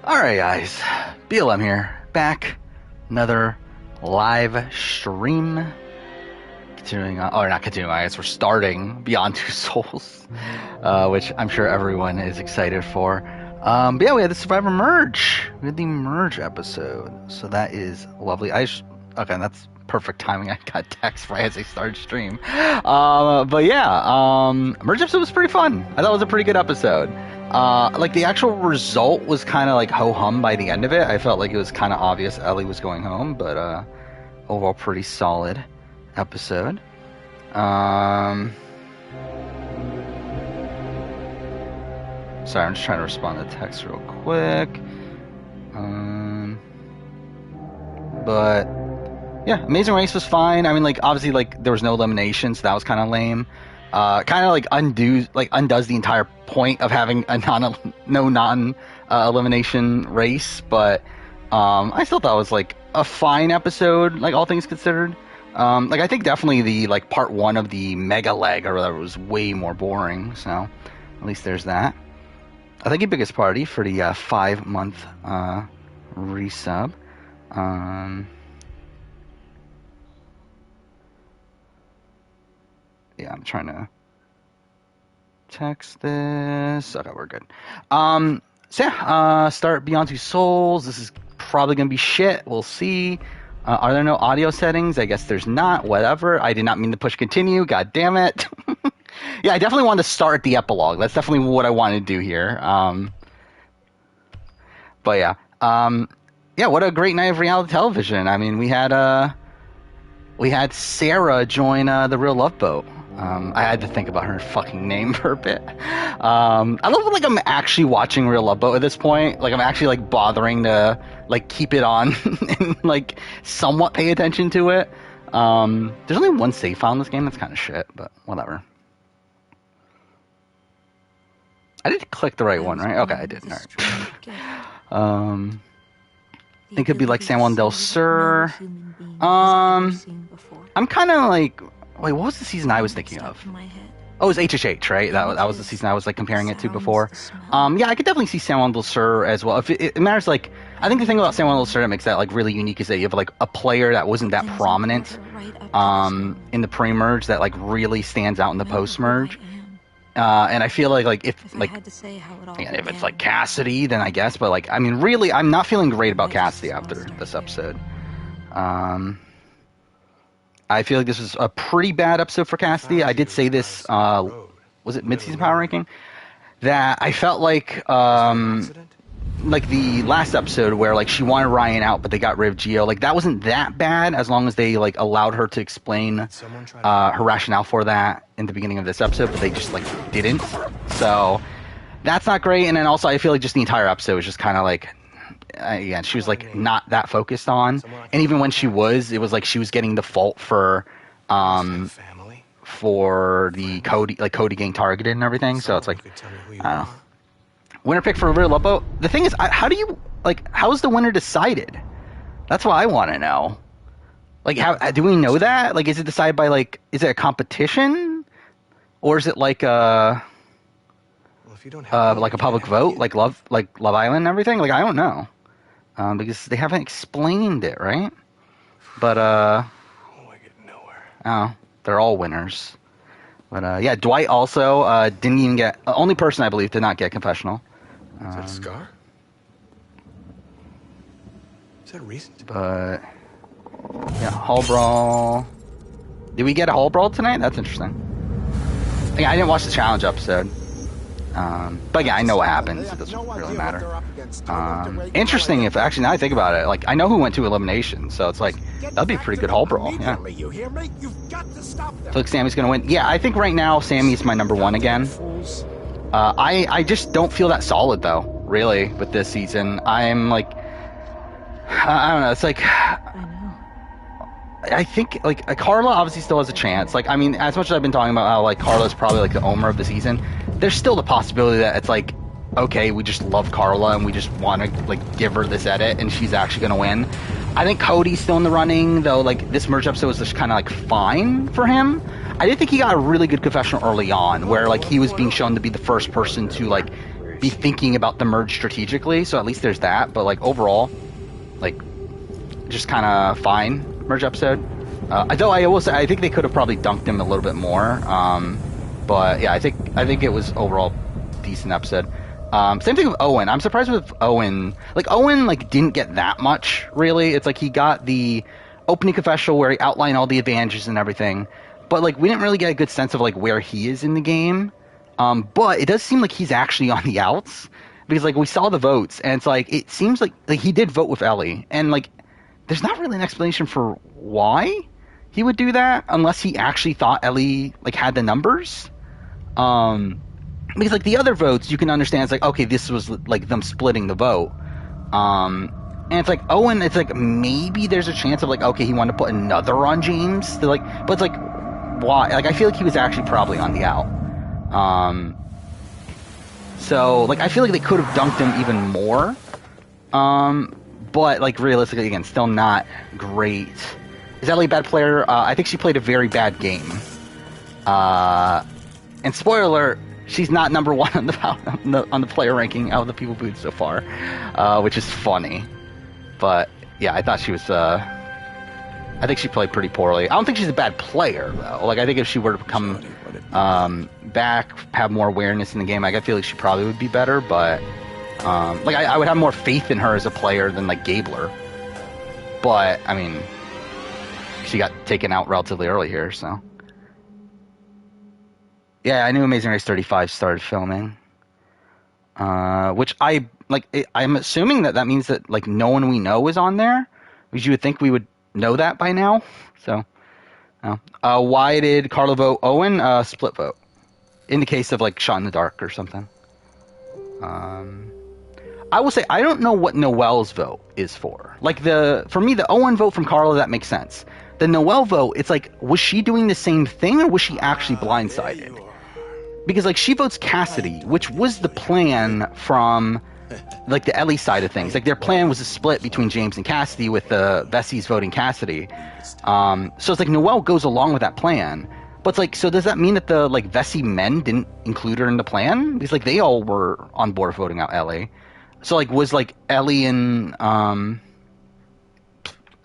Alright guys, BLM here, back, another live stream, continuing on, or not continuing, I guess we're starting Beyond Two Souls, which I'm sure everyone is excited for. But yeah, we had the Survivor Merge, we had the Merge episode, so that is lovely. Okay, that's perfect timing, I got text right as I started stream. But yeah, Merge episode was pretty fun. I thought it was a pretty good episode. Like the actual result was kind of like ho-hum by the end of it. I felt like it was kind of obvious Ellie was going home, but overall pretty solid episode. Sorry, I'm just trying to respond to text real quick. But yeah, Amazing Race was fine. I mean, like obviously, like there was no elimination, so that was kind of lame. Kind of like undoes the entire point of having a non-elimination race, but I still thought it was like a fine episode, like all things considered. Like I think definitely the like part one of the mega leg or whatever was way more boring, so at least there's that. I think the biggest party for the 5-month resub. Yeah, I'm trying to text this. Okay, we're good. So yeah, start Beyond Two Souls. This is probably going to be shit. We'll see. Are there no audio settings? I guess there's not. Whatever. I did not mean to push continue. God damn it. Yeah, I definitely wanted to start the epilogue. That's definitely what I wanted to do here. But yeah. Yeah, what a great night of reality television. I mean, we had Sarah join the Real Love Boat. I had to think about her fucking name for a bit. I love like I'm actually watching Real Love Boat at this point. Like I'm actually like bothering to like keep it on and like somewhat pay attention to it. There's only one save file in this game. That's kind of shit, but whatever. I did click the right one, right? Okay, I did. All right. It could be like San Juan del Sur. I'm kind of like. Wait, what was the season I was thinking of? Oh, it was HHH, right? That was the season I was like comparing it to before. Yeah, I could definitely see San Juan del Sur as well. If it matters, like I think the thing about San Juan del Sur that makes that like really unique is that you have like a player that wasn't that prominent in the pre-merge that like really stands out in the post-merge. And I feel like if it's like Cassidy, then I guess. But like I mean, really, I'm not feeling great about Cassidy after this episode. I feel like this was a pretty bad episode for Cassidy. I did say this, was it mid-season power ranking? That I felt like the last episode where like she wanted Ryan out, but they got rid of Gio. Like that wasn't that bad as long as they like allowed her to explain her rationale for that in the beginning of this episode, but they just like didn't. So that's not great. And then also I feel like just the entire episode was just kind of like. Yeah, she was like not that focused on, and even when she was, it was like she was getting the fault for the Cody getting targeted and everything. So it's like, I don't know. Winner pick for Real Love Boat. The thing is, how is the winner decided? That's what I want to know. Like, how do we know that? Like, is it decided by like, is it a competition, or is it like a public vote, like Love Island and everything? Like, I don't know. Because they haven't explained it, right? But, I get nowhere. Oh, they're all winners. But, yeah, Dwight also, didn't even get, only person I believe did not get confessional. Is that a scar? Is that recent? But, yeah, Hall Brawl. Did we get a Hall Brawl tonight? That's interesting. Yeah, I didn't watch the challenge episode. But yeah, I know what happens. It doesn't really matter. Interesting if actually now I think about it, like I know who went to elimination, so it's like that'd be a pretty good Hall Brawl. Yeah. So like Sammy's gonna win. Yeah, I think right now Sammy's my number one again. I just don't feel that solid though, really, with this season. I'm like, I don't know. It's like. I think like Carla obviously still has a chance. Like I mean, as much as I've been talking about how like Carla's probably like the Omer of the season, there's still the possibility that it's like, okay, we just love Carla and we just want to like give her this edit and she's actually gonna win. I think Cody's still in the running though. Like this merge episode was just kind of like fine for him. I did think he got a really good confessional early on, where like he was being shown to be the first person to like be thinking about the merge strategically. So at least there's that. But like overall, like just kind of fine merge episode. Though I will say I think they could have probably dunked him a little bit more. But yeah, I think it was overall decent episode. Same thing with Owen. I'm surprised with Owen. Like Owen like didn't get that much really. It's like he got the opening confessional where he outlined all the advantages and everything. But like we didn't really get a good sense of like where he is in the game. But it does seem like he's actually on the outs because like we saw the votes and it's like it seems like he did vote with Ellie and like there's not really an explanation for why he would do that unless he actually thought Ellie like had the numbers. Because like the other votes you can understand it's like okay this was like them splitting the vote. And it's like Owen it's like maybe there's a chance of like okay he wanted to put another on James to, like but it's like why like I feel like he was actually probably on the out. So like I feel like they could have dunked him even more. But like realistically again still not great. Is Ellie a bad player? I think she played a very bad game. And spoiler alert, she's not number one on the player ranking out of the people booed so far, which is funny. But yeah, I thought she was. I think she played pretty poorly. I don't think she's a bad player though. Like I think if she were to come back, have more awareness in the game, like I feel like she probably would be better. But like I would have more faith in her as a player than like Gabler. But I mean, she got taken out relatively early here, so. Yeah, I knew Amazing Race 35 started filming. Which I'm assuming that means that like no one we know is on there, because you would think we would know that by now. So, why did Carla vote Owen? Split vote, in the case of like shot in the dark or something. I will say I don't know what Noelle's vote is for. Like for me the Owen vote from Carla that makes sense. The Noelle vote, it's like was she doing the same thing or was she actually blindsided? Because like she votes Cassidy, which was the plan from like the Ellie side of things. Like their plan was a split between James and Cassidy with the Vessies voting Cassidy. So it's like Noelle goes along with that plan. But it's like, so does that mean that the like Vessi men didn't include her in the plan? Because like they all were on board voting out Ellie. So like was like Ellie and I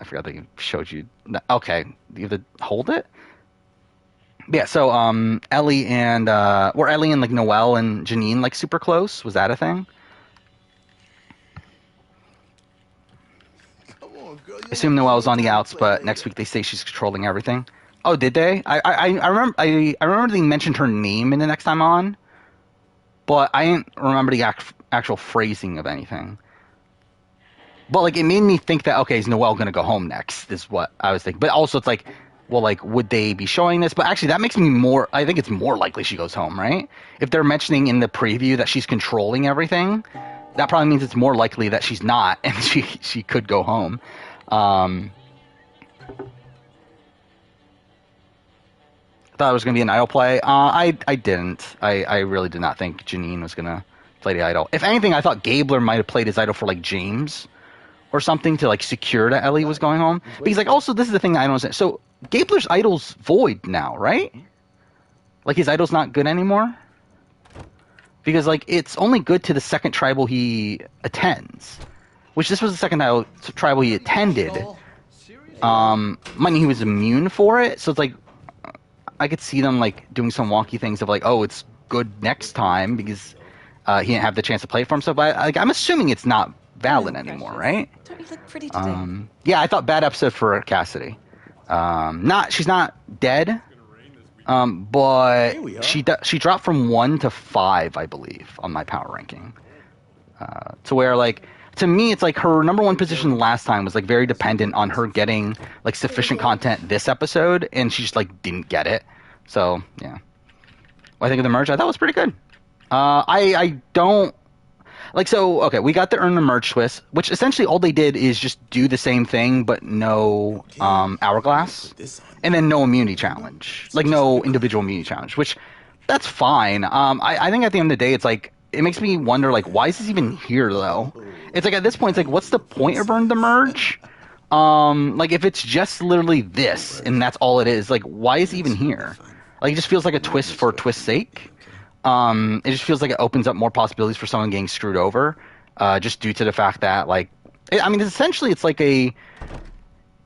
forgot they showed you. Okay, you have to hold it. Yeah, so Ellie and were Ellie and like Noelle and Janine like super close? Was that a thing? Come on, girl. I assume Noelle's on the outs, but next week they say she's controlling everything. Oh, did they? I remember they mentioned her name in the next time on, but I didn't remember the actual phrasing of anything. But like it made me think that okay, is Noelle gonna go home next? Is what I was thinking. But also it's like, well, like would they be showing this? But actually, that makes me more. I think it's more likely she goes home, right? If they're mentioning in the preview that she's controlling everything, that probably means it's more likely that she's not, and she could go home. I thought it was going to be an idol play. I didn't. I really did not think Janine was going to play the idol. If anything, I thought Gabler might have played his idol for like James or something to like secure that Ellie was going home. Because like also this is the thing I don't understand. So Gabler's idol's void now, right? Like his idol's not good anymore? Because like it's only good to the second tribal he attends. Which this was the second tribal he attended. Mind he was immune for it, so it's like I could see them like doing some wonky things of like, oh, it's good next time because he didn't have the chance to play for himself. But like, I'm assuming it's not valid anymore, right? Don't you look pretty today? Yeah, I thought bad episode for Cassidy. She's not dead, but she dropped from 1 to 5, I believe, on my power ranking. To where like. To me, it's like her number one position last time was like very dependent on her getting like sufficient content this episode, and she just like didn't get it. So yeah, what I think of the merge, I thought it was pretty good. I don't like so. Okay, we got the earn the merge twist, which essentially all they did is just do the same thing, but no hourglass, and then no immunity challenge, like no individual immunity challenge, which that's fine. I think at the end of the day, it's like. It makes me wonder, like, why is this even here, though? It's like, at this point, it's like, what's the point of Earn the Merge? Like, if it's just literally this, and that's all it is, like, why is it even here? Like, it just feels like a twist for twist's sake. It just feels like it opens up more possibilities for someone getting screwed over, just due to the fact that essentially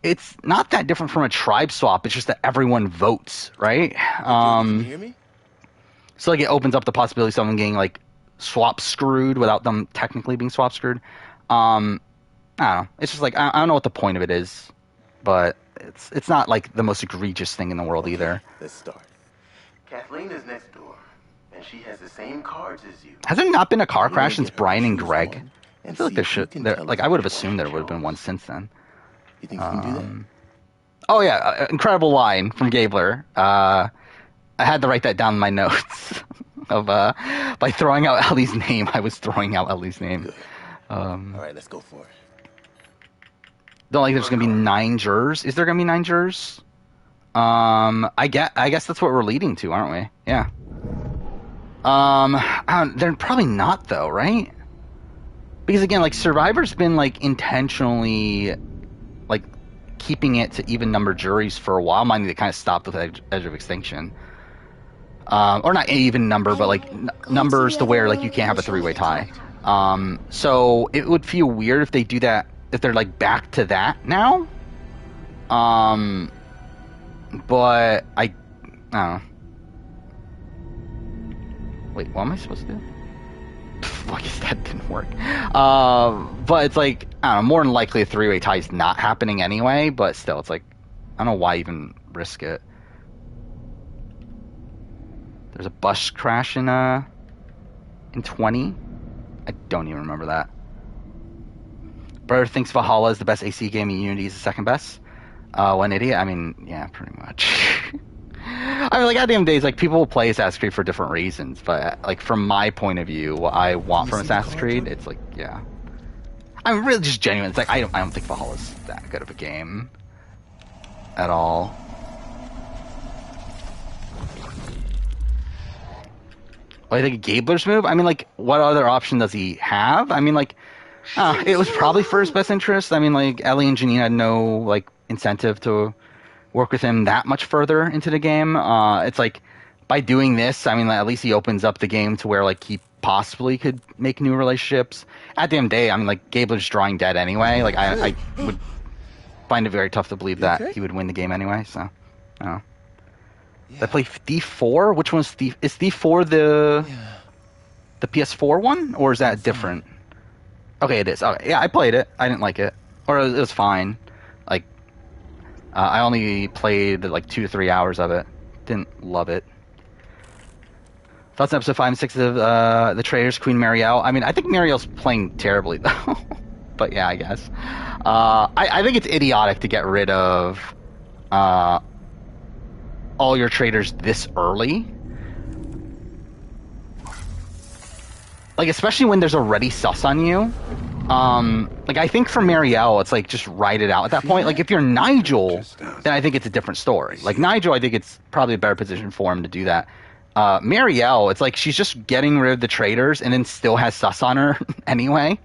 it's not that different from a tribe swap. It's just that everyone votes, right? Can you hear me? So like it opens up the possibility of someone getting like swap screwed without them technically being swap screwed. I don't know. It's just like I don't know what the point of it is, but it's not like the most egregious thing in the world either. Let's start. Kathleen is next door, and she has the same cards as you. Has there not been a car crash since Get her Brian and shoes Greg? on I and feel like see there who should. can There, tell like us I would have what assumed there would have been controls. one since then. You think you can do that? Oh yeah, incredible line from Gabler. I had to write that down in my notes. Of by throwing out Ellie's name, I was throwing out Ellie's name. All right, let's go for it. Don't like there's gonna be 9 jurors. Is there gonna be 9 jurors? I guess that's what we're leading to, aren't we? Yeah. They're probably not though, right? Because again, like Survivor's been like intentionally like keeping it to even number juries for a while. Mind you, they kind of stopped with Edge of Extinction. Or not even number, but like numbers to where like you can't have a 3-way tie. So it would feel weird if they do that, if they're like back to that now. But I don't know. Wait, what am I supposed to do? I guess that didn't work. But it's like, I don't know, more than likely a 3-way tie is not happening anyway, but still, it's like, I don't know why even risk it. There's a bus crash in 20. I don't even remember that. Brother thinks Valhalla is the best AC game and Unity is the second best. One idiot. I mean, yeah, pretty much. I mean, like, at the end of the day, like, people will play Assassin's Creed for different reasons, but, like, from my point of view, what I want from Assassin's Creed, it's like, yeah. I'm really just genuine. It's like, I don't think Valhalla's that good of a game at all. I think Gabler's move? I mean, like, what other option does he have? I mean, like, it was probably for his best interest. I mean, like, Ellie and Janine had no, like, incentive to work with him that much further into the game. It's like, by doing this, I mean, like, at least he opens up the game to where, like, he possibly could make new relationships. At the end of the day, I mean, like, Gabler's drawing dead anyway. Like, I would find it very tough to believe that he would win the game anyway, so, I don't know. Did I play Thief 4? Which one's Thief? Is Thief 4 the PS4 one, or is that different? Okay, it is. Okay, yeah, I played it. I didn't like it, or it was fine. Like, I only played like 2 to 3 hours of it. Didn't love it. Thoughts on episode 5 and 6 of The Traitors, Queen Marielle? I mean, I think Marielle's playing terribly though. But yeah, I guess. I think it's idiotic to get rid of all your traitors this early. Like, especially when there's already sus on you. Like, I think for Marielle, it's like, just write it out at that point. Like, if you're Nigel, then I think it's a different story. Like, Nigel, I think it's probably a better position for him to do that. Marielle, it's like, she's just getting rid of the traitors and then still has sus on her anyway.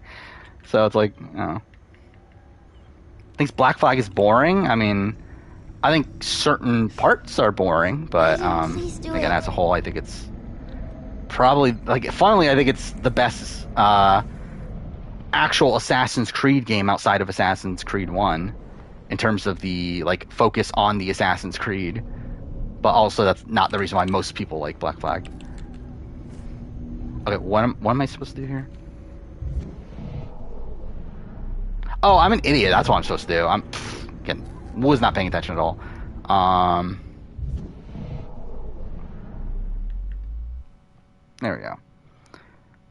So it's like, I don't know. Thinks Black Flag is boring. I mean, I think certain parts are boring, but again, as a whole, I think it's probably, like, funnily, I think it's the best actual Assassin's Creed game outside of Assassin's Creed 1 in terms of the, like, focus on the Assassin's Creed. But also, that's not the reason why most people like Black Flag. Okay, what am I supposed to do here? Oh, I'm an idiot. That's what I'm supposed to do. Again, was not paying attention at all. There we go.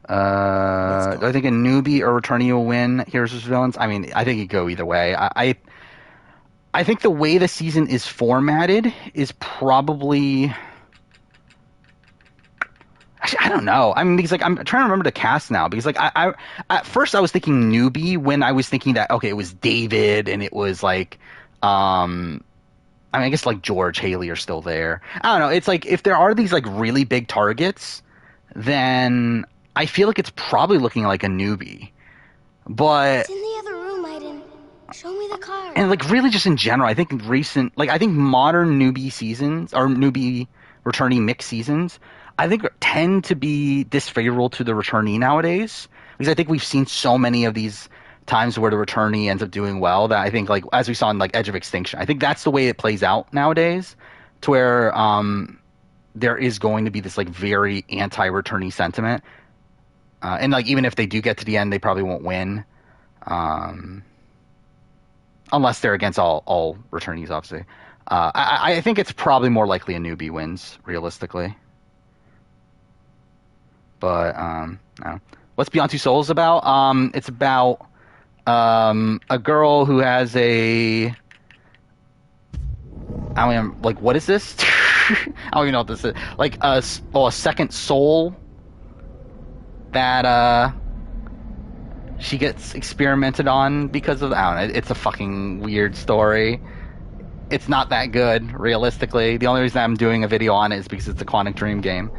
Do I think a newbie or returnee will win Heroes vs. Villains? I mean, I think it could go either way. I think the way the season is formatted is probably... Actually, I don't know. I mean, because, like, I'm trying to remember the cast now. Because, like, I at first I was thinking newbie when I was thinking that, okay, it was David and it was, like, I mean, I guess, like, George, Haley are still there. I don't know. It's like, if there are these, like, really big targets, then I feel like it's probably looking like a newbie. But... It's in the other room, Aiden. Show me the card. And, like, really just in general, I think I think modern newbie seasons, or newbie returnee mix seasons, I think tend to be disfavorable to the returnee nowadays, because I think we've seen so many of these times where the returnee ends up doing well that I think, like, as we saw in like Edge of Extinction, I think that's the way it plays out nowadays, to where there is going to be this like very anti-returnee sentiment, and like even if they do get to the end, they probably won't win, unless they're against all returnees, obviously. I think it's probably more likely a newbie wins, realistically. But no. What's Beyond Two Souls about? It's about a girl who has I don't even, like, what is this? I don't even know what this is. Like a second soul that she gets experimented on because of, I don't know. It's a fucking weird story. It's not that good, realistically. The only reason I'm doing a video on it is because it's a Quantic Dream game.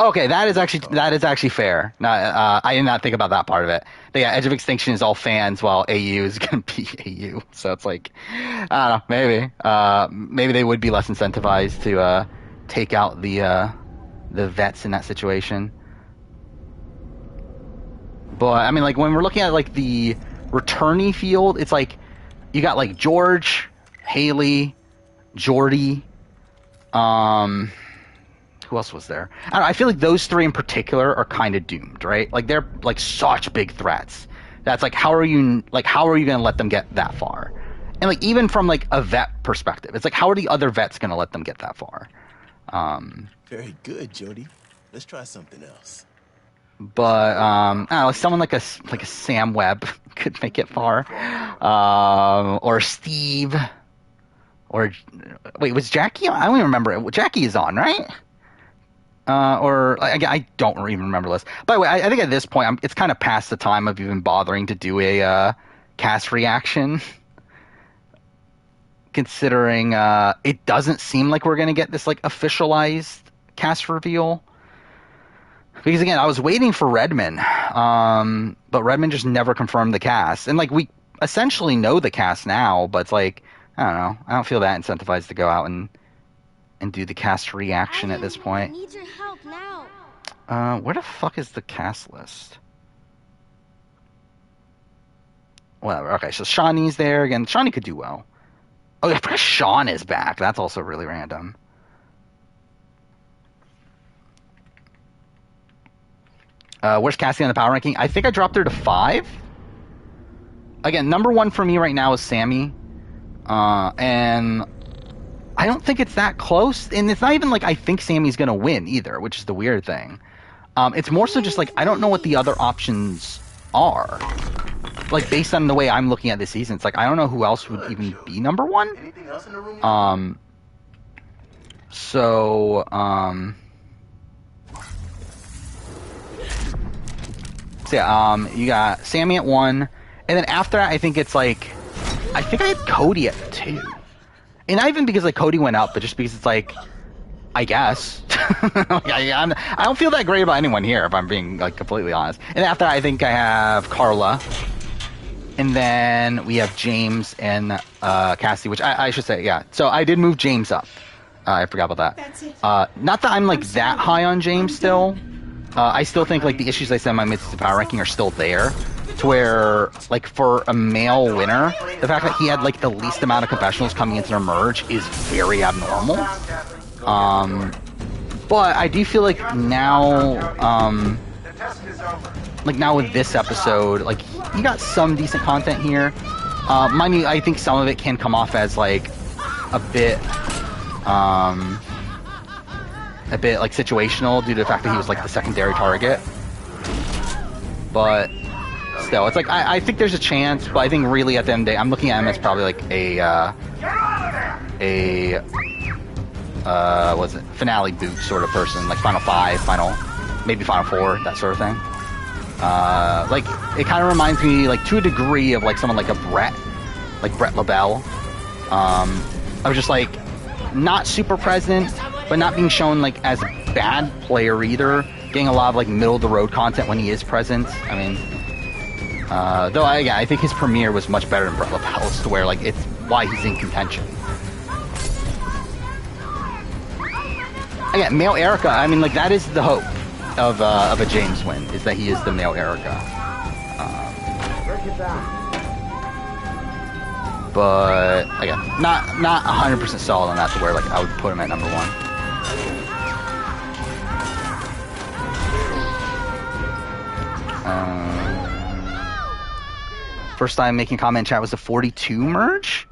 Okay, that is actually fair. I did not think about that part of it. But yeah, Edge of Extinction is all fans, while AU is gonna be AU. So it's like, I don't know, maybe they would be less incentivized to take out the vets in that situation. But I mean, like, when we're looking at like the returnee field, it's like you got like George, Haley, Jordy, who else was there? I don't know, I feel like those three in particular are kind of doomed, right? Like, they're like such big threats. That's like, how are you going to let them get that far? And like, even from like a vet perspective, it's like, how are the other vets going to let them get that far? Very good, Jody. Let's try something else. But I don't know, someone like a Sam Webb could make it far, or Steve, or wait, was Jackie on? I don't even remember. Jackie is on, right? Or I don't even remember this. By the way, I think at this point it's kind of past the time of even bothering to do a cast reaction, considering it doesn't seem like we're gonna get this like officialized cast reveal. Because again, I was waiting for Redmond, but Redmond just never confirmed the cast, and like, we essentially know the cast now, but it's like, I don't know, I don't feel that incentivized to go out and do the cast reaction at this point. I need your help now. Where the fuck is the cast list? Whatever. Okay, so Shawnee's there again. Shawnee could do well. Oh, I forgot Sean is back. That's also really random. Where's Cassie on the power ranking? I think I dropped her to 5. Again, number 1 for me right now is Sammy. And I don't think it's that close. And it's not even like I think Sammy's going to win either, which is the weird thing. It's more so just like, I don't know what the other options are. Like, based on the way I'm looking at this season, it's like, I don't know who else would even be number 1. Anything else in the room? So yeah, you got Sammy at 1, and then after that, I think it's like, I think I had Cody at 2, and not even because like Cody went up, but just because it's like, I guess, like, I don't feel that great about anyone here, if I'm being like completely honest. And after that, I think I have Carla, and then we have James and Cassie, which I should say, yeah. So I did move James up. I forgot about that. That's it. Not that I'm like that high on James still. I still think like the issues I said in my mid-season power ranking are still there, to where like for a male winner, the fact that he had like the least amount of confessionals coming into their merge is very abnormal. But I do feel like now, like now with this episode, like you got some decent content here. Mind you, I think some of it can come off as like a bit like situational due to the fact that he was like the secondary target. But still, it's like I think there's a chance, but I think really at the end of the day, I'm looking at him as probably like what's it, finale boot sort of person, like Final 5, maybe Final 4, that sort of thing. Like it kind of reminds me, like to a degree, of like someone like a Brett LaBelle. I was just like not super present, but not being shown like as a bad player either. Getting a lot of like middle of the road content when he is present. I mean, though I think his premiere was much better than Brett LaBelle's, to where like it's why he's in contention. again, male Erica. I mean, like that is the hope of a James win, is that he is the male Erica. But again, not 100% solid on that to where like I would put him at number 1. First time making comment in chat was the 42 merge.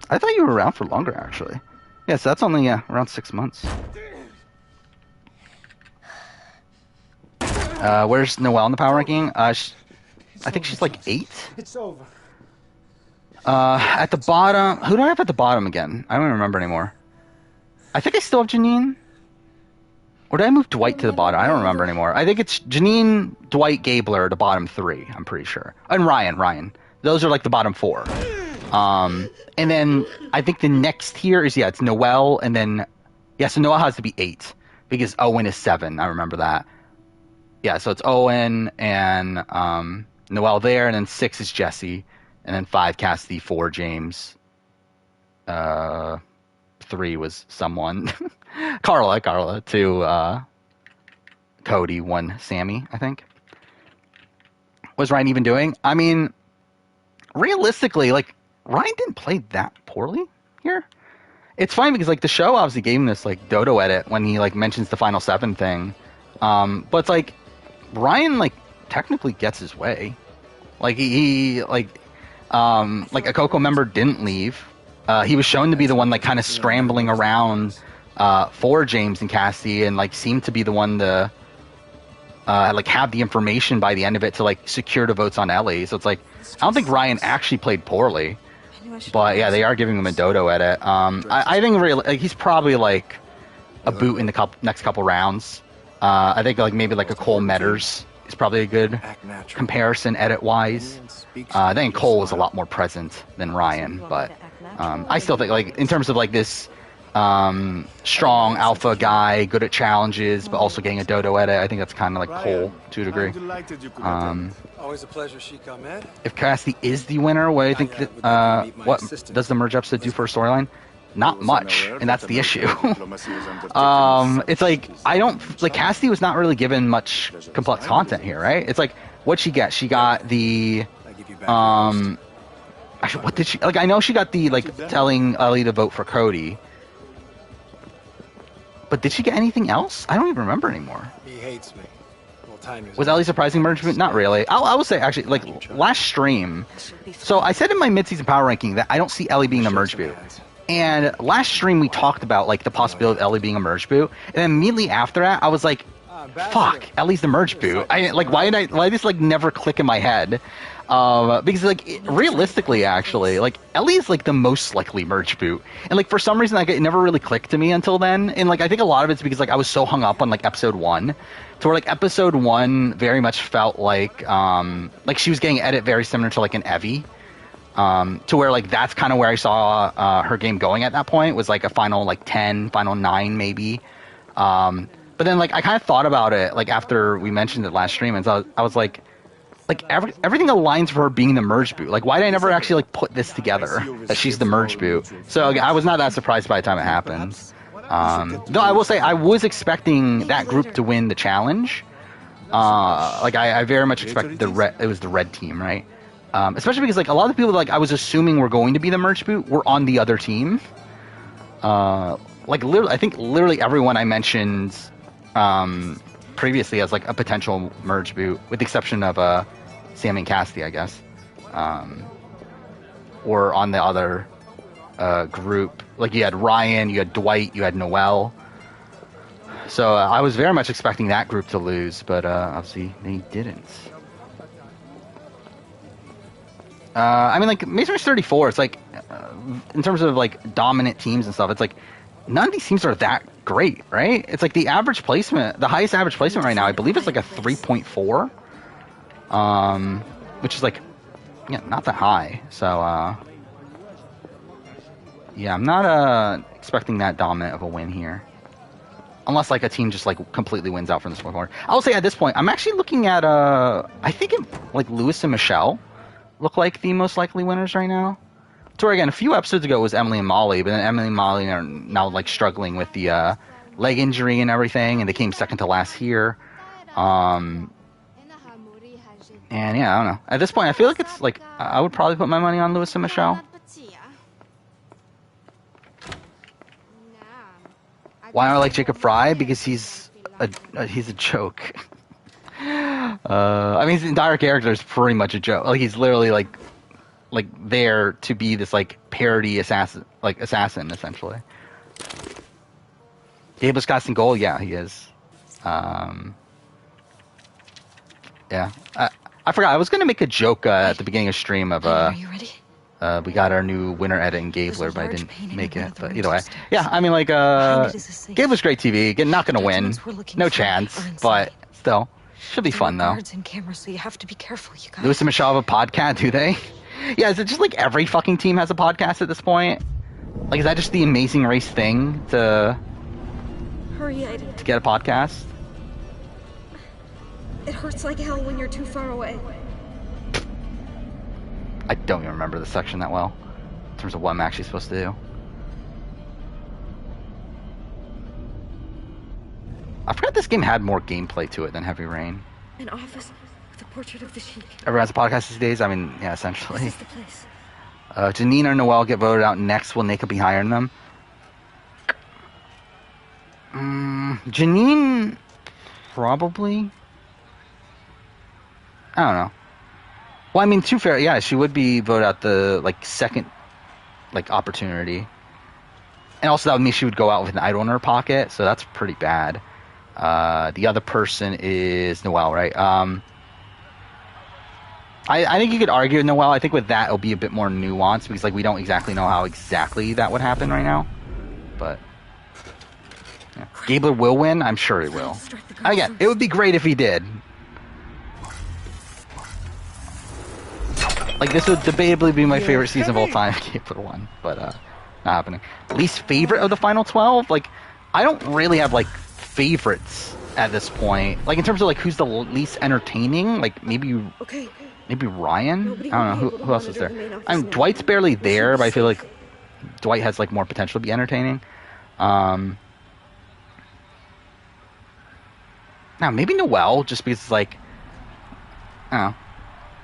I thought you were around for longer, actually. Yes, that's only around 6 months. Where's Noelle in the power ranking? I think she's like 8. It's over. At the bottom, who do I have at the bottom again? I don't even remember anymore. I think I still have Janine. Or did I move Dwight to the bottom? I don't remember anymore. I think it's Janine, Dwight, Gabler, the bottom 3, I'm pretty sure. And Ryan. Those are like the bottom 4. And then I think the next tier is, it's Noelle, and then, so Noelle has to be 8, because Owen is 7, I remember that. Yeah, so it's Owen and Noelle there, and then 6 is Jesse, and then 5 Cassidy, 4 James, 3 was someone, Carla, 2 Cody, 1 Sammy, I think. What's Ryan even doing? I mean, realistically, like, Ryan didn't play that poorly here. It's funny because, like, the show obviously gave him this, like, dodo edit when he, like, mentions the Final 7 thing. But it's like, Ryan, like, technically gets his way. Like, he like, a Coco member didn't leave. He was shown to be the one, like, kind of scrambling around for James and Cassie, and, like, seemed to be the one to, like, have the information by the end of it to, like, secure the votes on Ellie. So it's like, I don't think Ryan actually played poorly. But, yeah, they are giving him a dodo edit. I think really, like, he's probably, like, a boot in the next couple rounds. I think, like, maybe, like, a Cole Metters is probably a good comparison edit-wise. I think Cole was a lot more present than Ryan, but I still think, like, in terms of, like, this strong alpha guy, good at challenges, but also getting a dodo edit, I think that's kind of like Cole to a degree. Always a pleasure, Sheik Ahmed. If Cassidy is the winner, what do you think that, what does the merge episode do for a storyline? Not much, and that's the issue. It's like, I don't, like, Cassidy was not really given much complex content here, right? It's like, what'd she get? She got the, actually, what did she, like, I know she got the, like, telling Ellie to vote for Cody. But did she get anything else? I don't even remember anymore. He hates me. Was Ellie surprising merge boot? Not really. I will say, actually, like, last stream, so I said in my mid-season power ranking that I don't see Ellie being a merge boot. And last stream we talked about, like, the possibility of Ellie being a merge boot, and then immediately after that I was like, fuck, Ellie's the merge boot. Why did this, like, never click in my head? Because, like, realistically, actually, like, Ellie's, like, the most likely merge boot. And, like, for some reason, like, it never really clicked to me until then. And, like, I think a lot of it's because, like, I was so hung up on, like, episode 1. To where, like, episode 1 very much felt like she was getting edit very similar to, like, an Evie. To where, like, that's kind of where I saw her game going at that point, was, like, a final, like, 10, final 9, maybe. But then, like, I kind of thought about it, like, after we mentioned it last stream, and so I was like, everything aligns for her being the merge boot. Like, why did I never actually, like, put this together, that she's the merge boot? So, I was not that surprised by the time it happened. Though I will say, I was expecting that group to win the challenge. Like, I very much expected it was the red team, right? Especially because, like, a lot of the people, like, I was assuming were going to be the merge boot were on the other team. Like, literally, I think literally everyone I mentioned previously as, like, a potential merge boot, with the exception of Sam and Cassidy, I guess. Or on the other group. Like, you had Ryan, you had Dwight, you had Noelle. So I was very much expecting that group to lose, but obviously they didn't. I mean, like, Maze Runner 34, it's like, in terms of, like, dominant teams and stuff, it's like, none of these teams are that great, right? It's like the average placement, the highest average placement right now, I believe it's like a 3.4, which is, like, yeah, not that high. So, yeah, I'm not expecting that dominant of a win here. Unless, like, a team just, like, completely wins out from this one. I will say at this point, I'm actually looking at, I think, like, Lewis and Michelle look like the most likely winners right now. to where, again, a few episodes ago it was Emily and Molly, but then Emily and Molly are now like struggling with the leg injury and everything, and they came second to last here. And yeah, I don't know. At this point, I feel like it's like I would probably put my money on Lewis and Michelle. Why do I like Jacob Fry? Because he's a joke. I mean, his entire character is pretty much a joke. Like, he's literally like there to be this like parody assassin essentially. Gabriel Scott's in goal, yeah, he is. Yeah, I forgot. I was gonna make a joke at the beginning of stream of Are you ready? We got our new winner edit in Gabler, but I didn't make it. But either way, yeah, I mean, like, Gabler's great TV. Again, not gonna win, no chance, but still, should be fun though. So you have to be careful, you guys. Lewis and Michelle have a podcast, do they? Yeah, is it just like every fucking team has a podcast at this point? Like, is that just the Amazing Race thing to get a podcast? It hurts like hell when you're too far away. I don't even remember the section that well, in terms of what I'm actually supposed to do. I forgot this game had more gameplay to it than Heavy Rain. An office with a portrait of the Sheik. Everyone has a podcast these days? I mean, yeah, essentially. This is the place. Janine or Noelle get voted out next. Will Naka be higher than them? Janine, probably. I don't know. Well, I mean, to be fair, yeah, she would be voted out the like second like opportunity, and also that would mean she would go out with an idol in her pocket, so that's pretty bad. The other person is Noelle, right? I think you could argue with Noelle. I think with that it'll be a bit more nuanced because like we don't exactly know how exactly that would happen right now, but yeah. Gabler will win. I'm sure he will. Again, it would be great if he did. Like, this would debatably be my favorite season of all time if Gabler won, but not happening. Least favorite of the final 12? Like, I don't really have, like, favorites at this point. Like, in terms of, like, who's the least entertaining? Like, maybe Ryan? I don't know. Who else is there? I mean, Dwight's barely there, but I feel like Dwight has, like, more potential to be entertaining. Now, maybe Noelle, just because it's, like, I don't know.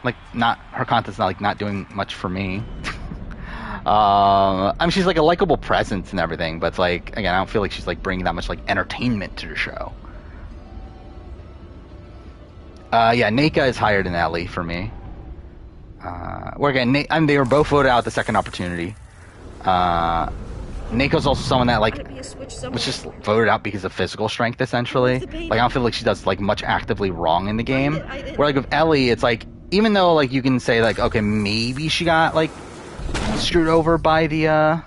Like, not her content's not doing much for me. I mean, she's like a likable presence and everything, but it's like, again, I don't feel like she's like bringing that much like entertainment to the show. Yeah, Naka is higher than Ellie for me. Where again, they were both voted out at the second opportunity. Nako's also someone that like was just voted out because of physical strength, essentially. Like, I don't feel like she does like much actively wrong in the game. Where like with Ellie, it's like, even though like you can say like, okay, maybe she got like screwed over by the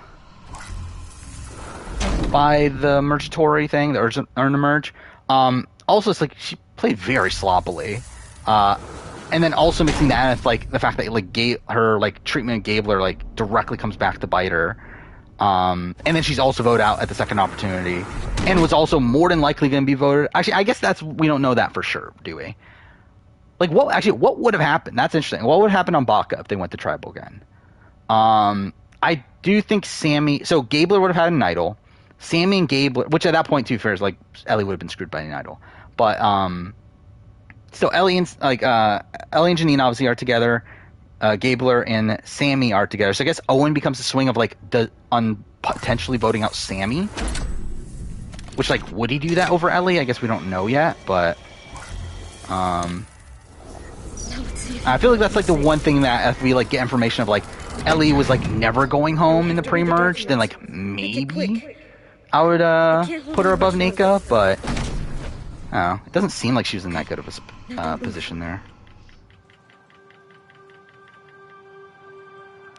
mergatory thing, the earn a merge. Also, it's like she played very sloppily. And then also mixing that with like the fact that like her like treatment of Gabler like directly comes back to bite her. And then she's also voted out at the second opportunity, and was also more than likely going to be voted. Actually, I guess we don't know that for sure, do we? Like, what would have happened? That's interesting. What would happen on Baka if they went to tribal again? I do think Sammy. So Gabler would have had an idol. Sammy and Gabler, which at that point, to be fair, is like Ellie would have been screwed by an idol. But so Ellie and Janine obviously are together. Gabler and Sammy are together. So I guess Owen becomes a swing of like potentially voting out Sammy. Which, like, would he do that over Ellie? I guess we don't know yet, but I feel like that's like the one thing that if we like get information of like Ellie was like never going home in the pre-merge, then like maybe I would put her above Naka, but I don't know. It doesn't seem like she was in that good of a position there.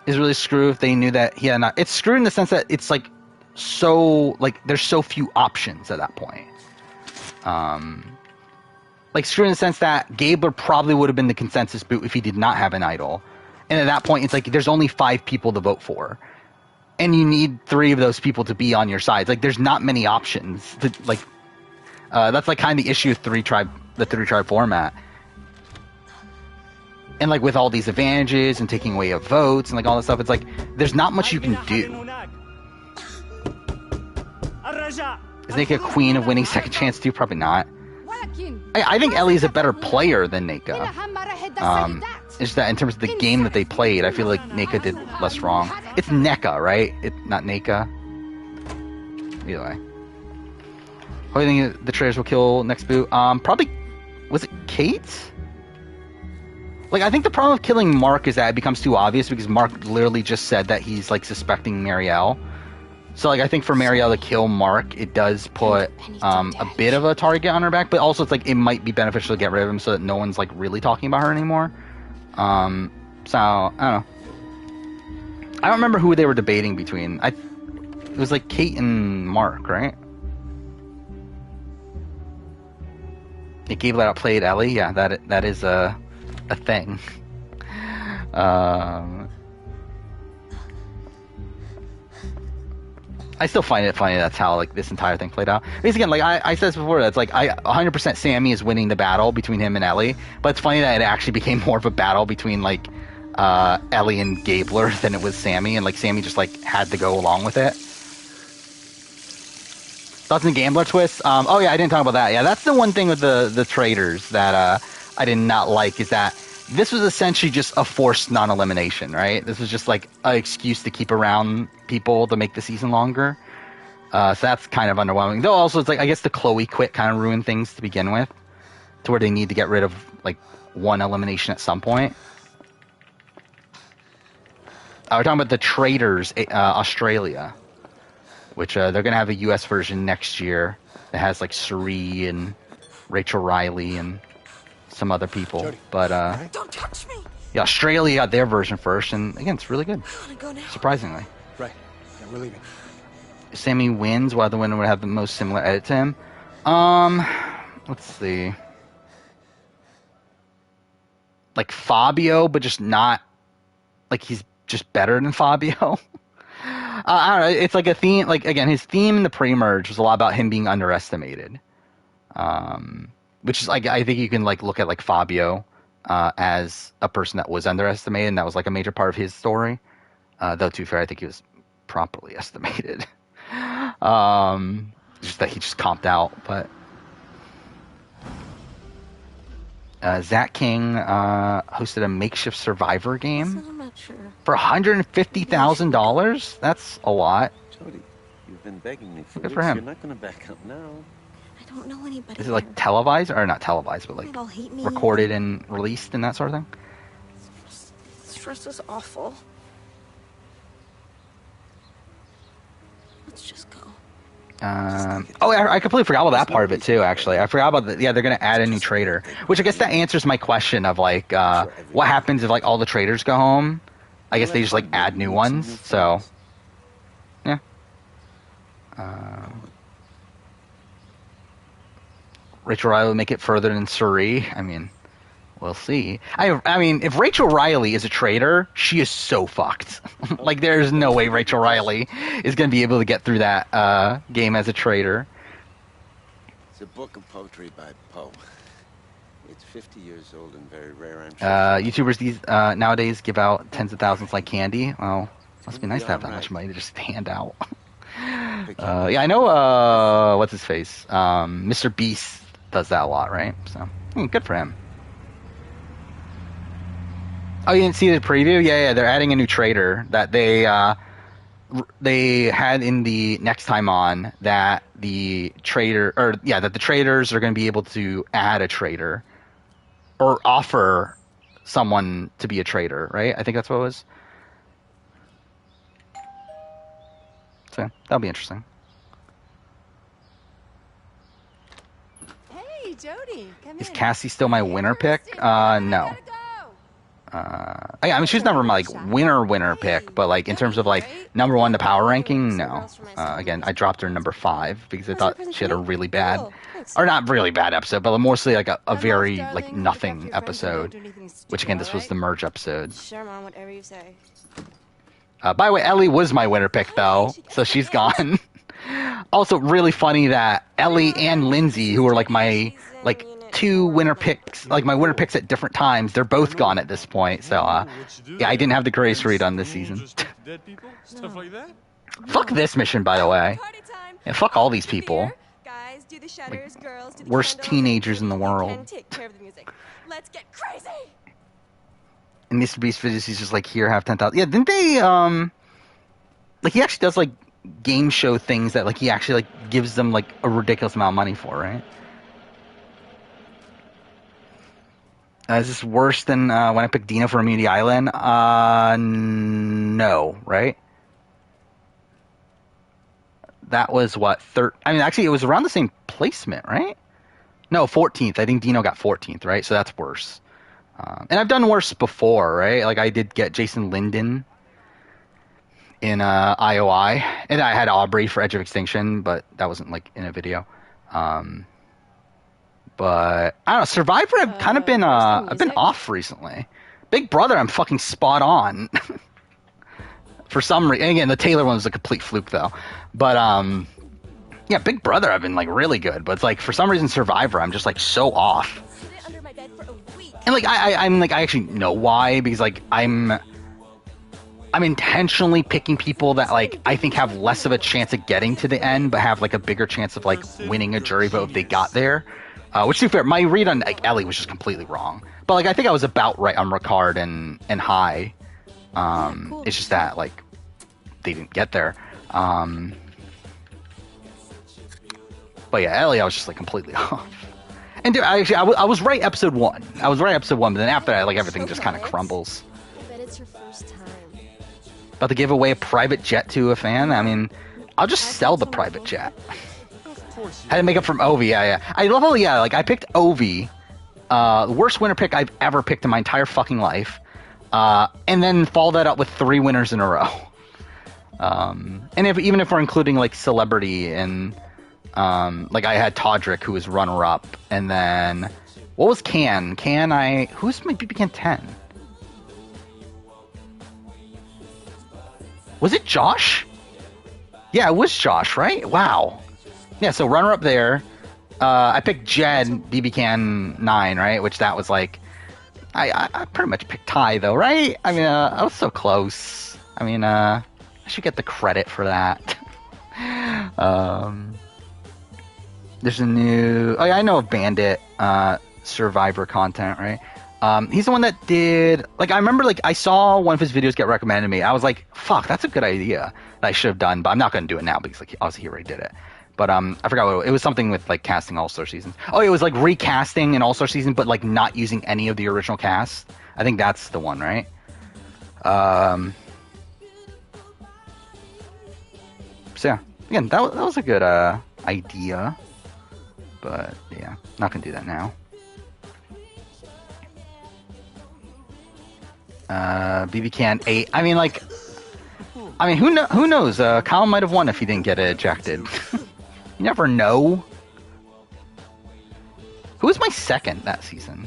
Is really screwed if they knew that he had not. It's screwed in the sense that it's like so like there's so few options at that point. Like, screwed in the sense that Gabler probably would have been the consensus boot if he did not have an idol. And at that point, it's like there's only 5 people to vote for. And you need 3 of those people to be on your side. Like, there's not many options. That's like kind of the issue with the 3 tribe format. And like with all these advantages and taking away of votes and like all this stuff, it's like there's not much you can do. Is Neka a queen of winning second chance too? Probably not. I think Ellie's a better player than Neka. It's just that in terms of the game that they played, I feel like Neka did less wrong. It's Neka, right? It's not Neka. Either way. What do you think the traitors will kill next boot? Probably, was it Kate? Like, I think the problem with killing Mark is that it becomes too obvious because Mark literally just said that he's, like, suspecting Marielle. So, like, I think for Marielle to kill Mark, it does put a bit of a target on her back, but also it's, like, it might be beneficial to get rid of him so that no one's, like, really talking about her anymore. So, I don't know. I don't remember who they were debating between. It was, like, Kate and Mark, right? Yeah, Gabe outplayed Ellie. Yeah, that is a thing. I still find it funny that's how like this entire thing played out. Because again, like I said this before, that's like 100% Sammy is winning the battle between him and Ellie, but it's funny that it actually became more of a battle between like Ellie and Gabler than it was Sammy, and like Sammy just like had to go along with it. Thoughts on Gambler twist? Oh yeah, I didn't talk about that. Yeah, that's the one thing with the traitors that I did not like, is that this was essentially just a forced non-elimination, right? This was just like an excuse to keep around people to make the season longer. So that's kind of underwhelming. Though also it's like, I guess the Chloe quit kind of ruined things to begin with, to where they need to get rid of like one elimination at some point. We're talking about the Traitors, Australia, which they're going to have a US version next year that has like Suri and Rachel Riley and some other people. Jody, but don't touch me. Yeah, Australia got their version first, and again, it's really good. I wanna go now. Surprisingly. Right. Yeah, we're leaving. Sammy wins, while the winner would have the most similar edit to him. Let's see. Like Fabio, but just not like he's just better than Fabio. I don't know. It's like a theme. Like again, his theme in the pre-merge was a lot about him being underestimated. Which is like, I think you can like look at like Fabio as a person that was underestimated, and that was like a major part of his story. Though to be fair, I think he was properly estimated. Just that he just comped out. But Zach King hosted a makeshift Survivor game I'm not sure. for $150,000. That's a lot. Jody, you've been begging me for Good weeks. for him. You're not going to back up now. I don't know anybody. Is it like televised, or not televised, but like They'll hate me. recorded and released and that sort of thing? Stress is awful. Let's just go. I completely forgot about that part of it too. Actually, I forgot about they're going to add a new traitor, which I guess that answers my question of like, what happens if like all the traitors go home? I guess they just like add new ones. So, yeah. Rachel Riley will make it further than Suri. I mean, we'll see. I mean, if Rachel Riley is a traitor, she is so fucked. Like, there's no way Rachel Riley is going to be able to get through that game as a traitor. It's a book of poetry by Poe. It's 50 years old and very rare, I'm sure. YouTubers nowadays give out tens of thousands like candy. Well, must be nice to have that much money to just hand out. Yeah, I know, what's his face? Mr. Beast does that a lot, right? So, good for him. Oh, you didn't see the preview? Yeah, they're adding a new traitor that they had in the next time on, that the traitors are going to be able to add a traitor or offer someone to be a traitor, right? I think that's what it was. So that'll be interesting. Hey, Jody, come Is in. Cassie still my winner pick? No. I mean, she's never my like winner pick, but like in terms of like number one to power ranking, no. Again, I dropped her number 5 because I thought she had a really bad, or not really bad episode, but mostly like a very like nothing episode. Which again, this was the merge episode. Sure, Mom, whatever you say. By the way, Ellie was my winner pick though, so she's gone. Also, really funny that Ellie and Lindsay, who were like my like two winner picks, like my winner picks at different times. They're both gone at this point. So, yeah, I didn't have the Grace read on this season. Dead people? Stuff like that? Fuck this mission, by the way. Party time. Yeah, fuck all these people. Beer. Guys, do the shutters. Girls, do the Worst candles. teenagers in the world. And take care of the music. Let's get crazy. And Mr. Beast videos, he's just like, here, have 10,000. Yeah, didn't they, like, he actually does, like, game show things that, like, he actually, like, gives them, like, a ridiculous amount of money for, right? Is this worse than when I picked Dino for Immunity Island? No, right? That was what, I mean, actually, it was around the same placement, right? No, 14th. I think Dino got 14th, right? So that's worse. And I've done worse before, right? Like, I did get Jason Linden in IOI. And I had Aubrey for Edge of Extinction, but that wasn't, like, in a video. But I don't know, Survivor, I've kind of been I've been off recently. Big Brother, I'm fucking spot on. For some reason, again, the Taylor one was a complete fluke though. But yeah, Big Brother, I've been like really good. But it's like for some reason, Survivor, I'm just like so off. And like I'm like I actually know why, because like I'm intentionally picking people that like I think have less of a chance of getting to the end, but have like a bigger chance of like winning a jury vote if they got there. Which, to be fair, my read on like Ellie was just completely wrong. But like I think I was about right on Ricard and High. It's just that like they didn't get there. But yeah, Ellie, I was just like completely off. And dude, I was right episode 1. I was right episode 1, but then after that, like everything just kind of crumbles. I bet it's your first time. About to give away a private jet to a fan? I mean, I'll just sell the private jet. Had to make up from Ovi, yeah. I love how, yeah, like I picked Ovi, the worst winner pick I've ever picked in my entire fucking life, and then follow that up with 3 winners in a row. And even if we're including like celebrity and like I had Todrick, who was runner up, and then what was Can? Who's my BB Can 10? Was it Josh? Yeah, it was Josh, right? Wow. Yeah, so runner up there. I picked Jed, BB Can 9, right? Which that was like, I pretty much picked Ty though, right? I mean, I was so close. I mean, I should get the credit for that. There's a new, oh yeah, I know of Bandit, Survivor content, right? He's the one that did, like, I remember, like, I saw one of his videos get recommended to me. I was like, fuck, that's a good idea that I should have done, but I'm not going to do it now because, like, obviously he already did it. But I forgot what it was. Something with like casting All-Star seasons. Oh, it was like recasting an All-Star season, but like not using any of the original cast. I think that's the one, right? So yeah, again, that was a good idea, but yeah, not gonna do that now. BB Can 8. I mean, who knows? Kyle might have won if he didn't get ejected. You never know. Who was my second that season?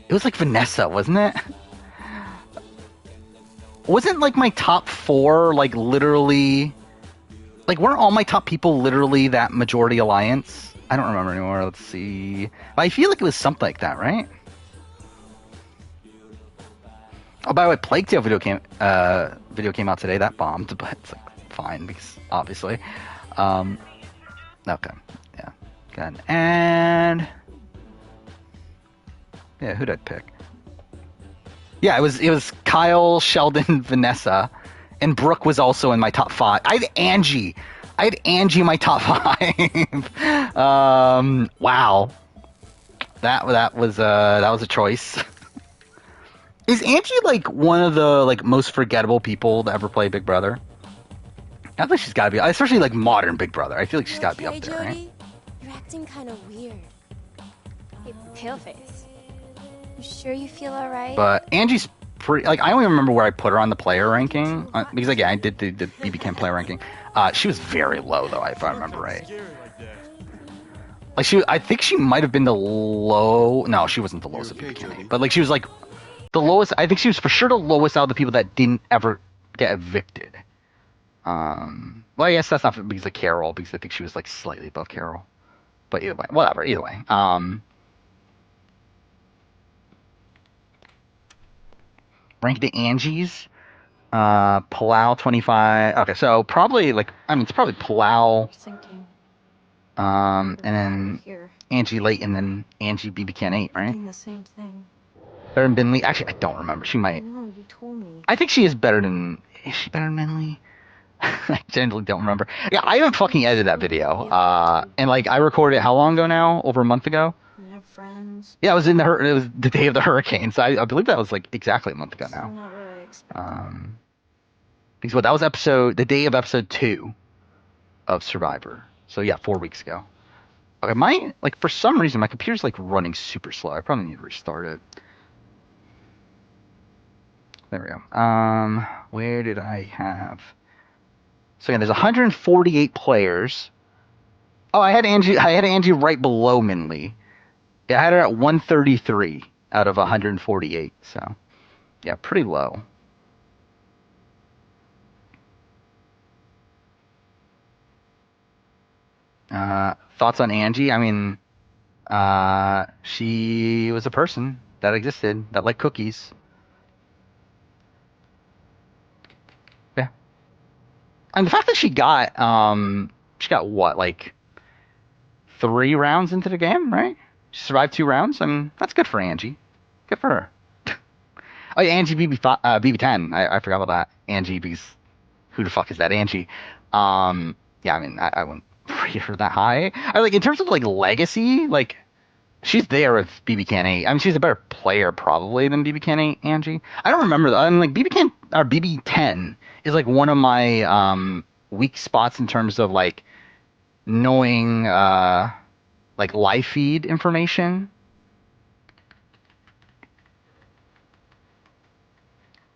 It was like Vanessa, wasn't it? Wasn't like my top 4 like literally, like weren't all my top people literally that majority alliance? I don't remember anymore. Let's see. But I feel like it was something like that, right? Oh, by the way, Plague Tale video came out today. That bombed, but it's like fine because obviously. Okay, yeah, good. And yeah, who'd I pick? Yeah, it was Kyle, Sheldon, Vanessa, and Brooke was also in my top 5. I had Angie in my top 5. Wow, that was a choice. Is Angie like one of the like most forgettable people to ever play Big Brother? I think she's gotta be, especially like modern Big Brother. I feel like she's gotta be up there, right? You're acting kind of weird. Hey, Paleface. You sure you feel alright? But Angie's pretty, like, I only remember where I put her on the player ranking, because like, yeah, I did the BB Can player ranking. She was very low though, if I remember right. Like I think she might have been the low. No, she wasn't the lowest of BB Can 8, but like she was like the lowest. I think she was for sure the lowest out of the people that didn't ever get evicted. Well, I guess that's not because of Carol, because I think she was like slightly above Carol. But either way, whatever. Either way. Rank the Angies. Palau 25. Okay, so probably it's probably Palau. Thinking. And then Here. Angie Late, and then Angie BB Can 8, right? Doing the same thing. Better than Bin Lee. Actually, I don't remember. She might. No, you told me. I think she is better than. Is she better than Bin Lee? I generally don't remember. Yeah, I haven't fucking edited that video. And I recorded it how long ago now? Over a month ago? We have friends. Yeah, it was it was the day of the hurricane, so I believe that was exactly a month ago now. I'm not really expecting. Because that was the day of episode 2 of Survivor. So yeah, 4 weeks ago. Okay, for some reason my computer's running super slow. I probably need to restart it. There we go. Where did I have? So again, there's 148 players. Oh, I had Angie right below Minley. Yeah, I had her at 133 out of 148. So, yeah, pretty low. Thoughts on Angie? I mean, she was a person that existed that liked cookies. Yeah. And the fact that she got what, 3 rounds into the game, right? She survived 2 rounds. I mean, that's good for Angie. Good for her. Oh, yeah, Angie BB10. I forgot about that. Angie, because who the fuck is that Angie? Yeah, I mean, I wouldn't rate her that high. In terms of legacy, she's there with BB Can 8. I mean, she's a better player probably than BB Can 8, Angie. I don't remember that. I mean, BB10 is one of my weak spots in terms of knowing live feed information.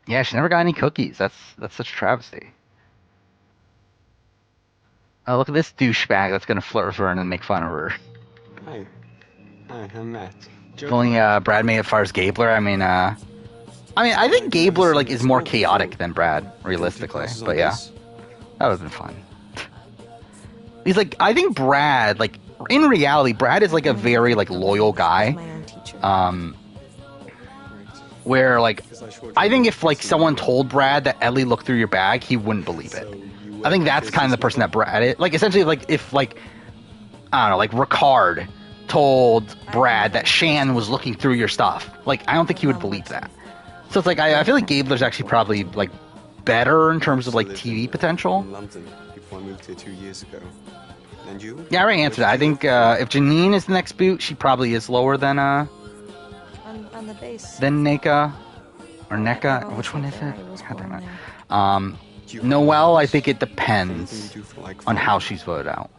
Yeah, she never got any cookies. That's such a travesty. Oh, look at this douchebag that's gonna flirt with her and then make fun of her. Hi, I'm Matt. Only Brad made it as far as Gabler. I mean, I think Gabler is more chaotic than Brad, realistically. But yeah, that would have been fun. He's I think Brad, in reality, Brad is a very loyal guy. Where I think if someone told Brad that Ellie looked through your bag, he wouldn't believe it. I think that's kind of the person that Brad is. Essentially, if I don't know, Ricard told Brad that Shan was looking through your stuff, I don't think he would believe that. So it's I feel like Gabler's actually probably better in terms of TV potential. London before I moved here 2 years ago. And you? Yeah, I already answered that. I think if Janine is the next boot, she probably is lower than On the base. Than Neka or NECA. Which one is it? God damn it. Noelle, I think it depends on how she's voted out.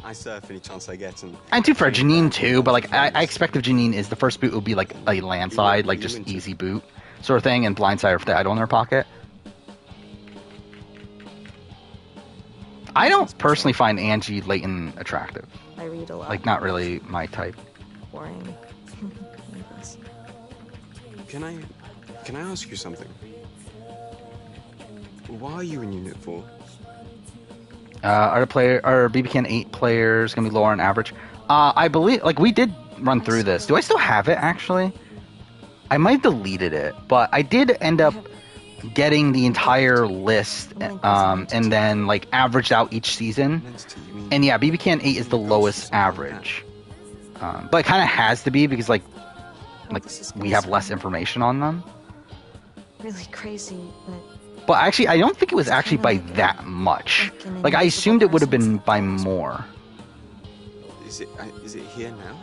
I surf any chance I get, and too for Janine too, but I expect if Janine is the first boot, it would be a landslide, just easy boot sort of thing, and blindside if the idol in her pocket. I don't personally find Angie Layton attractive. I read a lot. Not really my type. Boring. Can I ask you something? Why are you in Unit 4? Our BB Can 8 players gonna be lower on average. I believe we did run through this. Do I still have it actually? I might have deleted it, but I did end up getting the entire list, and then averaged out each season. And yeah, BB Can 8 is the lowest average, but it kind of has to be because we have less information on them. Really crazy, but actually, I don't think it was actually by that much. I assumed it would have been by more. Is it here now?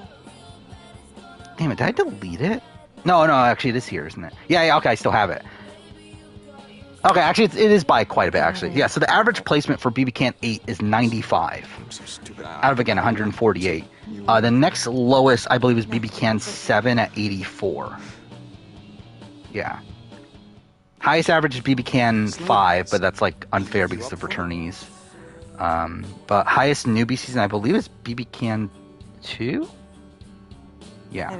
Damn it, did I delete it? No, actually it is here, isn't it? Yeah, okay, I still have it. Okay, actually it is by quite a bit, actually. Yeah, so the average placement for BB Can 8 is 95. I'm so stupid. Out of, again, 148. The next lowest, I believe, is BB Can 7 at 84. Yeah. Highest average is BB Can 5, but that's unfair because of returnees. But highest newbie season, I believe, is BB Can 2? Yeah.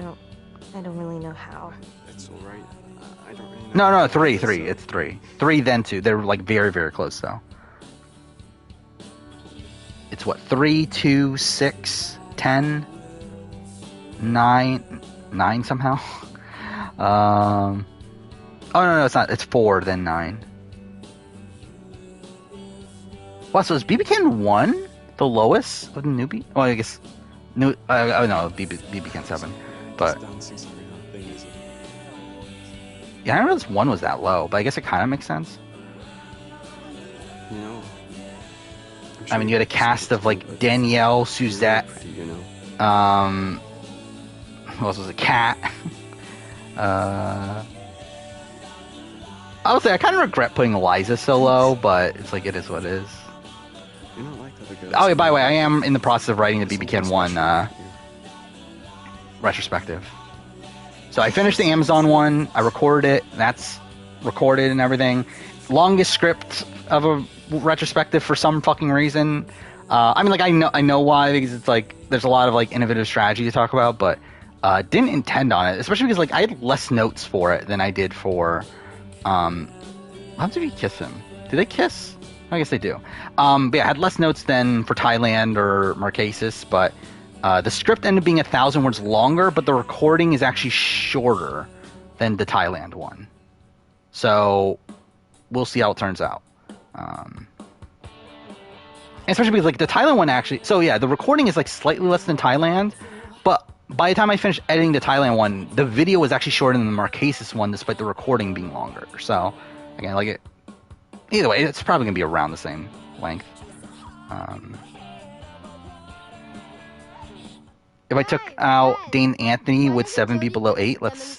I don't really know how. It's alright. I don't really know. No, 3. It's 3. 3, then 2. They're very, very close, though. It's what? 3, 2, 6, 10, 9 somehow. Oh no, it's not. It's 4 then 9. Wow, so is BB Can 1 the lowest of the newbie? Well, I guess no. Oh no, BB Can 7, but yeah, I didn't realize 1 was that low, but I guess it kind of makes sense. You know, I mean, you had a cast of like Danielle, Suzette, who else was a Cat? I would say I kind of regret putting Eliza so low, but it's like it is what it is. You're not like other girls. Oh, yeah, by the way, I am in the process of writing the BB Can 1 retrospective. So I finished the Amazon one, I recorded it, that's recorded and everything. Longest script of a retrospective for some fucking reason. I mean, like, I know why, because it's like there's a lot of like innovative strategy to talk about, but didn't intend on it, especially because like I had less notes for it than I did for how did he kiss him? Did they kiss? I guess they do. But yeah, I had less notes than for Thailand or Marquesas, but the script ended up being 1,000 words longer, but the recording is actually shorter than the Thailand one. So we'll see how it turns out. Especially because like the Thailand one actually, so yeah, the recording is like slightly less than Thailand, but by the time I finished editing the Thailand one, the video was actually shorter than the Marquesas one, despite the recording being longer. So again, like it, either way, it's probably gonna be around the same length. If I took out Dane Anthony, would 7 be below 8?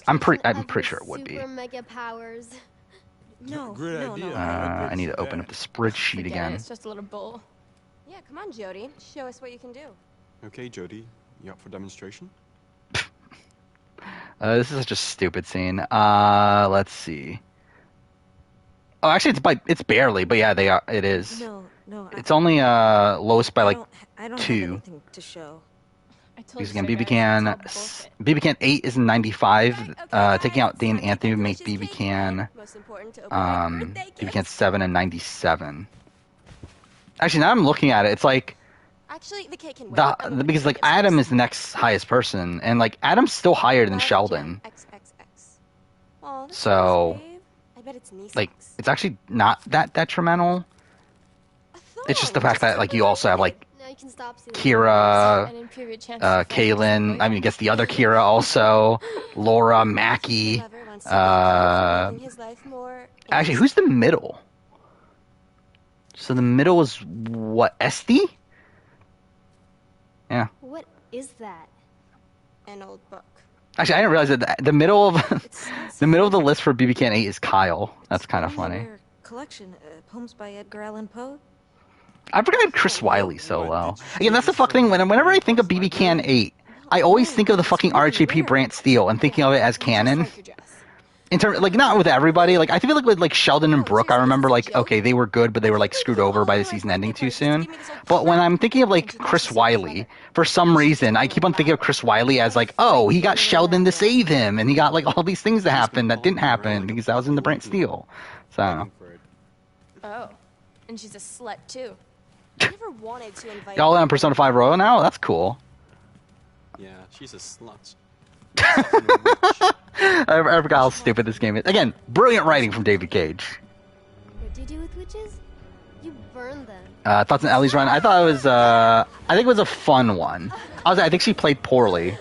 I'm pretty sure it would be. Mega powers. No, Great no, idea. no. I need to open up the spreadsheet Forget it, again. It's just a little bull. Yeah, come on, Jody. Show us what you can do. Okay, Jody, you up for demonstration? This is such a stupid scene. Let's see. Oh, actually, it's barely, but yeah, it is. No. It's only lowest by like I don't 2. have anything to show. I told Because you again, so, BB guys, Can BB Can 8 is in 95. Taking out Dane Anthony would make BB Can Most important to open my birthday BB gift. Can 7 and 97. Actually, now I'm looking at it, it's like Actually, the cake can wait. because like Adam is the next highest person, and like Adam's still higher than Sheldon. XXX. Oh, that's So, nice, babe. I bet it's knee like socks. it's actually not that detrimental. It's just the fact that like you also have like Now you can stop seeing Kira, and improve your chances of finding Kaylin. I mean, I guess the other Kira also, Laura, Mackie. whoever wants to be in his life more. Actually, who's the middle? So the middle is what? Esty? Yeah. What is that? An old book. Actually, I didn't realize that the middle of It sounds the middle of the list for BB Can 8 is Kyle. That's kind of funny. Rare collection, poems by Edgar Allan Poe. I forgot Chris Wiley so low. Again, that's the fuck thing. Whenever I think of BB Can 8, I always think of the fucking RHAP Brant Steele and thinking of it as canon. Like your dress. In terms, like, not with everybody. Like, I feel like with like Sheldon and Brooke, I remember like, okay, they were good, but they were like screwed over by the season ending too soon. But when I'm thinking of like Chris Wiley, for some reason, I keep on thinking of Chris Wiley as like, oh, he got Sheldon to save him, and he got like all these things that happened that didn't happen because that was in the Brant Steele. So I don't know. Oh, and she's a slut too. I never wanted to invite. Y'all on Persona 5 Royal now? That's cool. Yeah, she's a slut. I forgot how stupid this game is. Again, brilliant writing from David Cage. What do you do with witches? You burn them. Thoughts on Ellie's run? I thought it was, I think it was a fun one. I think she played poorly.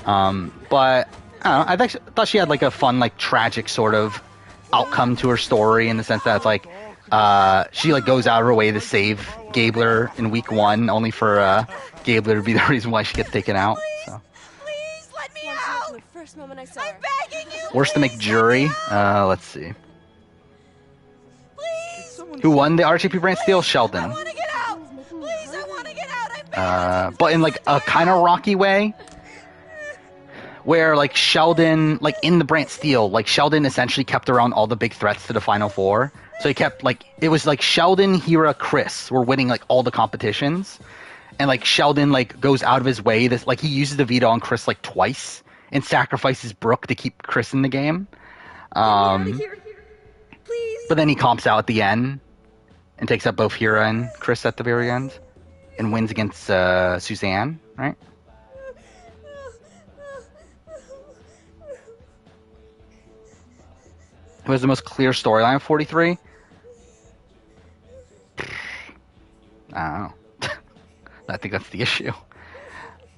But, I don't know, thought she had like a fun, like tragic sort of outcome to her story in the sense that it's like, she like goes out of her way to save Gabler in week 1, only for, Gabler to be the reason why she gets taken out, so. Please let me From out! the first moment I saw I'm her. begging you! Worst to make jury? Let's see. Please! Who won the RHAP Brand Steel? I Sheldon. want to get out! Please, I want to get out! I'm begging But in like a kind of rocky way, where like Sheldon, like in the Brant Steel, like Sheldon essentially kept around all the big threats to the Final Four. So he kept like, it was like Sheldon, Hera, Chris were winning like all the competitions. And like Sheldon like goes out of his way, this like he uses the veto on Chris like twice and sacrifices Brooke to keep Chris in the game. Please! But then he comps out at the end and takes up both Hera and Chris at the very end and wins against Suzanne, right? Who has the most clear storyline of 43? I don't know. I think that's the issue.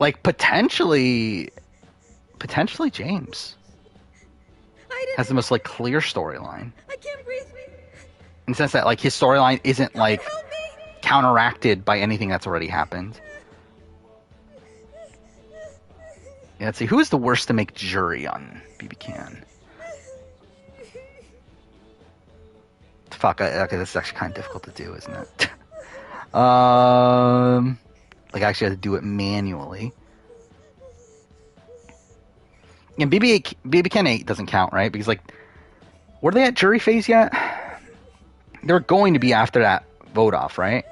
Like, potentially James has the most, like, clear storyline. I can't breathe. In the sense that, like, his storyline isn't, like, counteracted by anything that's already happened. Yeah, let's see. Who is the worst to make jury on BB Can? Fuck, okay, this is actually kind of difficult to do, isn't it? Like, I actually have to do it manually. And BB Can 8 doesn't count, right? Because, like, were they at jury phase yet? They're going to be after that vote off, right?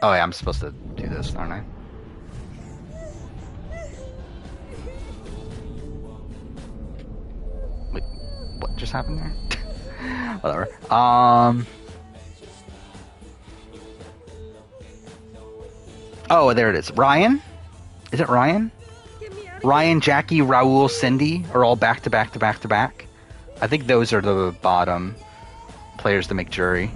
Oh, yeah, I'm supposed to do this, aren't I? Wait, what just happened there? Whatever. Oh, there it is. Ryan? Is it Ryan? Ryan, Jackie, Raul, Cindy are all back to back to back to back. I think those are the bottom players to make jury.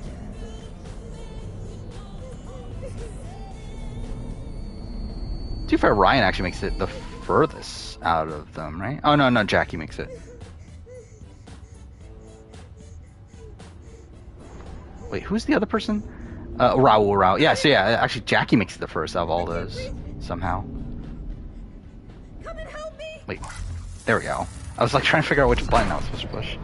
To be fair, Ryan actually makes it the furthest out of them, right? Oh, no, Jackie makes it. Wait, who's the other person? Raul. Yeah, so yeah, actually Jackie makes it the first out of all those, somehow. Come and help me. Wait, there we go. I was like trying to figure out which button I was supposed to push.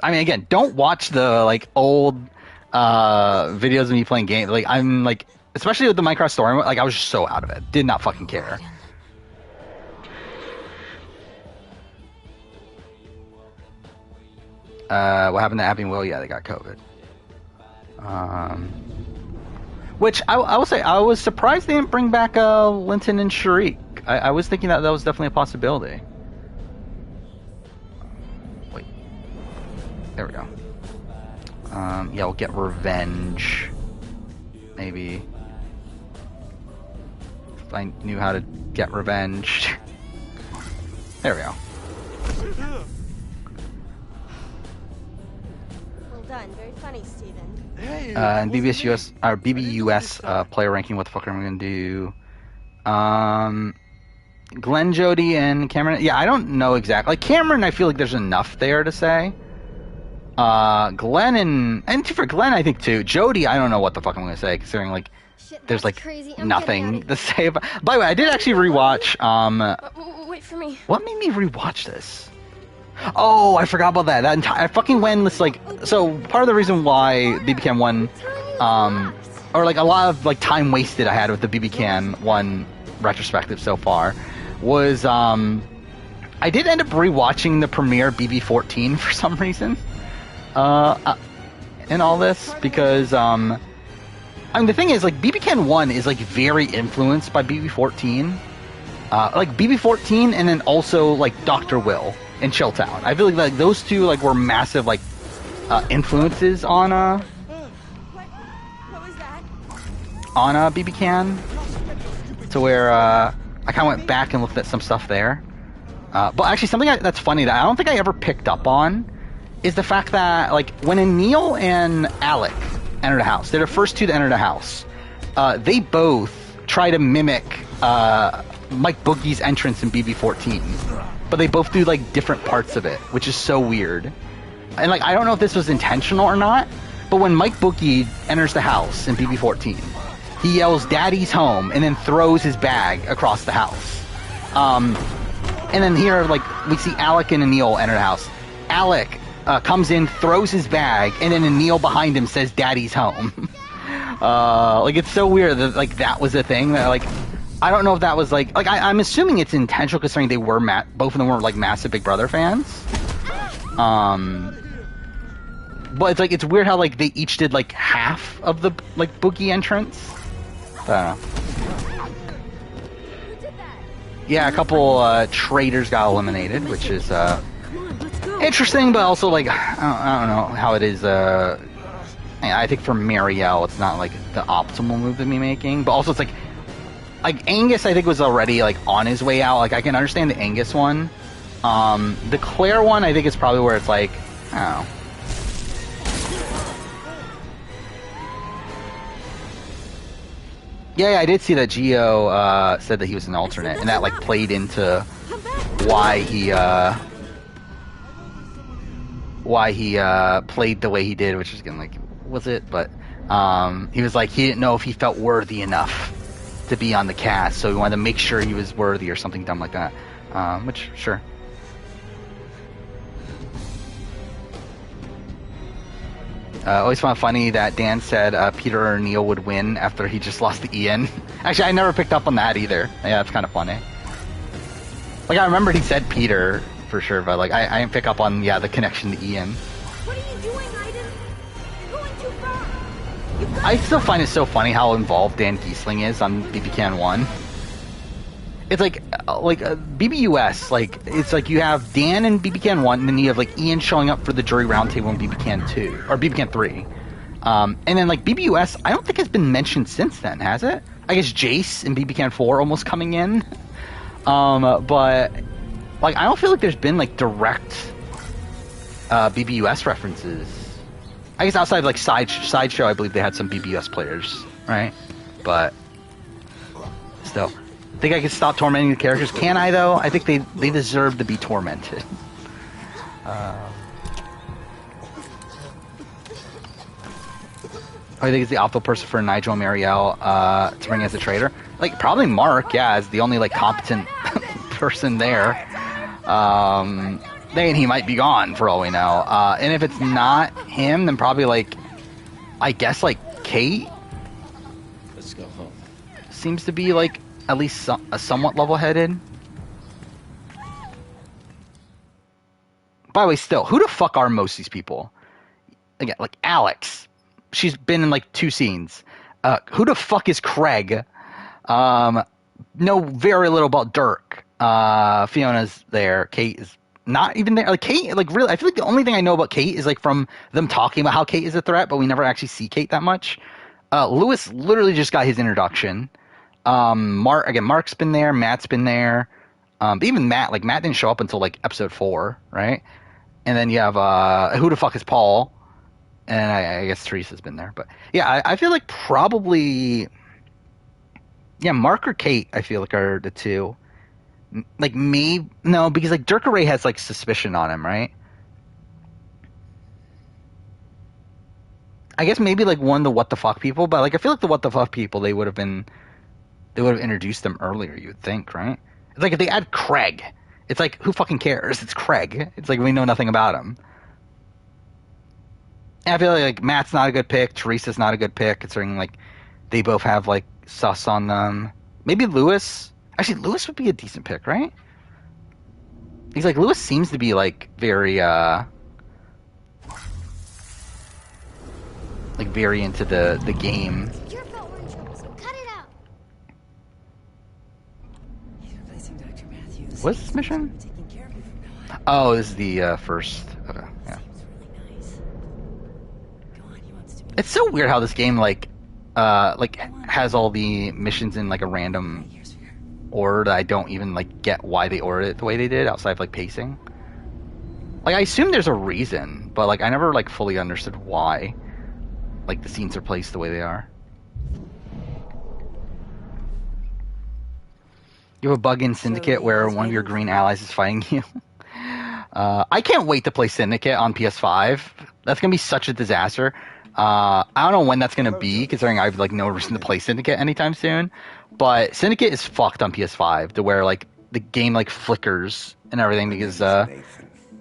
I mean, again, don't watch the, like, old videos of me playing games. Like, I'm, like, especially with the Minecraft story mode, like, I was just so out of it. Did not fucking care. What happened to Abby and Will? Yeah, they got COVID. Which, I will say, I was surprised they didn't bring back Linton and Sharik. I was thinking that was definitely a possibility. Wait. There we go. Yeah, we'll get revenge. Maybe. If I knew how to get revenge. There we go. Well done. Very funny, Steven. And BBUS player ranking, what the fuck am I gonna do? Glenn, Jody, and Cameron. Yeah, I don't know exactly. Like, Cameron, I feel like there's enough there to say. Glenn and for Glenn, I think too. Jody, I don't know what the fuck I'm gonna say, considering, like, there's, like, nothing to say about. By the way, I did actually rewatch. Wait for me. What made me rewatch this? Oh, I forgot about that. I fucking went this, like, so part of the reason why BB Can 1, or, like, a lot of, like, time wasted I had with the BB Can 1 retrospective so far was, I did end up rewatching the premiere BB14 for some reason, in all this, because, I mean, the thing is, like, BB Can 1 is, like, very influenced by BB14, like, BB14 and then also, like, Dr. Will and Chilltown. I feel like those two, like, were massive, like, influences on BB Can, to where I kind of went back and looked at some stuff there. But actually, something that's funny that I don't think I ever picked up on is the fact that, like, when Neil and Alec enter the house, they're the first two to enter the house. They both try to mimic Mike Boogie's entrance in BB14. But they both do, like, different parts of it, which is so weird. And, like, I don't know if this was intentional or not, but when Mike Boogie enters the house in BB14, he yells, "Daddy's home," and then throws his bag across the house. And then here, like, we see Alec and Anil enter the house. Alec comes in, throws his bag, and then Anil behind him says, "Daddy's home." Like, it's so weird that, like, that was a thing that, like, I don't know if that was, like I'm assuming it's intentional, considering they were both of them were, like, massive Big Brother fans. But it's, like, it's weird how, like, they each did, like, half of the, like, Boogie entrance. I don't know. Yeah, a couple traitors got eliminated, which is interesting, but also, like, I don't know how it is. I think for Marielle, it's not, like, the optimal move to be making, but also it's like, like Angus, I think was already like on his way out. Like I can understand the Angus one. The Claire one, I think is probably where it's like, oh. Yeah, I did see that Gio said that he was an alternate, and that like played into why he played the way he did, which is again like, was it? But he was like, he didn't know if he felt worthy enough to be on the cast, so he wanted to make sure he was worthy or something dumb like that. Which, sure. Always found funny that Dan said Peter or Neil would win after he just lost to Ian. Actually, I never picked up on that either. Yeah, that's kind of funny. Like, I remember he said Peter for sure, but like I didn't pick up on the connection to Ian. What are you doing, Aiden? You're going too far. I still find it so funny how involved Dan Giesling is on BB-Can 1. It's like BBUS, like it's like you have Dan and BB-Can 1, and then you have like Ian showing up for the jury roundtable in BB-Can 2 or BB-Can 3, and then like BBUS, I don't think has been mentioned since then, has it? I guess Jace and BB-Can 4 almost coming in, but like I don't feel like there's been like direct BBUS references. I guess outside of like Sideshow, I believe they had some BBUS players, right? But still. Think I could stop tormenting the characters? Can I though? I think they deserve to be tormented. I think it's the optimal person for Nigel and Marielle to bring as a traitor. Like probably Mark, yeah, is the only like competent person there. Then he might be gone for all we know. And if it's not him, then probably like, I guess like Kate. Let's go home. Seems to be like at least somewhat level-headed. By the way, still, who the fuck are most of these people? Again, like Alex. She's been in like 2 scenes. Who the fuck is Craig? Know very little about Dirk. Fiona's there. Kate is not even there. Like Kate, like really, I feel like the only thing I know about Kate is like from them talking about how Kate is a threat, but we never actually see Kate that much. Lewis literally just got his introduction. Mark's been there, Matt's been there. But even Matt didn't show up until like episode 4, right? And then you have who the fuck is Paul? And I guess Teresa's been there. But yeah, I feel like probably Mark or Kate I feel like are the two. Like me, no, because like Dirk Array has like suspicion on him, right? I guess maybe like one of the what the fuck people, but like I feel like the what the fuck people they would have introduced them earlier, you would think, right? It's like if they add Craig, it's like, who fucking cares? It's Craig. It's like we know nothing about him. And I feel like Matt's not a good pick. Teresa's not a good pick, considering like they both have like sus on them. Maybe Lewis. Actually, Lewis would be a decent pick, right? He's like, Lewis seems to be like very very into the game. What's this mission? Oh, this is the first. Okay, yeah. It's so weird how this game like has all the missions in like a random order that I don't even like get why they ordered it the way they did outside of like pacing. Like I assume there's a reason, but like I never like fully understood why like the scenes are placed the way they are. You have a bug in Syndicate where one of your green allies is fighting you. I can't wait to play Syndicate on PS5. That's gonna be such a disaster. I don't know when that's gonna be, considering I have like no reason to play Syndicate anytime soon. But Syndicate is fucked on PS5 to where like the game like flickers and everything because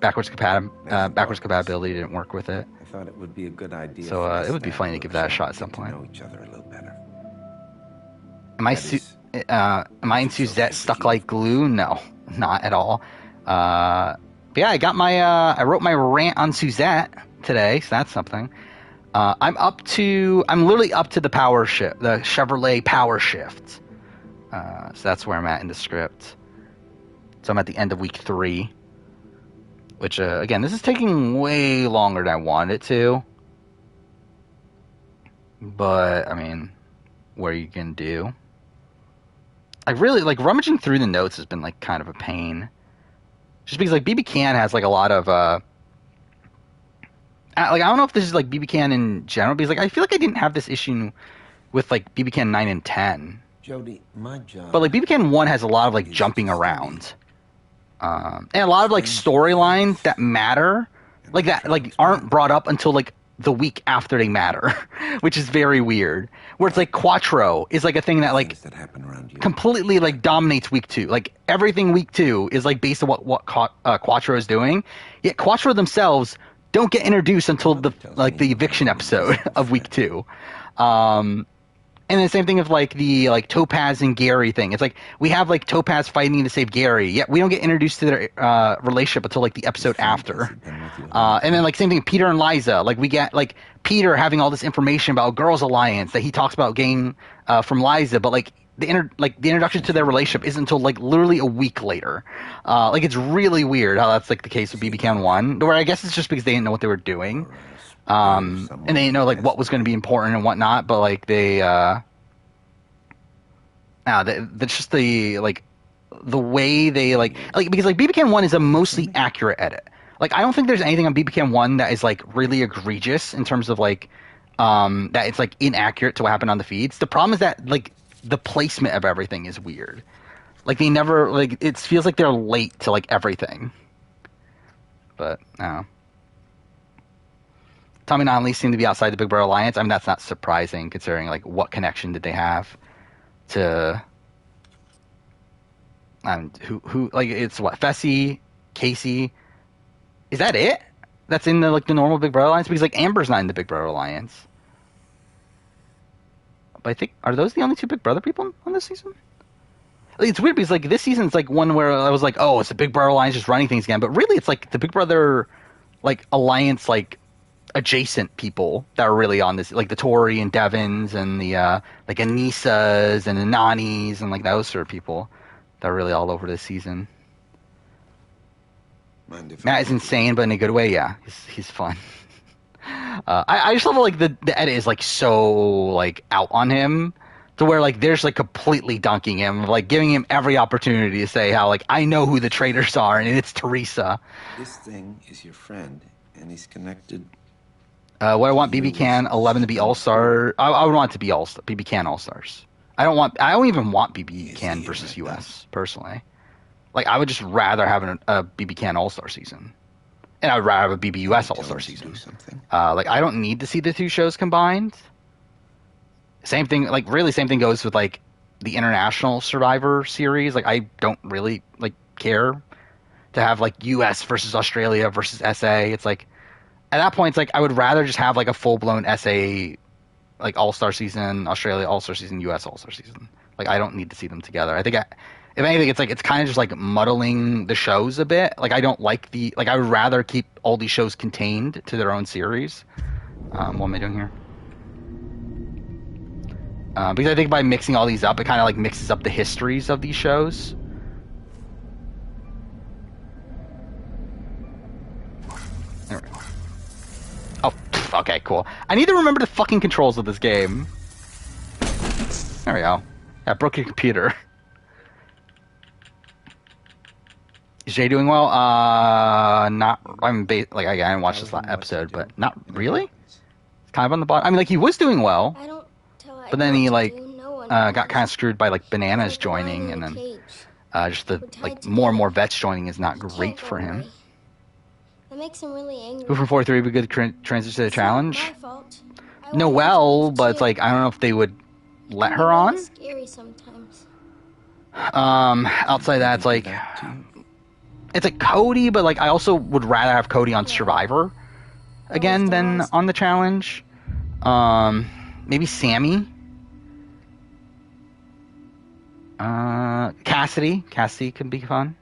backwards compatibility didn't work with it. I thought it would be a good idea. So it would be funny to give that a shot at some point. Know each other a little better. Am I in Suzette stuck like glue? No, not at all. But yeah, I got my I wrote my rant on Suzette today, so that's something. I'm literally up to the power shift, the Chevrolet power shift. So that's where I'm at in the script. So I'm at the end of week 3, which again, this is taking way longer than I wanted it to. But I mean, what are you gonna do? I really like rummaging through the notes has been like kind of a pain. Just because like BB Can has like a lot of like I don't know if this is like BB Can in general, because like I feel like I didn't have this issue with like BB Can 9 and 10. Jody, my job. But like BB Can 1 has a lot of like jumping around. And a lot of like storylines that matter, like that like aren't brought up until like the week after they matter, which is very weird. Where it's like Quattro is like a thing that like completely like dominates week 2. Like everything week 2 is like based on what Quattro is doing. Yet Quattro themselves don't get introduced until the eviction episode of week 2. And the same thing with like the like Topaz and Gary thing. It's like we have like Topaz fighting to save Gary, yet we don't get introduced to their relationship until like the episode after. And then like same thing, Peter and Liza. Like we get like Peter having all this information about Girls Alliance that he talks about getting from Liza, but like the introduction to their relationship isn't until like literally a week later. Like it's really weird how that's like the case with BB Can 1, where I guess it's just because they didn't know what they were doing. And they didn't know like what was going to be important and whatnot, but like that's just the like the way they like because like BB Can 1 is a mostly accurate edit. Like I don't think there's anything on BB Can 1 that is like really egregious in terms of like that it's like inaccurate to what happened on the feeds. The problem is that like the placement of everything is weird. Like they never like it feels like they're late to like everything. But I don't know. Tommy and Annalise seem to be outside the Big Brother Alliance. I mean, that's not surprising considering like what connection did they have to who like it's what Fessy, Casey. Is that it? That's in the like the normal Big Brother Alliance? Because like Amber's not in the Big Brother Alliance. But I think are those the only 2 Big Brother people on this season? It's weird because like this season's like one where I was like, oh, it's the Big Brother Alliance just running things again. But really, it's like the Big Brother like Alliance like adjacent people that are really on this, like the Tori and Devins and the like Anisas and the Nanis and like those sort of people that are really all over this season. Matt is insane, but in a good way. Yeah, he's fun. I just love like the edit is like so like out on him to where like they're just like completely dunking him, like giving him every opportunity to say how like I know who the traitors are and it's Teresa. This thing is your friend, and he's connected. What I want BB Can 11 to be All-Star. I would want it to be BB Can All-Stars. I don't even want BB Can versus US personally. Like I would just rather have a BB Can All-Star season, and I would rather have a BB US All-Star season. Like I don't need to see the 2 shows combined. Same thing. Like really, same thing goes with like the International Survivor series. Like I don't really like care to have like US versus Australia versus SA. It's like. At that point, it's like I would rather just have like a full-blown SA, like All-Star season, Australia All-Star season, US All-Star season. Like I don't need to see them together. I think, if anything, it's like it's kind of just like muddling the shows a bit. Like I don't like I would rather keep all these shows contained to their own series. What am I doing here? Because I think by mixing all these up, it kind of like mixes up the histories of these shows. There we go. Oh, okay, cool. I need to remember the fucking controls of this game. There we go. I broke your computer. Is Jay doing well? Not. I didn't watch this last episode, but not really. It's kind of on the bottom. I mean, like he was doing well, but then he like got kind of screwed by like Bananas joining, and then just the like more and more vets joining is not great for him. That makes him really angry. Who from 43 would be good transition to the challenge? Noelle, but it's like I don't know if they would let her on. Scary sometimes. Outside that, it's like Cody, but like I also would rather have Cody on Survivor again than on the challenge. Maybe Sammy. Cassidy could be fun.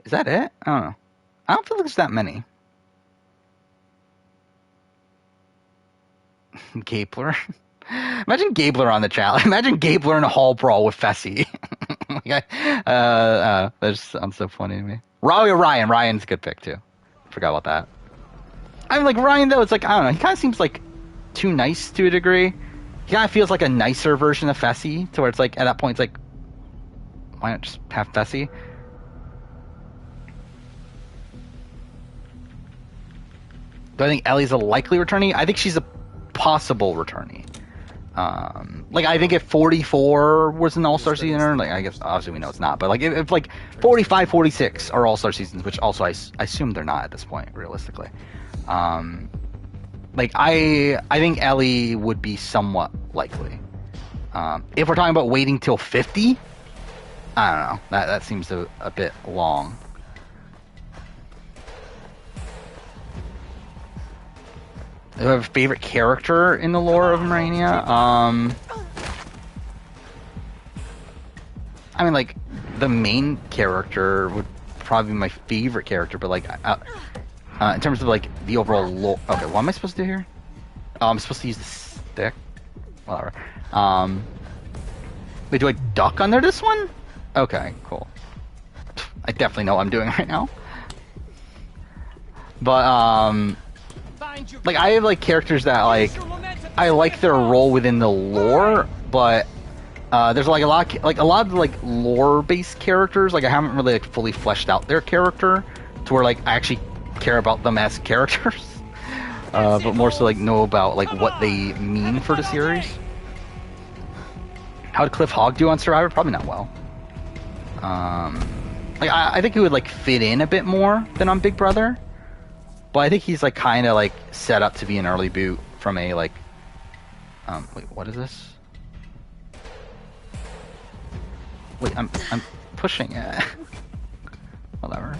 Is that it? I don't know. I don't feel like there's that many. Gabler. Imagine Gabler on the challenge. Imagine Gabler in a hall brawl with Fessy. That just sounds so funny to me. Ryan. Ryan's a good pick, too. Forgot about that. I mean, like, Ryan, though, it's like, I don't know. He kind of seems, like, too nice to a degree. he kind of feels like a nicer version of Fessy, to where it's like, at that point, it's like, why not just have Fessy? Do I think Ellie's a likely returnee? I think she's a possible returnee. Like, I think if 44 was an All-Star season, like, I guess, obviously we know it's not, but like, if like 45, 46 are All-Star seasons, which also I assume they're not at this point, realistically. Like, I think Ellie would be somewhat likely. If we're talking about waiting till 50, I don't know. That seems a bit long. Do you have a favorite character in the lore of Marania? I mean, like, the main character would probably be my favorite character, but like, in terms of like the overall lore. Okay, what am I supposed to do here? Oh, I'm supposed to use the stick. Whatever. Wait, do I duck under this one? Okay, cool. I definitely know what I'm doing right now. But like, I have like characters that like I like their role within the lore, but there's like a lot of like lore-based characters. Like, I haven't really like fully fleshed out their character to where like I actually care about them as characters, but more so like know about like what they mean for the series. How did Cliff Hogg do on Survivor? Probably not well. Like, I think he would like fit in a bit more than on Big Brother, but I think he's like kind of like set up to be an early boot from a like. Wait, what is this? Wait, I'm pushing it. Whatever.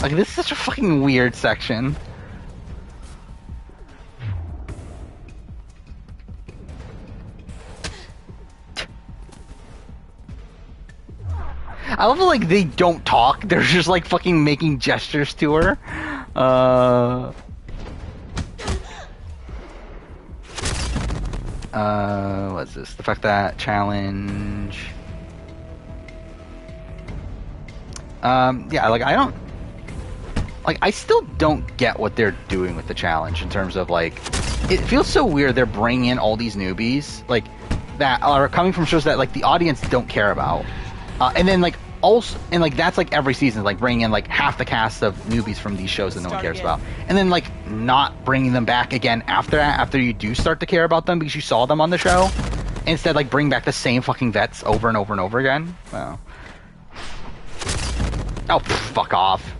Like, this is such a fucking weird section. I love how, like, they don't talk. They're just, like, fucking making gestures to her. What's this? The fact that challenge... yeah, like, I don't... Like, I still don't get what they're doing with the challenge in terms of, like... It feels so weird they're bringing in all these newbies, like, that are coming from shows that, like, the audience don't care about. And then, like, also... And, like, that's, like, every season, like, bringing in, like, half the cast of newbies from these shows that no one cares about. And then, like, not bringing them back again after that, after you do start to care about them because you saw them on the show. Instead, like, bring back the same fucking vets over and over and over again. Well... Oh, fuck off.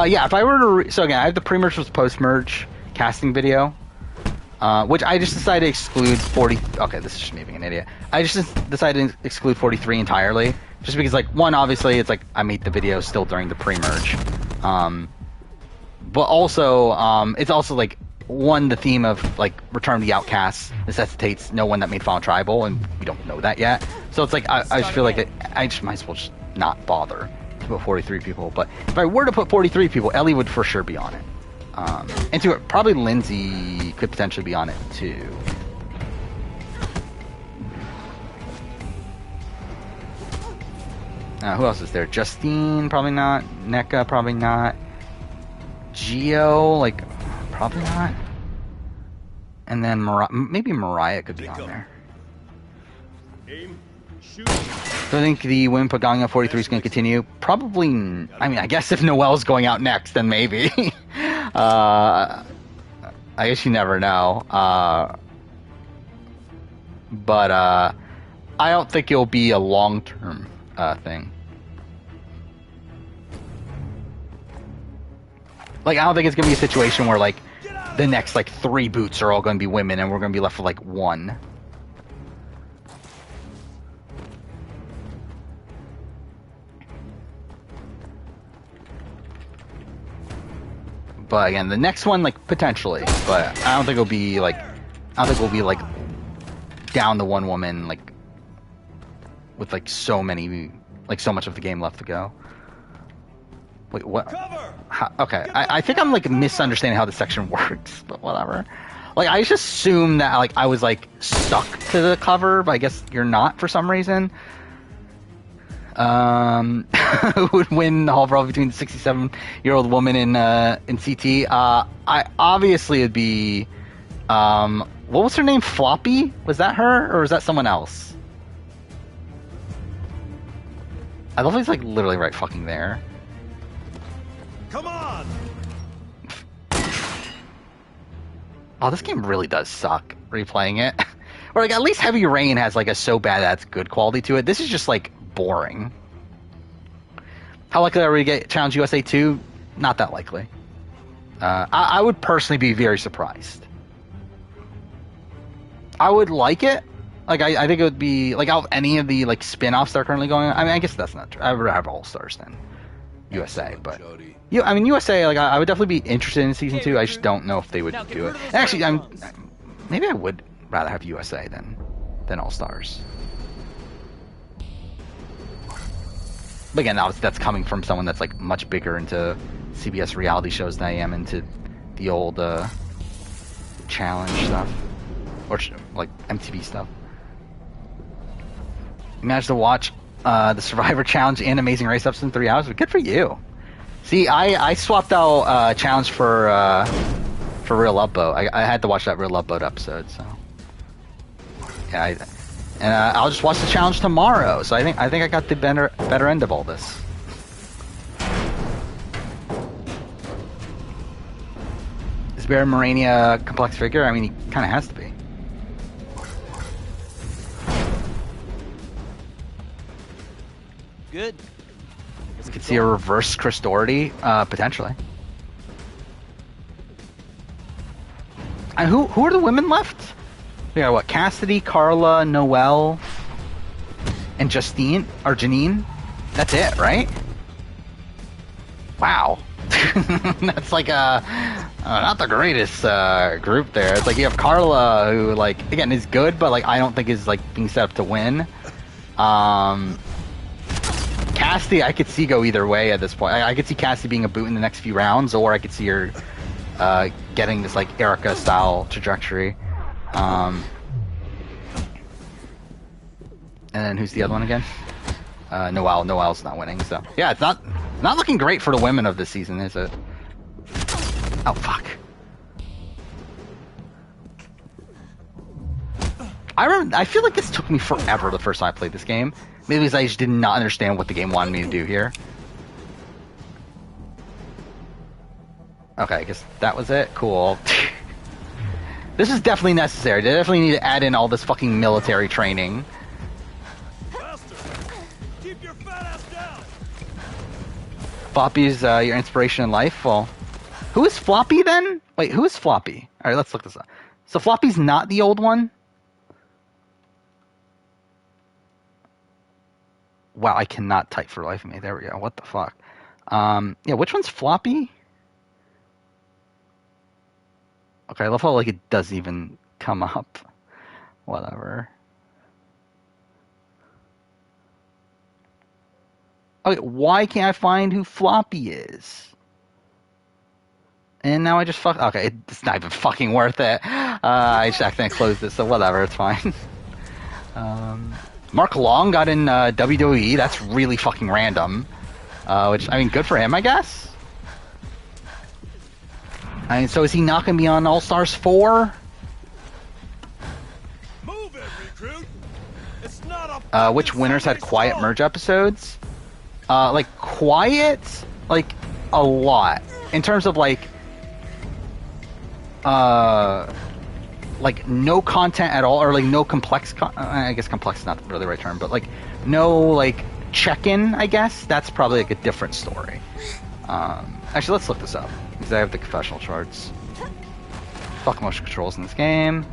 Yeah, if I were to... So again, I have the pre-merge versus post-merge casting video, which I just decided to exclude 40... Okay, this is just me being an idiot. I just decided to exclude 43 entirely, just because, like, one, obviously, it's like I made the video still during the pre-merge. But also, it's also, like, one, the theme of, like, Return of the Outcasts necessitates no one that made Final Tribal, and we don't know that yet. So it's like, I just feel like I just might as well just not bother to put 43 people. But if I were to put 43 people, Ellie would for sure be on it. And to it, probably Lindsay could potentially be on it, too. Who else is there? Justine, probably not. NECA, probably not. Gio, like... Probably not. And then maybe Mariah could be on there. Aim, shoot. So I think the Women Paganga 43 is going to continue. Probably, I mean, I guess if Noelle's going out next, then maybe. I guess you never know. But I don't think it'll be a long-term thing. Like, I don't think it's going to be a situation where, like, the next, like, 3 boots are all going to be women and we're going to be left with, like, 1. But, again, the next one, like, potentially. But I don't think it'll be, like... I don't think we'll be, like, down to 1 woman, like, with, like, so many... Like, so much of the game left to go. Wait, what? Okay, I think I'm, like, misunderstanding how this section works, but whatever. Like, I just assumed that, like, I was, like, stuck to the cover, but I guess you're not for some reason. Who would win the Hall Brawl between the 67-year-old woman in CT? I obviously it'd be what was her name? Floppy? Was that her or was that someone else? I love he's like literally right fucking there. Come on! Oh, this game really does suck. Replaying it, or like at least Heavy Rain has like a so bad that's good quality to it. This is just like boring. How likely are we to get Challenge USA 2? Not that likely. I would personally be very surprised. I would like it. Like I think it would be like out of any of the like spin-offs that are currently going on. I mean, I guess that's not true. I would have All Stars then. USA, but I mean USA. Like I would definitely be interested in season 2. I just don't know if they would do it. Actually, maybe I would rather have USA than All Stars. But again, that's coming from someone that's like much bigger into CBS reality shows than I am into the old challenge stuff or like MTV stuff. You managed to watch the Survivor Challenge and Amazing Race ups in 3 hours. Good for you. See, I swapped out Challenge for Real Love Boat. I had to watch that Real Love Boat episode, so yeah. I'll just watch the challenge tomorrow. So I think I got the better end of all this. Is Baron Morani a complex figure? I mean, he kind of has to be. Good. You could see a reverse Chris Doherty, potentially. And who are the women left? We got what? Cassidy, Carla, Noelle, and Justine or Janine. That's it, right? Wow. That's like not the greatest group there. It's like you have Carla, who like again is good, but like I don't think is like being set up to win. Cassidy, I could see go either way at this point. I could see Cassidy being a boot in the next few rounds, or I could see her getting this like Erica style trajectory. And then who's the other one again? Noelle. Noelle's not winning, so yeah, it's not looking great for the women of this season, is it? Oh fuck! I feel like this took me forever the first time I played this game. Maybe because I just did not understand what the game wanted me to do here. Okay, I guess that was it. Cool. This is definitely necessary. They definitely need to add in all this fucking military training. Keep your fat ass down. Floppy's your inspiration in life? Well, who is Floppy then? Wait, who is Floppy? Alright, let's look this up. So Floppy's not the old one? Wow, I cannot type for the life of me. There we go. What the fuck? Yeah, which one's Floppy? Okay, I love how like it doesn't even come up. Whatever. Okay, why can't I find who Floppy is? And now I just okay, it's not even fucking worth it. I just accidentally closed it, so whatever, it's fine. Mark Long got in WWE. That's really fucking random. Which, I mean, good for him, I guess. I mean, so is he not going to be on All Stars 4? Move it, recruit. It's not a which winners had quiet merge episodes? Like, quiet? Like, a lot. In terms of, like no content at all, or like no complex I guess complex is not really the right term, but like no like check-in, I guess that's probably like a different story. Actually, let's look this up because I have the confessional charts. Fuck motion controls in this game.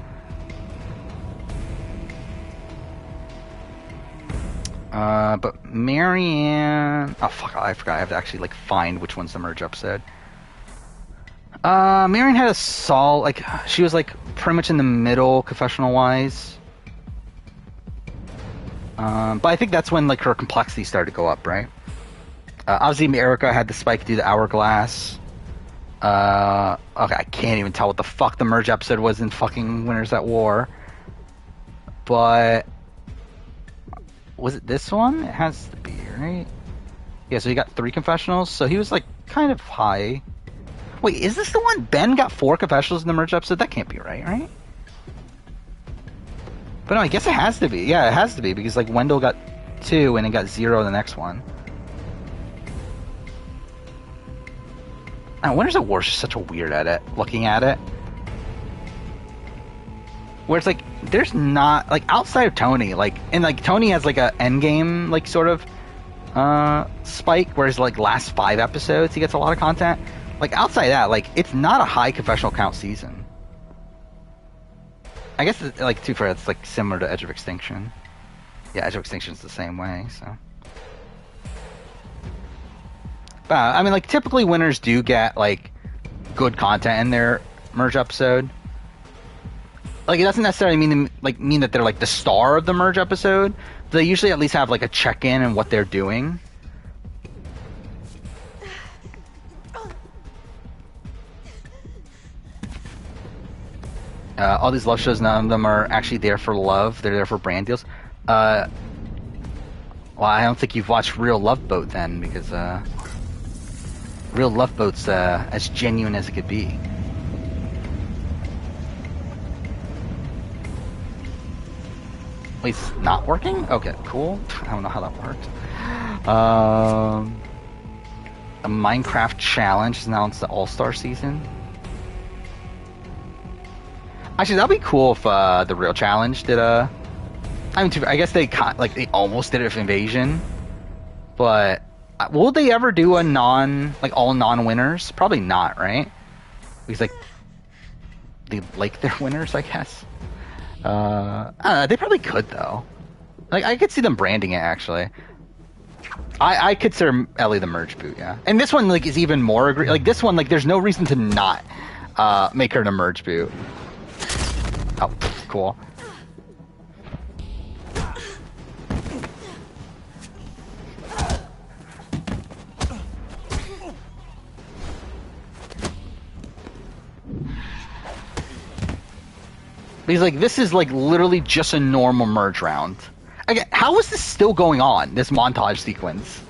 But Marianne, oh fuck, I forgot I have to actually like find which one's the merge episode. Marion had a like she was like pretty much in the middle confessional wise. But I think that's when like her complexity started to go up, right? Obviously Erica had the spike through the hourglass. Okay, I can't even tell what the fuck the merge episode was in fucking Winners at War. But Was it this one? It has to be, right? Yeah, so he got 3 confessionals, so he was like kind of high. Wait, is this the one Ben got 4 confessionals in the merge episode? That can't be right? But no, I guess it has to be. Yeah, it has to be, because like Wendell got 2 and then got 0 in the next one. Winners at War is just such a weird edit, looking at it. Where it's like, there's not, like, outside of Tony, like, and like, Tony has like a endgame, like, sort of, spike, whereas like last 5 episodes he gets a lot of content. Like, outside that, like, it's not a high confessional count season. I guess, it's, like, too fair, it's like similar to Edge of Extinction. Yeah, Edge of Extinction's the same way, so. But, I mean, like, typically winners do get, like, good content in their merge episode. Like, it doesn't necessarily mean that they're like the star of the merge episode. They usually at least have like a check-in and what they're doing. All these love shows, none of them are actually there for love. They're there for brand deals. Well, I don't think you've watched Real Love Boat then, because Real Love Boat's as genuine as it could be. Wait, it's not working? Okay, cool. I don't know how that worked. A Minecraft challenge is announced the All-Star season. Actually, that'd be cool if the Real Challenge did a... I mean, I guess they almost did it with Invasion. But will they ever do a all non-winners? Probably not, right? Because like they like their winners, I guess. I don't know, they probably could though. Like, I could see them branding it actually. I consider Ellie the merge boot, yeah. And this one like is even more like this one, like there's no reason to not make her the merge boot. Oh, cool. Because like this is like literally just a normal merge round. Again, how is this still going on? This montage sequence.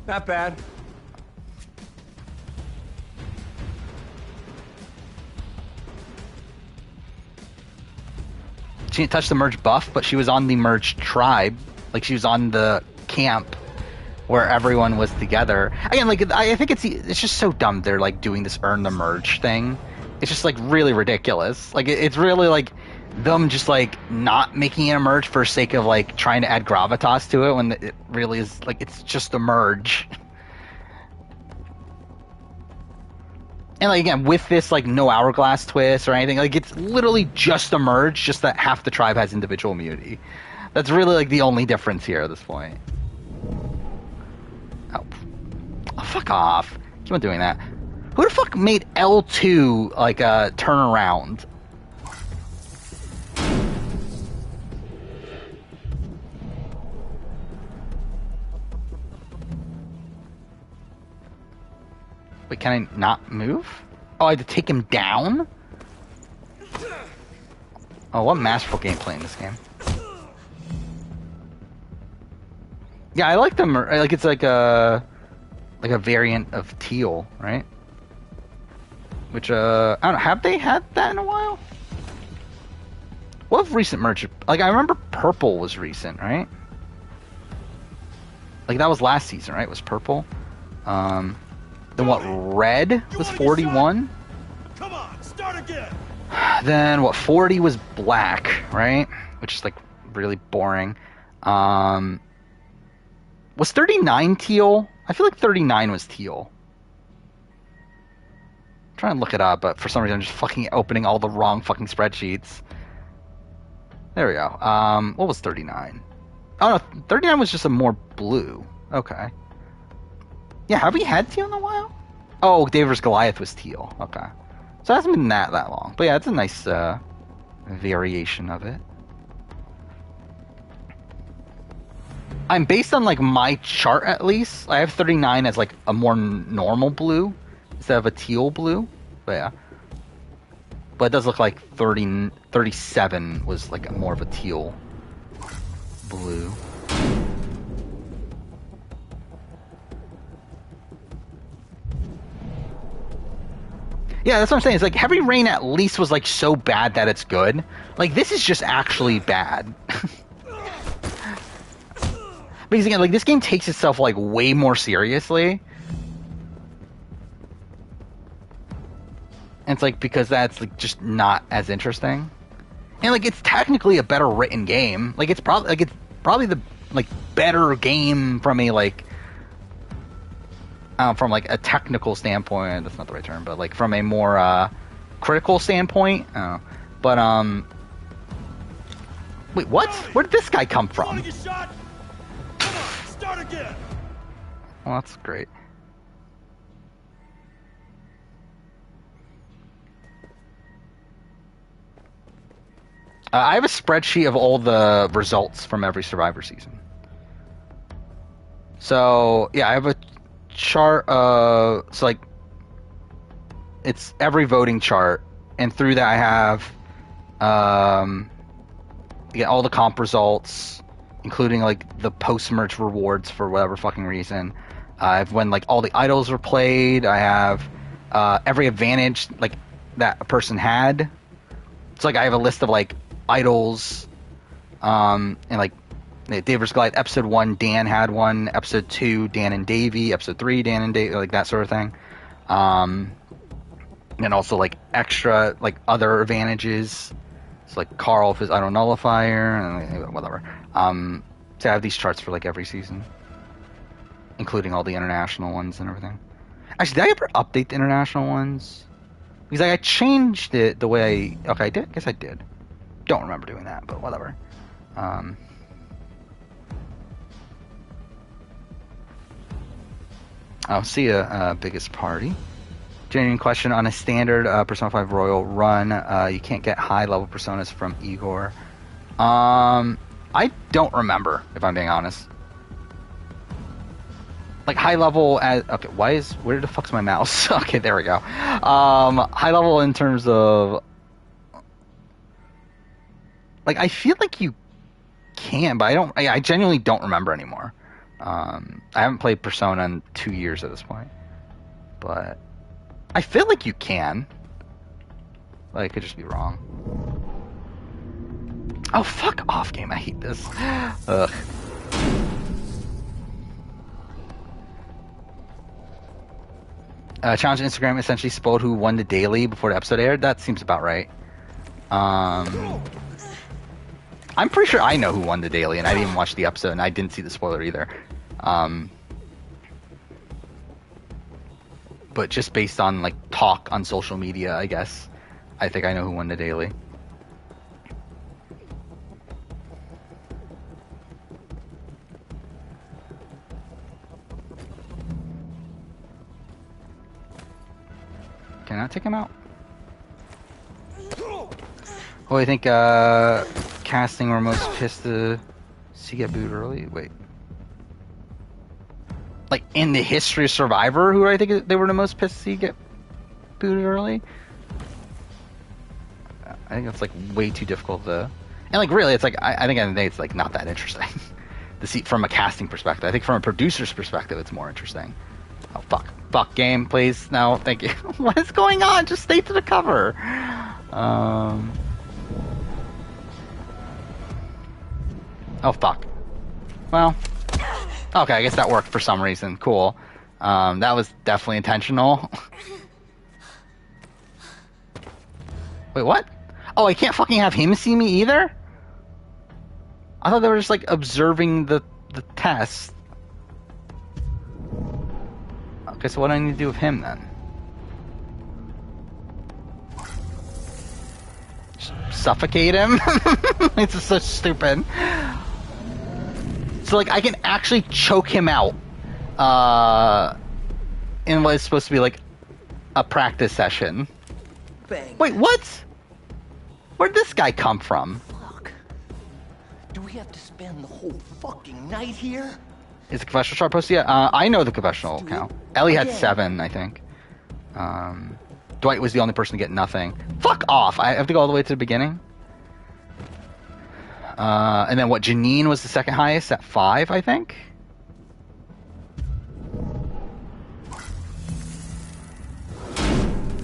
Not bad. She didn't touch the merge buff, but she was on the merge tribe. Like she was on the camp where everyone was together. Again, like I think it's just so dumb. They're like doing this earn the merge thing. It's just like really ridiculous. Like it's really like them just like not making it a merge for sake of like trying to add gravitas to it when it really is like it's just a merge. And like again, with this like no hourglass twist or anything, like it's literally just a merge, just that half the tribe has individual immunity. That's really like the only difference here at this point. Oh, fuck off! Keep on doing that. Who the fuck made L2 like a turnaround? Wait, can I not move? Oh, I had to take him down? Oh, what masterful gameplay in this game. Yeah, I like them. Like it's like a variant of teal, right? Which I don't know. Have they had that in a while? What recent merch? Like I remember purple was recent, right? Like that was last season, right? It was purple. Then what? Red was 41. Come on, start again. Then what? 40 was black, right? Which is like really boring. Was 39 teal? I feel like 39 was teal. I'm trying to look it up, but for some reason I'm just fucking opening all the wrong fucking spreadsheets. There we go. What was 39? Oh no, 39 was just a more blue. Okay. Yeah, have we had teal in a while? Oh, David vs. Goliath was teal. Okay. So it hasn't been that long. But yeah, it's a nice variation of it. I'm based on like my chart at least. I have 39 as like a more normal blue instead of a teal blue. But yeah. But it does look like 37 was like more of a teal blue. Yeah, that's what I'm saying. It's like Heavy Rain at least was like so bad that it's good. Like this is just actually bad. Because again, like this game takes itself like way more seriously. And it's like because that's like just not as interesting. And like it's technically a better written game. Like it's probably the like better game from a like from like a technical standpoint. That's not the right term, but like from a more critical standpoint. But wait, what? Where did this guy come from? Start again. Well, that's great. I have a spreadsheet of all the results from every Survivor season. So, yeah, I have a chart so like it's every voting chart, and through that I have all the comp results, including like the post-merge rewards for whatever fucking reason. I have when like all the idols were played. I have every advantage like that a person had. It's like I have a list of like idols, and like Dave vs. Goliath episode 1, Dan had one. Episode 2, Dan and Davey. Episode 3, Dan and Davey, like that sort of thing. And also like extra like other advantages. It's like Carl with his idol nullifier and whatever. So I have these charts for like every season, including all the international ones and everything. Actually, did I ever update the international ones? Because like, I changed it the way I did. I guess I did. Don't remember doing that, but whatever. I'll see a biggest party. Genuine question on a standard Persona 5 Royal run. You can't get high level personas from Igor. I don't remember, if I'm being honest. Like high level as okay. Where the fuck's my mouse? Okay, there we go. High level in terms of like I feel like you can, but I genuinely don't remember anymore. I haven't played Persona in 2 years at this point, but I feel like you can. Like, I could just be wrong. Oh, fuck off, game. I hate this. Ugh. Challenge Instagram essentially spoiled who won the daily before the episode aired. That seems about right. I'm pretty sure I know who won the daily, and I didn't even watch the episode, and I didn't see the spoiler either. But just based on like talk on social media, I guess, I think I know who won the daily. Can I take him out? Oh, I think casting were most pissed to see get booed early. Wait. Like in the history of Survivor, who do I think they were the most pissed to see get booted early? I think that's like way too difficult to, and like really, it's like I think at the end of the day, it's like not that interesting to see from a casting perspective. I think from a producer's perspective, it's more interesting. Oh fuck game, please. No, thank you. What is going on? Just stay to the cover. Oh fuck. Well. Okay, I guess that worked for some reason. Cool. That was definitely intentional. Wait, what? Oh, I can't fucking have him see me either? I thought they were just, like, observing the test. Okay, so what do I need to do with him, then? Suffocate him? It's just so stupid. So, like, I can actually choke him out in what is supposed to be, like, a practice session. Bang. Wait, what? Where'd this guy come from? Fuck. Do we have to spend the whole fucking night here? Is the confessional chart posted yet? I know the confessional count. Ellie had 7, I think. Dwight was the only person to get nothing. Fuck off! I have to go all the way to the beginning? And then what, Janine was the second highest at 5, I think?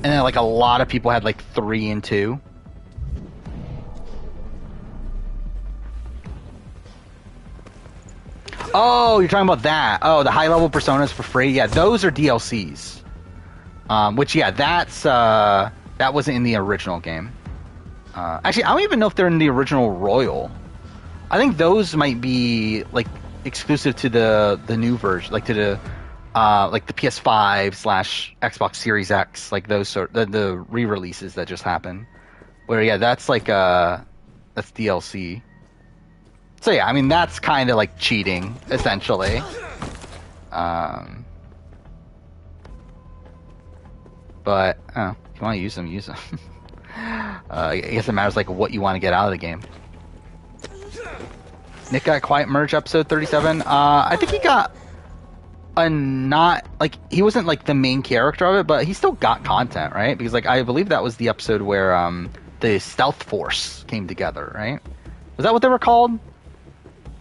and then like a lot of people had like 3 and 2. Oh, you're talking about that. Oh, the high level personas for free. Yeah, those are DLCs. Which yeah, that wasn't in the original game. Actually, I don't even know if they're in the original Royal. I think those might be like exclusive to the new version, like to the like the PS5/Xbox Series X, like those sort the re-releases that just happened. Where yeah, that's like that's DLC. So yeah, I mean that's kind of like cheating essentially. But if you want to use them, use them. I guess it matters like what you want to get out of the game. Nick got Quiet Merge episode 37. I think he got a not like he wasn't like the main character of it, but he still got content, right? Because like I believe that was the episode where the Stealth Force came together, right? Was that what they were called?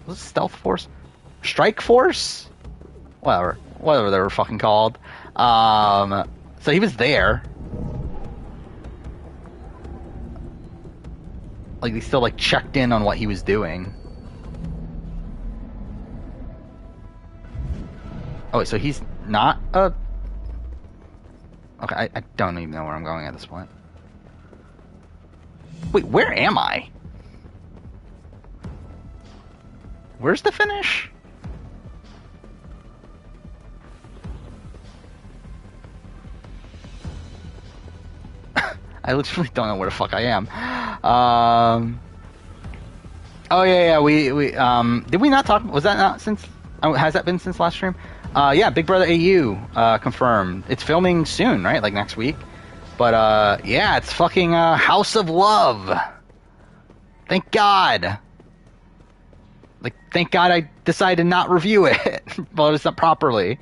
Was it Stealth Force? Strike Force? Whatever they were fucking called. So he was there. Like they still like checked in on what he was doing. Oh wait, so he's not a... Okay, I don't even know where I'm going at this point. Wait, where am I? Where's the finish? I literally don't know where the fuck I am. Oh yeah, we did we not talk? Was that not since? Has that been since last stream? Yeah, Big Brother AU confirmed. It's filming soon, right? Like next week. But yeah, it's fucking House of Love. Thank God. Like, thank God I decided to not review it. Well, it's not properly.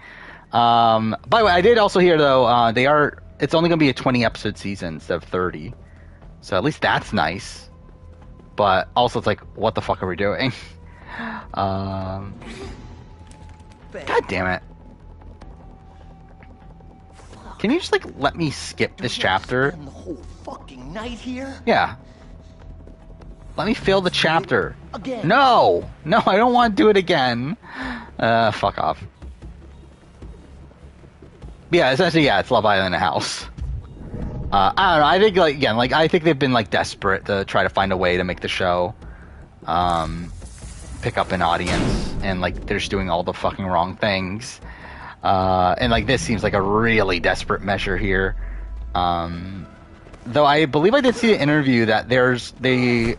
By the way, I did also hear though it's only going to be a 20 episode season instead of 30. So at least that's nice. But also it's like, what the fuck are we doing? God damn it. Can you just like let me skip this chapter? The whole fucking night here? Yeah. Let me fill the chapter. Again. No, I don't want to do it again. Fuck off. Yeah, essentially, yeah, it's Love Island in a house. I don't know. I think like again, like I think they've been like desperate to try to find a way to make the show, pick up an audience, and like they're just doing all the fucking wrong things. And like this seems like a really desperate measure here. Though I believe I did see an interview that the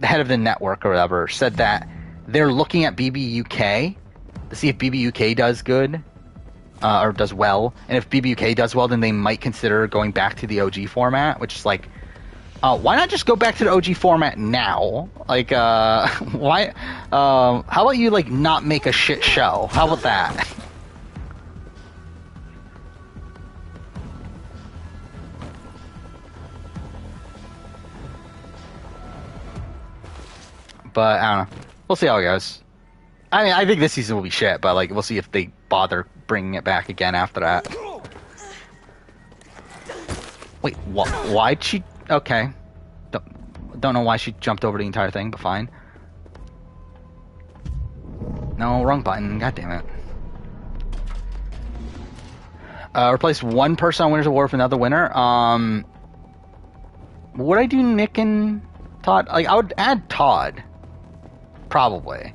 head of the network or whatever said that they're looking at BBUK to see if BBUK does good or does well, and if BBUK does well, then they might consider going back to the OG format, which is like, why not just go back to the OG format now? Like, why? How about you like not make a shit show? How about that? But I don't know. We'll see how it goes. I mean, I think this season will be shit, but like, we'll see if they bother bringing it back again after that. Wait, why'd she? Okay, don't know why she jumped over the entire thing, but fine. No, wrong button. God damn it. Replace one person on Winner's Award with another winner. Would I do Nick and Todd? Like, I would add Todd. Probably.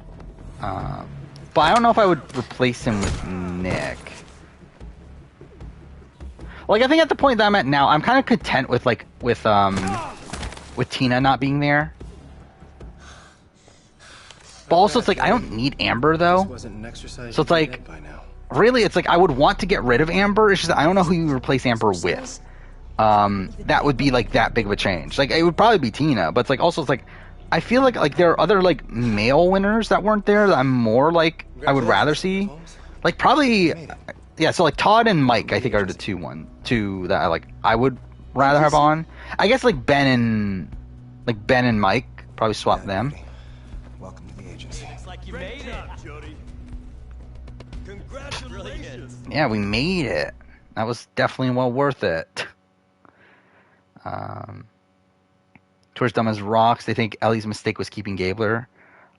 But I don't know if I would replace him with Nick. Like, I think at the point that I'm at now, I'm kind of content with Tina not being there. But also, it's like, I don't need Amber, though. So it's like, really, it's like, I would want to get rid of Amber. It's just, I don't know who you replace Amber with. That would be, like, that big of a change. Like, it would probably be Tina, but it's like, also, it's like, I feel like there are other, like, male winners that weren't there that I'm more, like, I would rather see. Like, probably, yeah, so, like, Todd and Mike, I think, are the two that I would rather have on. I guess, like, Ben and Mike, probably swap them. Welcome to the agency. Looks like you made it, Jody. Congratulations. Yeah, we made it. That was definitely well worth it. Towards dumb as rocks. They think Ellie's mistake was keeping Gabler.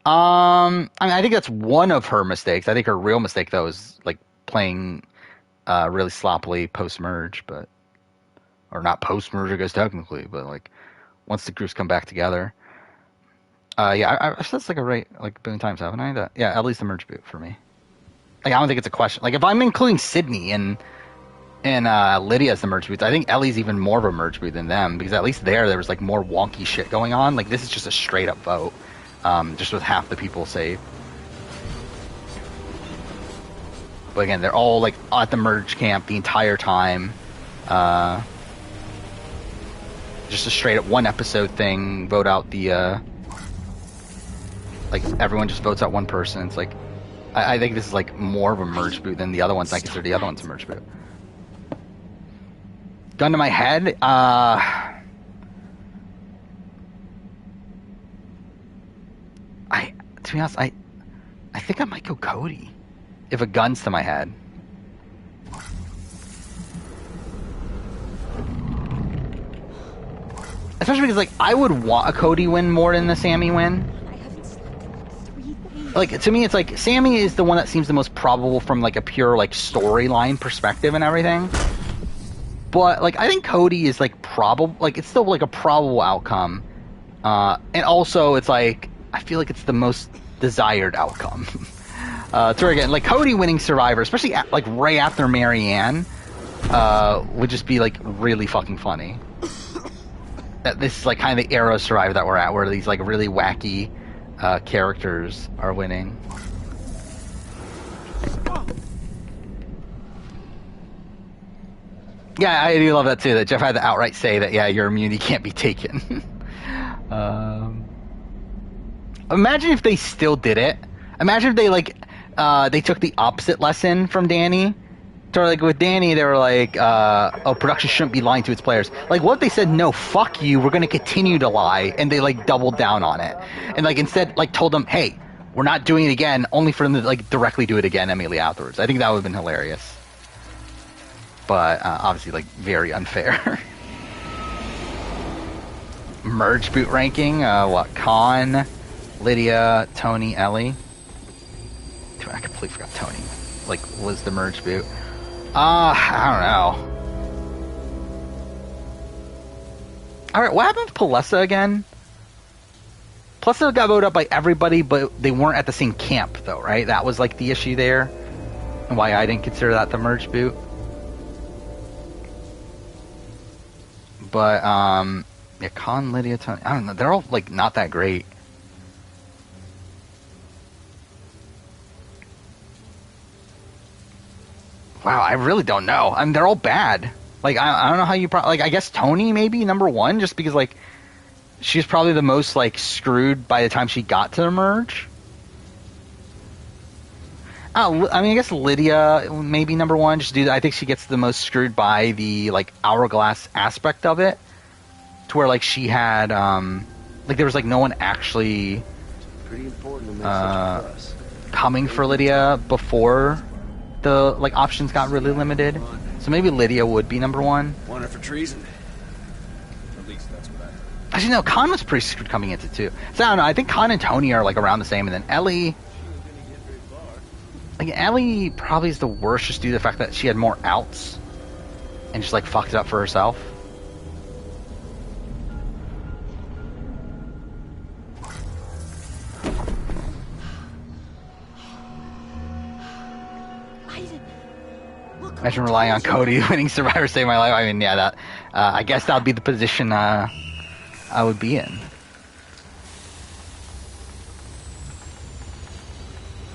I mean, I think that's one of her mistakes. I think her real mistake, though, is like playing really sloppily post-merge, or not post-merge, I guess technically, but like once the groups come back together. I said that's like a rate like a billion times, haven't I? That Ellie's the merge boot for me. Like I don't think it's a question. Like if I'm including Sydney and Lydia as the merge boots, I think Ellie's even more of a merge boot than them, because at least there was like more wonky shit going on. Like this is just a straight up vote, just with half the people saved. But again, they're all like at the merge camp the entire time. Just a straight up one episode thing. Vote out the like everyone just votes out one person. It's like I think this is like more of a merge boot than the other ones. I consider the other ones a merge boot. Gun to my head, to be honest, I think I might go Cody if a gun's to my head. Especially because like I would want a Cody win more than the Sammy win. Like to me, it's like Sammy is the one that seems the most probable from like a pure like storyline perspective and everything. But like I think Cody is like probable, like it's still like a probable outcome, and also it's like I feel like it's the most desired outcome. So again, like Cody winning Survivor, especially like right after Marianne, would just be like really fucking funny. That this is like kind of the era of Survivor that we're at, where these like really wacky characters are winning. Yeah, I do love that too, that Jeff had to outright say that, yeah, your immunity can't be taken. Imagine if they still did it. Imagine if they, like, they took the opposite lesson from Danny. So, like, with Danny, they were like, production shouldn't be lying to its players. Like, what if they said, no, fuck you, we're going to continue to lie, and they, like, doubled down on it. And, like, instead, like, told them, hey, we're not doing it again, only for them to, like, directly do it again immediately afterwards. I think that would have been hilarious. But obviously, like, very unfair. Merge boot ranking. What? Khan, Lydia, Tony, Ellie. Dude, I completely forgot Tony. Like, was the merge boot. I don't know. Alright, what happened with Palessa again? Palessa got voted up by everybody, but they weren't at the same camp, though, right? That was, like, the issue there. And why I didn't consider that the merge boot. But, yeah, Khan, Lydia, Tony, I don't know, they're all, like, not that great. Wow, I really don't know. I mean, they're all bad. Like, I don't know how you, like, I guess Tony maybe, number one, just because, like, she's probably the most, like, screwed by the time she got to the merge. I mean, I guess Lydia maybe number one, just I think she gets the most screwed by the, like, hourglass aspect of it, to where, like, she had, like, there was, like, no one actually coming for Lydia before the, like, options got really limited. So maybe Lydia would be number one. Want her for treason? At least that's what I heard. Actually, no, Khan was pretty screwed coming into too. So I don't know, I think Khan and Tony are, like, around the same, and then Ellie... Like, Ellie probably is the worst just due to the fact that she had more outs and just, like, fucked it up for herself. Imagine relying on Cody winning Survivor Save My Life. I mean, yeah, that I guess that would be the position I would be in.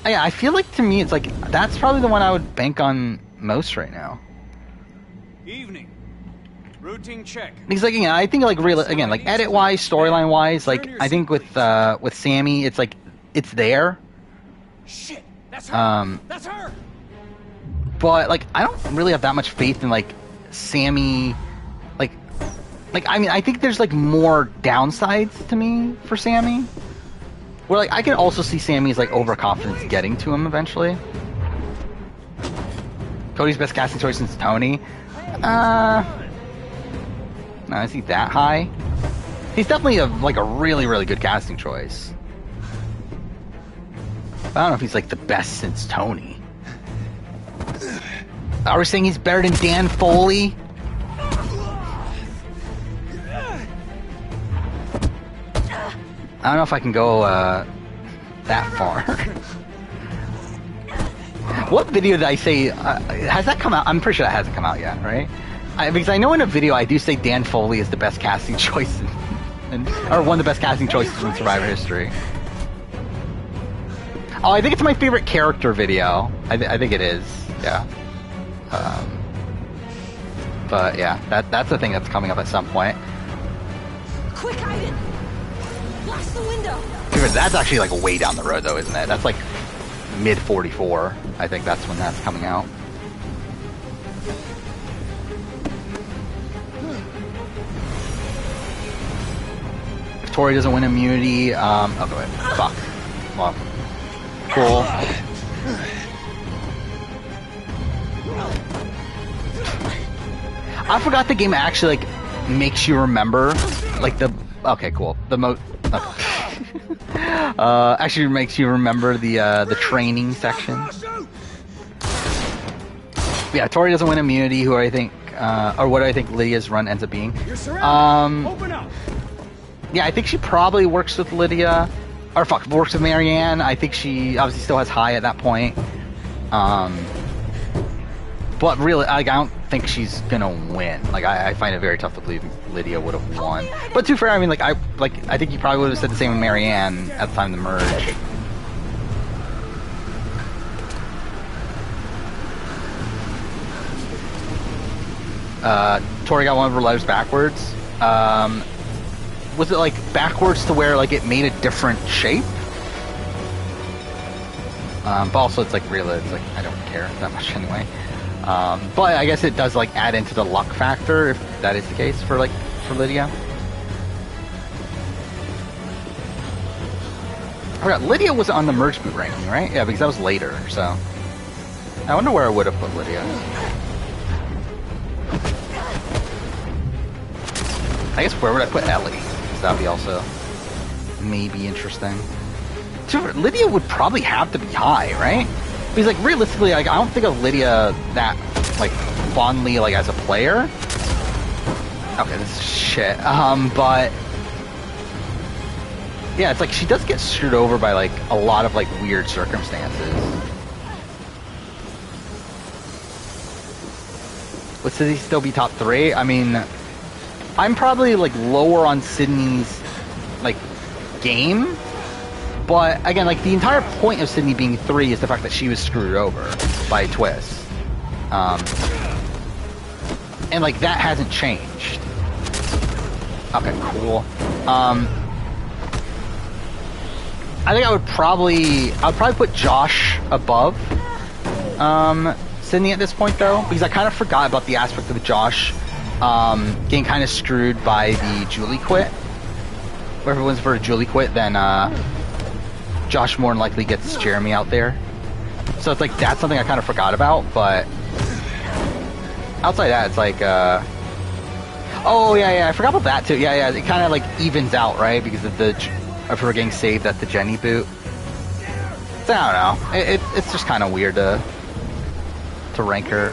Yeah, I feel like to me it's like that's probably the one I would bank on most right now. Evening. Routine check. Because like, I think like real again, like edit wise, storyline wise, like I think with Sammy, it's like it's there. Shit, that's her. That's her. But like I don't really have that much faith in like Sammy. Like I mean I think there's like more downsides to me for Sammy. Where, like, I can also see Sammy's, like, overconfidence getting to him eventually. Cody's best casting choice since Tony. No, is he that high? He's definitely a really, really good casting choice. But I don't know if he's like the best since Tony. Are we saying he's better than Dan Foley? I don't know if I can go that far. What video did I say? Has that come out? I'm pretty sure that hasn't come out yet, right? Because I know in a video I do say Dan Foley is the best casting choice, or one of the best casting choices in Survivor history. Oh, I think it's my favorite character video. I think it is. Yeah. But yeah, that's a thing that's coming up at some point. Quick, Aiden! Blast the window! That's actually like way down the road, though, isn't it? That's like mid 44. I think that's when that's coming out. If Tori doesn't win immunity, oh, go ahead. Fuck. Well, cool. I forgot the game actually like makes you remember like the. Okay, cool. Actually makes you remember the training section. Yeah, Tori doesn't win immunity. Who I think, or what do I think Lydia's run ends up being? Open up. Yeah, I think she probably works with Lydia, or works with Marianne. I think she obviously still has high at that point. But really, I don't think she's gonna win. Like, I find it very tough to believe Lydia would have won. But to be fair, I mean, I think you probably would have said the same with Marianne at the time of the merge. Tori got one of her lives backwards. Was it like backwards to where like it made a different shape? But also it's like really, it's like I don't care that much anyway. But I guess it does like add into the luck factor if that is the case for Lydia. I forgot Lydia was on the merge boot ranking, right? Yeah, because that was later. So I wonder where I would have put Lydia. I guess where would I put Ellie? Because that'd be also maybe interesting. Lydia would probably have to be high, right? Because like realistically, like I don't think of Lydia that like fondly like as a player. Okay, this is shit. But yeah, it's like she does get screwed over by like a lot of like weird circumstances. Would Sydney still be top 3? I mean, I'm probably like lower on Sydney's like game. But again, like the entire point of Sydney being 3 is the fact that she was screwed over by a twist. And like that hasn't changed. Okay, cool. I think I would probably put Josh above Sydney at this point though, because I kind of forgot about the aspect of Josh getting kind of screwed by the Julie quit. Where if it wasn't for a Julie quit, then Josh more than likely gets Jeremy out there. So it's like that's something I kind of forgot about, but outside that, it's like oh yeah, I forgot about that too. Yeah, it kind of like evens out, right? Because of her getting saved at the Jenny boot. So I don't know. It's just kind of weird to rank her.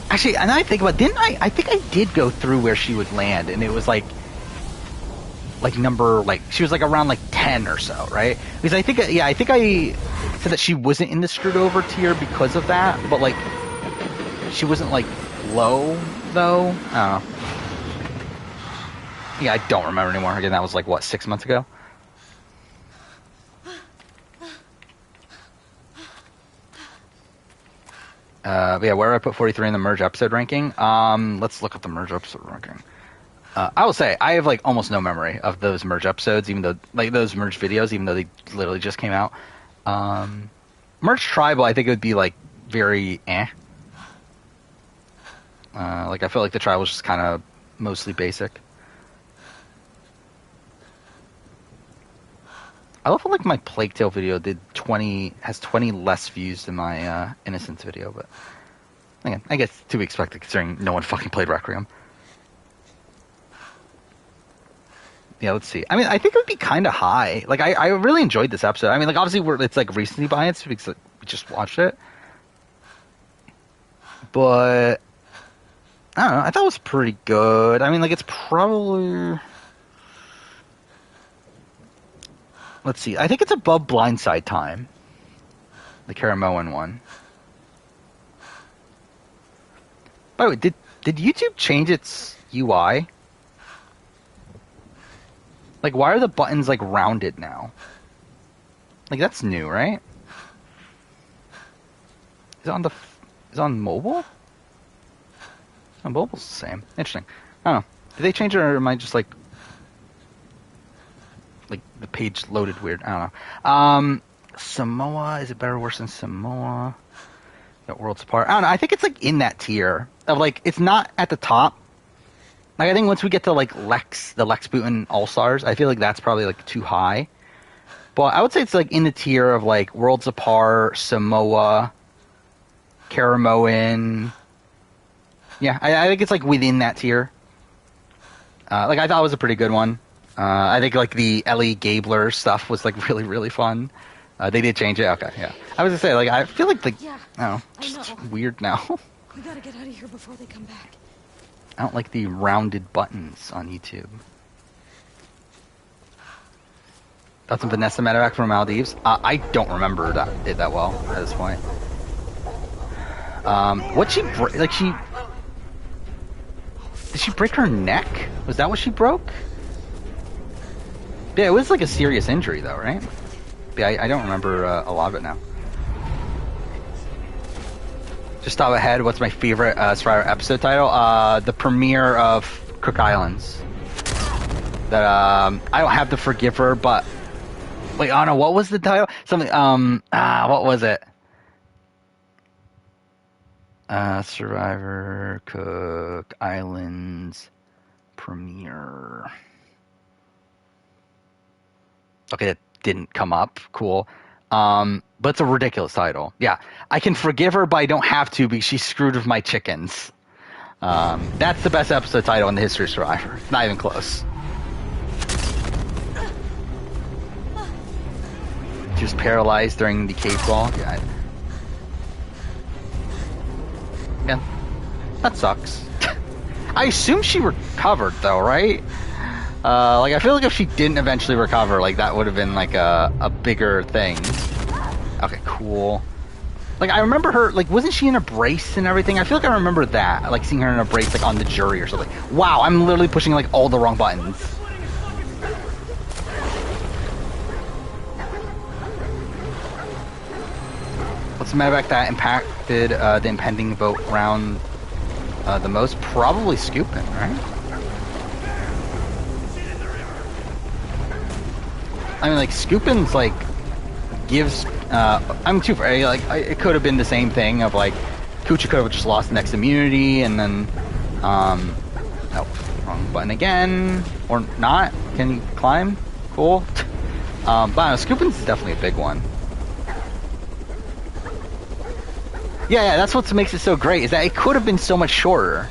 Actually, and I think about, didn't I think I did go through where she would land, and it was like number, like, she was like around like 10 or so, right? Because I think I said that she wasn't in the screwed over tier because of that, but like, she wasn't like low though. I don't know. Yeah, I don't remember anymore. Again, that was like, what, 6 months ago? But yeah, where do I put 43 in the merge episode ranking? Let's look up the merge episode ranking. I will say, I have like almost no memory of those merge episodes, even though, like those merge videos, even though they literally just came out. Merge Tribal, I think it would be like very like I feel like the Tribal was just kind of mostly basic. I love how like my Plague Tale video has 20 less views than my Innocence video, but again, I guess to be expected considering no one fucking played Requiem. Yeah, let's see. I mean, I think it would be kind of high. Like, I really enjoyed this episode. I mean, like, obviously it's like recency bias because we just watched it, but I don't know. I thought it was pretty good. I mean, like, it's probably. Let's see. I think it's above Blindside Time. The Caramoan one. By the way, did YouTube change its UI? Like, why are the buttons, like, rounded now? Like, that's new, right? Is it on mobile? On mobile's the same. Interesting. I don't know. Did they change it, or am I just, like the page loaded weird? I don't know. Samoa, is it better or worse than Samoa? Got Worlds Apart. I don't know. I think it's like in that tier of like, it's not at the top. Like, I think once we get to like the Lex Putin All-Stars, I feel like that's probably like too high. But I would say it's like in the tier of like Worlds Apart, Samoa, Caramoan. Yeah, I think it's like within that tier. Like, I thought it was a pretty good one. I think like the Ellie Gabler stuff was like really, really fun. They did change it. Okay, yeah. I was gonna say, like, I feel like I don't know, just weird now. We gotta get out of here before they come back. I don't like the rounded buttons on YouTube. That's some Vanessa Medevac from Maldives. I don't remember it that well at this point. Did she break her neck? Was that what she broke? Yeah, it was like a serious injury though, right? Yeah, I don't remember a lot of it now. Just thought ahead, what's my favorite Survivor episode title? The premiere of Cook Islands. That I don't have to forgive her, but wait, Anna, what was the title? Something what was it? Survivor Cook Islands premiere. Okay, that didn't come up. Cool. But it's a ridiculous title. Yeah. I can forgive her, but I don't have to because she screwed with my chickens. That's the best episode title in the history of Survivor. Not even close. She was paralyzed during the cave crawl. Yeah. Yeah. That sucks. I assume she recovered though, right? Like, I feel like if she didn't eventually recover, like, that would have been, like, a bigger thing. Okay, cool. Like, I remember her, like, wasn't she in a brace and everything? I feel like I remember that, like, seeing her in a brace, like, on the jury or something. Wow, I'm literally pushing, like, all the wrong buttons. What's the medevac that impacted the impending vote round the most? Probably Scoopin', right? I mean, like, Scoopin's, like, gives, I'm too far, like, it could have been the same thing of, like, Kucha could have just lost the next immunity, and then, oh, wrong button again, or not, can you climb? Cool. But I don't know, Scoopin's is definitely a big one. Yeah, that's what makes it so great, is that it could have been so much shorter.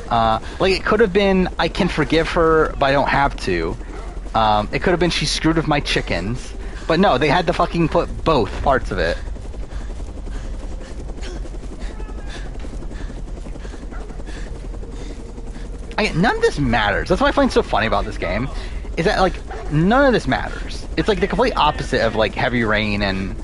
Like, it could have been, I can forgive her, but I don't have to. It could have been she screwed with my chickens. But no, they had to fucking put both parts of it. None of this matters. That's what I find so funny about this game. Is that, like, none of this matters. It's like the complete opposite of, like, Heavy Rain and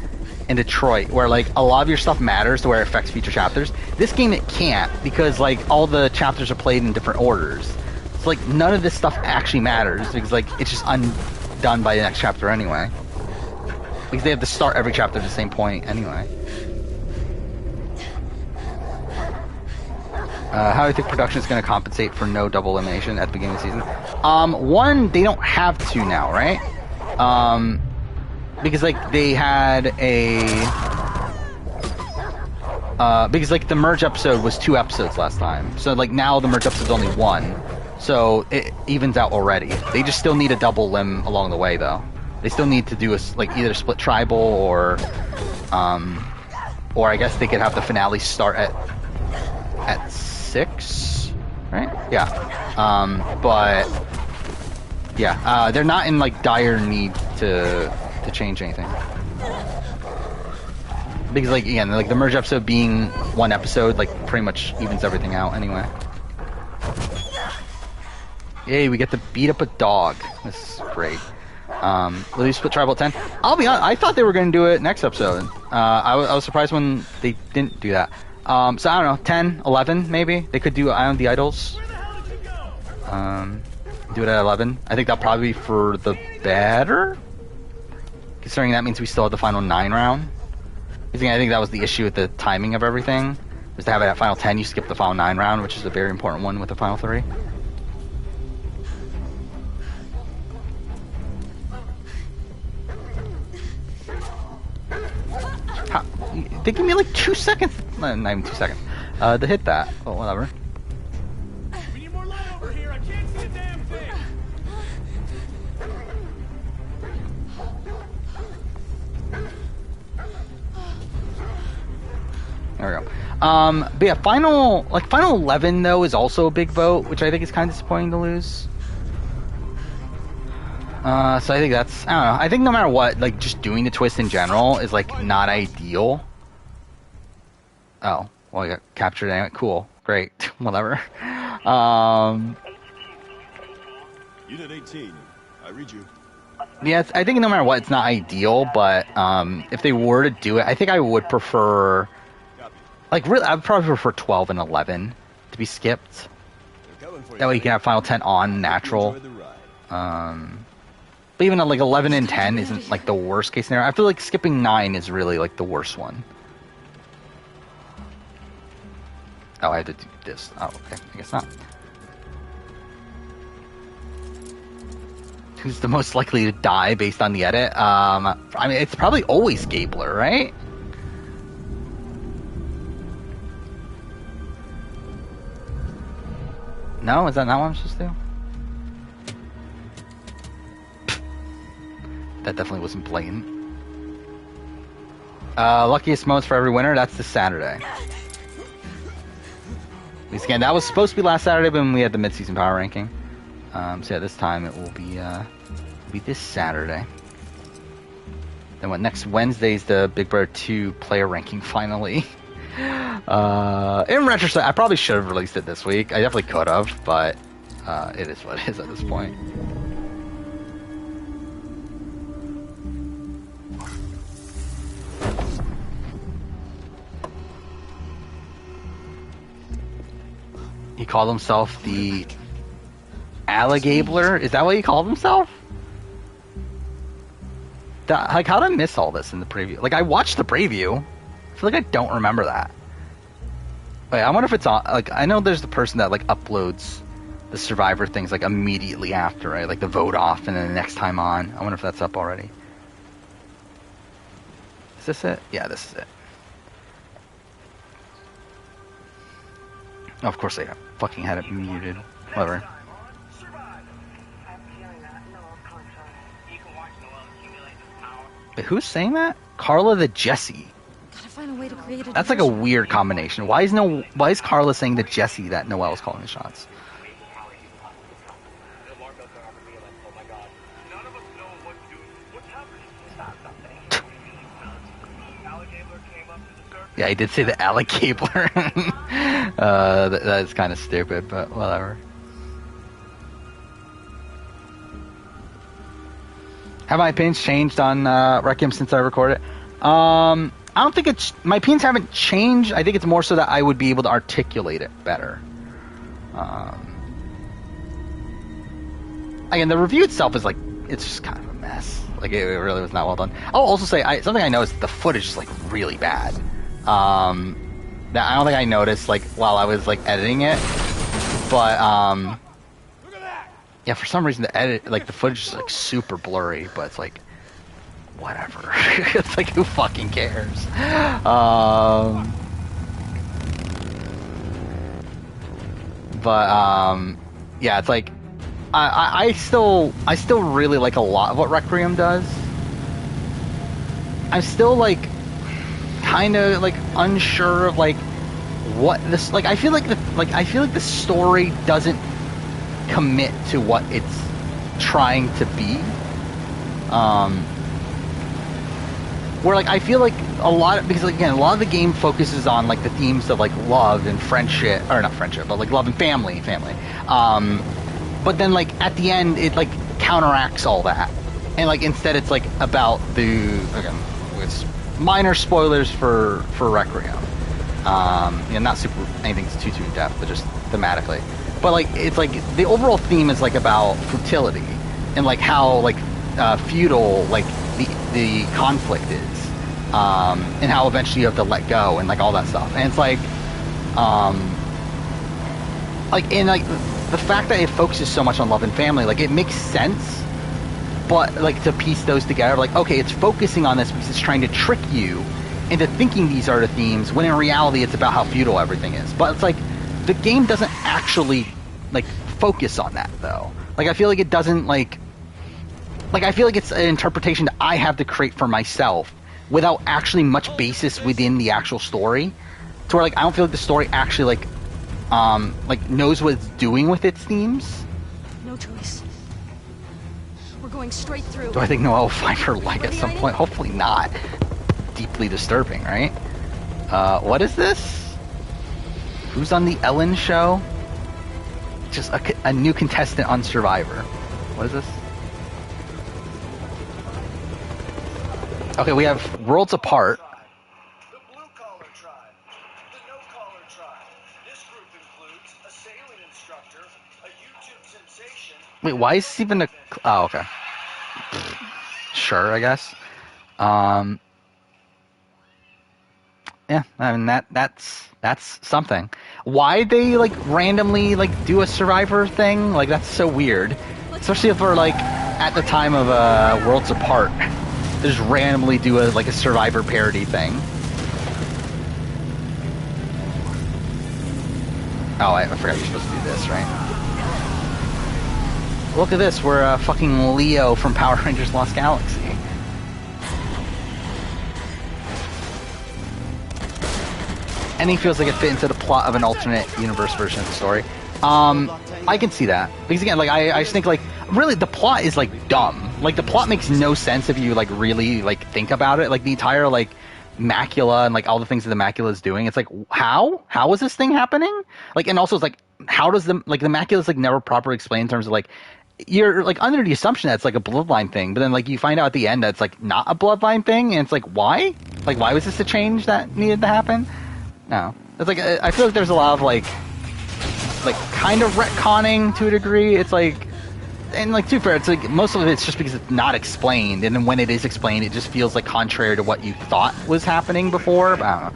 Detroit, where, like, a lot of your stuff matters to where it affects future chapters. This game, it can't, because, like, all the chapters are played in different orders. So, like, none of this stuff actually matters, because, like, it's just undone by the next chapter anyway. Because they have to start every chapter at the same point anyway. How do you think production is going to compensate for no double elimination at the beginning of the season? One, they don't have to now, right? Because, like, they had a... because, like, the merge episode was 2 episodes last time. So, like, now the merge episode's only 1. So, it evens out already. They just still need a double limb along the way, though. They still need to do like either split tribal or I guess they could have the finale start at 6, right? Yeah. But yeah, they're not in like dire need to change anything. Because like again, like the merge episode being one episode, like pretty much evens everything out anyway. Yay, we get to beat up a dog. This is great. Will you split tribal at 10? I'll be honest, I thought they were going to do it next episode. I was surprised when they didn't do that. So I don't know, 10, 11 maybe? They could do Ion the Idols. Do it at 11. I think that'll probably be for the better. Considering that means we still have the final 9 round. I think that was the issue with the timing of everything. Was to have it at final 10, you skip the final 9 round, which is a very important one with the final 3. They give me like 2 seconds, not even 2 seconds, to hit that. Oh, whatever. We need more light over here. I can't see a damn thing. There we go. But yeah, final 11 though is also a big vote, which I think is kind of disappointing to lose. So I think that's, I don't know. I think no matter what, like just doing the twist in general is like not ideal. Oh, well, I got captured anyway. Cool, great, whatever. Unit 18, I read you. Yeah, I think no matter what, it's not ideal. But if they were to do it, I think I would prefer, like, really, I'd probably prefer 12 and 11 to be skipped. That way you can have final 10 on natural. But even like 11 and 10 isn't like the worst case scenario. I feel like skipping 9 is really like the worst one. Oh, I had to do this. Oh, okay. I guess not. Who's the most likely to die based on the edit? I mean, it's probably always Gabler, right? No? Is that not what I'm supposed to do? That definitely wasn't blatant. Luckiest moments for every winner, that's this Saturday. At least again, that was supposed to be last Saturday, but when we had the mid-season power ranking. So yeah, this time it will be this Saturday. Then what, next Wednesday's the Big Brother 2 player ranking finally. In retrospect, I probably should have released it this week. I definitely could have, but it is what it is at this point. He called himself the Alligabler? Is that what he called himself? Like, how did I miss all this in the preview? Like, I watched the preview. I feel like I don't remember that. Wait, I wonder if it's on. Like, I know there's the person that, like, uploads the Survivor things, like, immediately after, right? Like, the vote off and then the next time on. I wonder if that's up already. Is this it? Yeah, this is it. Oh, of course, I fucking had it muted. Whatever. Wait, who's saying that? Carla the Jessie. Gotta find a way to create a That's like a weird combination. Why is Carla saying to Jessie that Noelle is calling the shots? Yeah, he did say the Alligabler. That is kind of stupid, but whatever. Have my opinions changed on Requiem since I recorded? I don't think my opinions haven't changed. I think it's more so that I would be able to articulate it better. Again, the review itself is like, it's just kind of a mess. Like, it really was not well done. I'll also say, something I noticed, the footage is like really bad. That I don't think I noticed like while I was like editing it, but yeah, for some reason the footage is like super blurry, but it's like whatever. It's like, who fucking cares? But yeah, it's like I still really like a lot of what Requiem does. I'm still like kind of like unsure of like what this like. I feel like the story doesn't commit to what it's trying to be. Where like I feel like a lot of, because like, again, a lot of the game focuses on like the themes of like love and friendship, or not friendship, but like love and family. But then like at the end it like counteracts all that, and like instead it's like about again, it's minor spoilers for Requiem. Not super anything too in depth, but just thematically. But like it's like the overall theme is like about fertility and like how like feudal like the conflict is, and how eventually you have to let go and like all that stuff. And it's like and like the fact that it focuses so much on love and family, like it makes sense. But like to piece those together, like okay, it's focusing on this because it's trying to trick you into thinking these are the themes, when in reality it's about how feudal everything is. But it's like the game doesn't actually like focus on that though. Like I feel like it doesn't like I feel like it's an interpretation that I have to create for myself without actually much basis within the actual story. To where like I don't feel like the story actually like knows what it's doing with its themes. No choice. We're going straight through. Do I think Noelle will find her like at some point? Hopefully not. Deeply disturbing, right? What is this? Who's on the Ellen show? Just a new contestant on Survivor. What is this? Okay, we have Worlds Apart. The blue-collar tribe. The no-collar tribe. This group includes a sailing instructor, a YouTube sensation... Wait, why is this even a... Oh, okay. Sure, I guess. Yeah, I mean, that's something. Why they, like, randomly, like, do a Survivor thing? Like, that's so weird. Especially if we're, like, at the time of Worlds Apart. They just randomly do a Survivor parody thing. Oh, I forgot you're supposed to do this, right? Look at this, we're fucking Leo from Power Rangers Lost Galaxy. And he feels like it fit into the plot of an alternate universe version of the story. I can see that. Because again, like, I just think, like, really, the plot is, like, dumb. Like, the plot makes no sense if you, like, really, like, think about it. Like, the entire, like, macula and, like, all the things that the macula is doing. It's like, how? How is this thing happening? Like, and also it's like, how does the macula is, like, never properly explained in terms of, like, you're, like, under the assumption that it's, like, a bloodline thing. But then, like, you find out at the end that it's, like, not a bloodline thing. And it's like, why? Like, why was this a change that needed to happen? No. It's like, I feel like there's a lot of, like kind of retconning to a degree. It's like, and like, to be fair, it's like most of it's just because it's not explained, and then when it is explained, it just feels like contrary to what you thought was happening before. But I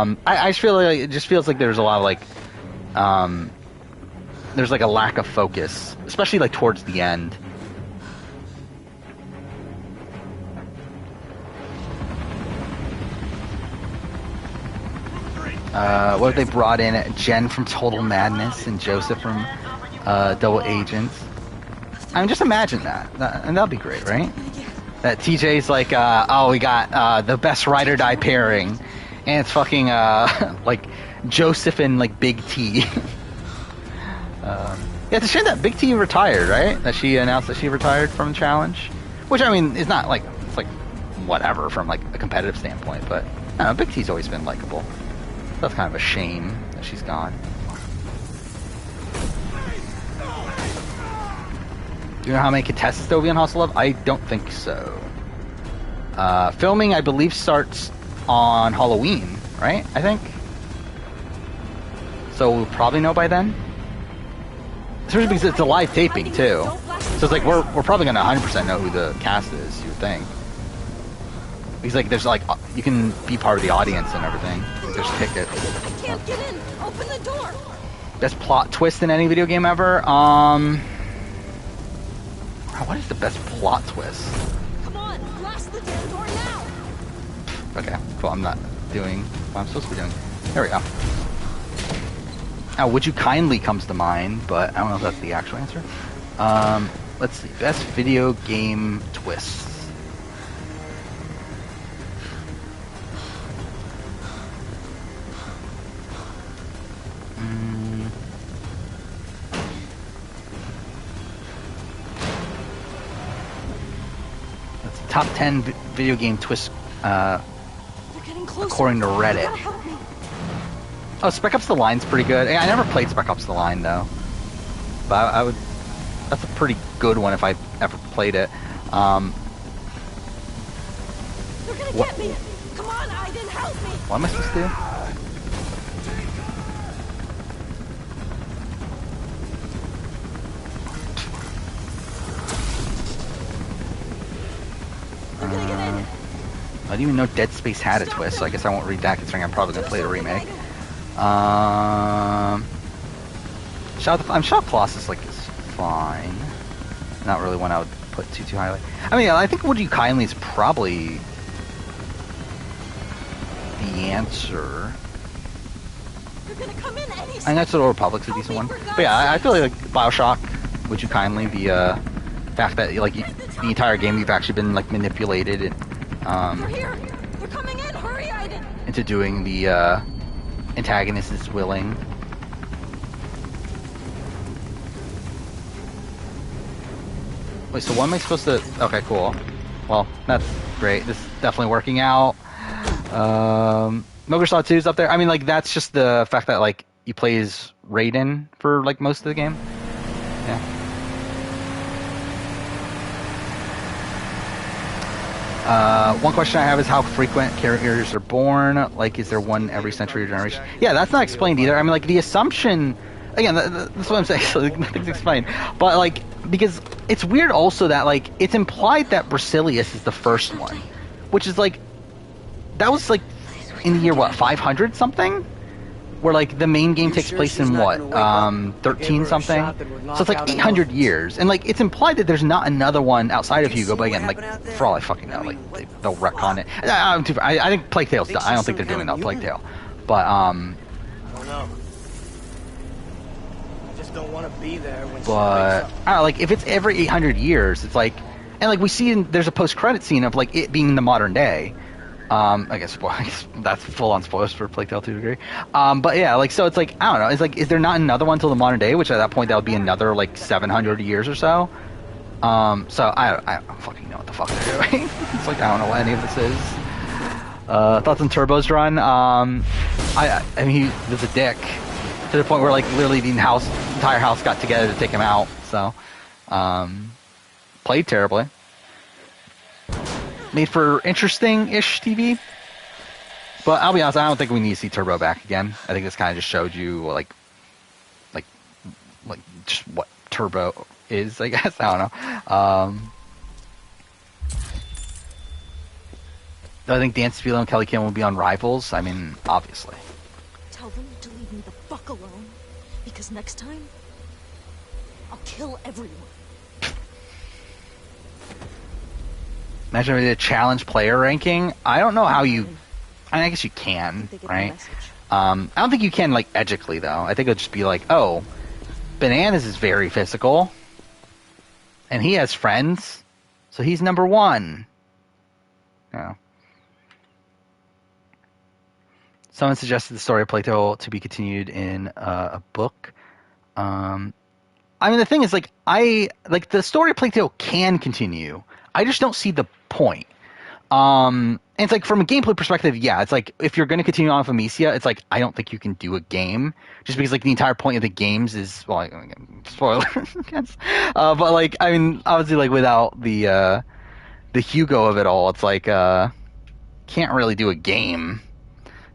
don't know. I just feel like it just feels like there's a lot of like, there's like a lack of focus, especially like towards the end. What have they brought in? Jen from Total Madness and Joseph from Double Agents. I mean, just imagine that. And that'll be great, right? That TJ's like, oh, we got the best ride or die pairing. And it's fucking, like, Joseph and, like, Big T. Yeah, it's a shame that Big T retired, right? That she announced that she retired from the challenge. Which, I mean, is not, like, it's like, whatever from, like, a competitive standpoint. But, I don't know, Big T's always been likable. That's kind of a shame that she's gone. Do you know how many contestants there will be on House of Love? I don't think so. Filming, I believe, starts on Halloween, right? I think. So we'll probably know by then. Especially because it's a live taping too. So it's like we're probably gonna 100% know who the cast is. You would think. Because like there's like you can be part of the audience and everything. There's tickets. I can't get in. Open the door. Best plot twist in any video game ever? What is the best plot twist? Come on, blast the damn door now. Okay, cool. I'm not doing what I'm supposed to be doing. There we go. Now, Would You Kindly comes to mind, but I don't know if that's the actual answer. Let's see. Best video game twists. Let's see. Top 10 video game twists according to Reddit. Oh, Spec Ops: The Line's pretty good. I never played Spec Ops: The Line though, but I would. That's a pretty good one if I ever played it. They're gonna get me! Come on, Aiden, help me! What am I supposed to do? I didn't even know Dead Space had a twist, so I guess I won't read that considering I'm probably going to play the remake. Shadow Colossus is fine. Not really one I would put too highly. I mean, I think Would You Kindly is probably the answer. I think that's the Old Republic's a decent one. But yeah, I feel like Bioshock, Would You Kindly, the fact that like the entire game you've actually been like manipulated and, They're here! They're coming in! Hurry, Aiden! into doing the antagonist's willing. Wait, so what am I supposed to... Okay, cool. Well, that's great. This is definitely working out. Metal Saw 2 is up there. I mean, like, that's just the fact that, like, you play as Raiden for, like, most of the game. Yeah. One question I have is how frequent characters are born. Like, is there one every century or generation? Yeah, that's not explained either. I mean, like, the assumption... Again, that's what I'm saying. So, like, nothing's explained. But, like, because it's weird also that, like, it's implied that Brasilius is the first one. Which is, like... That was, like, in the year, what, 500 something? Where, like, the main game takes place in, what, 13 something? So it's, like, 800 years. And, like, it's implied that there's not another one outside of Hugo. But, again, like, for all I fucking know, like, they'll retcon it. I think Plague Tale's done. I don't think they're doing that Plague Tale. But, I don't know. Don't want to be there when but I don't know, like if it's every 800 years, it's like, and like we see there's a post-credit scene of like it being in the modern day. I guess that's full-on spoilers for Plague Tale 2 degree. But yeah, like so it's like I don't know. It's like is there not another one till the modern day? Which at that point that would be another like 700 years or so. So I don't fucking know what the fuck they're doing. It's like I don't know what any of this is. Thoughts on Turbo's run? I mean he was a dick. To the point where, like, literally the entire house got together to take him out. So, played terribly. Made for interesting-ish TV. But I'll be honest, I don't think we need to see Turbo back again. I think this kind of just showed you, like just what Turbo is, I guess. I don't know. Do I think Dan Spilo and Kelly Kim will be on Rivals? I mean, obviously. Tell them to leave me the fuck alone, because next time, I'll kill everyone. Imagine if they did a challenge player ranking. I don't know how you... I guess you can, right? I don't think you can, like, edgically, though. I think it'll just be like, oh, Bananas is very physical, and he has friends, so he's number one. Yeah. Someone suggested the story of Plague Tale to be continued in a book. I mean, the thing is, like, the story of Plague Tale can continue. I just don't see the point. And it's like, from a gameplay perspective, yeah, it's like, if you're going to continue on with Amicia, it's like, I don't think you can do a game. Just because, like, the entire point of the games is, well, spoiler, I guess. But, like, I mean, obviously, like, without the Hugo of it all, it's like, can't really do a game.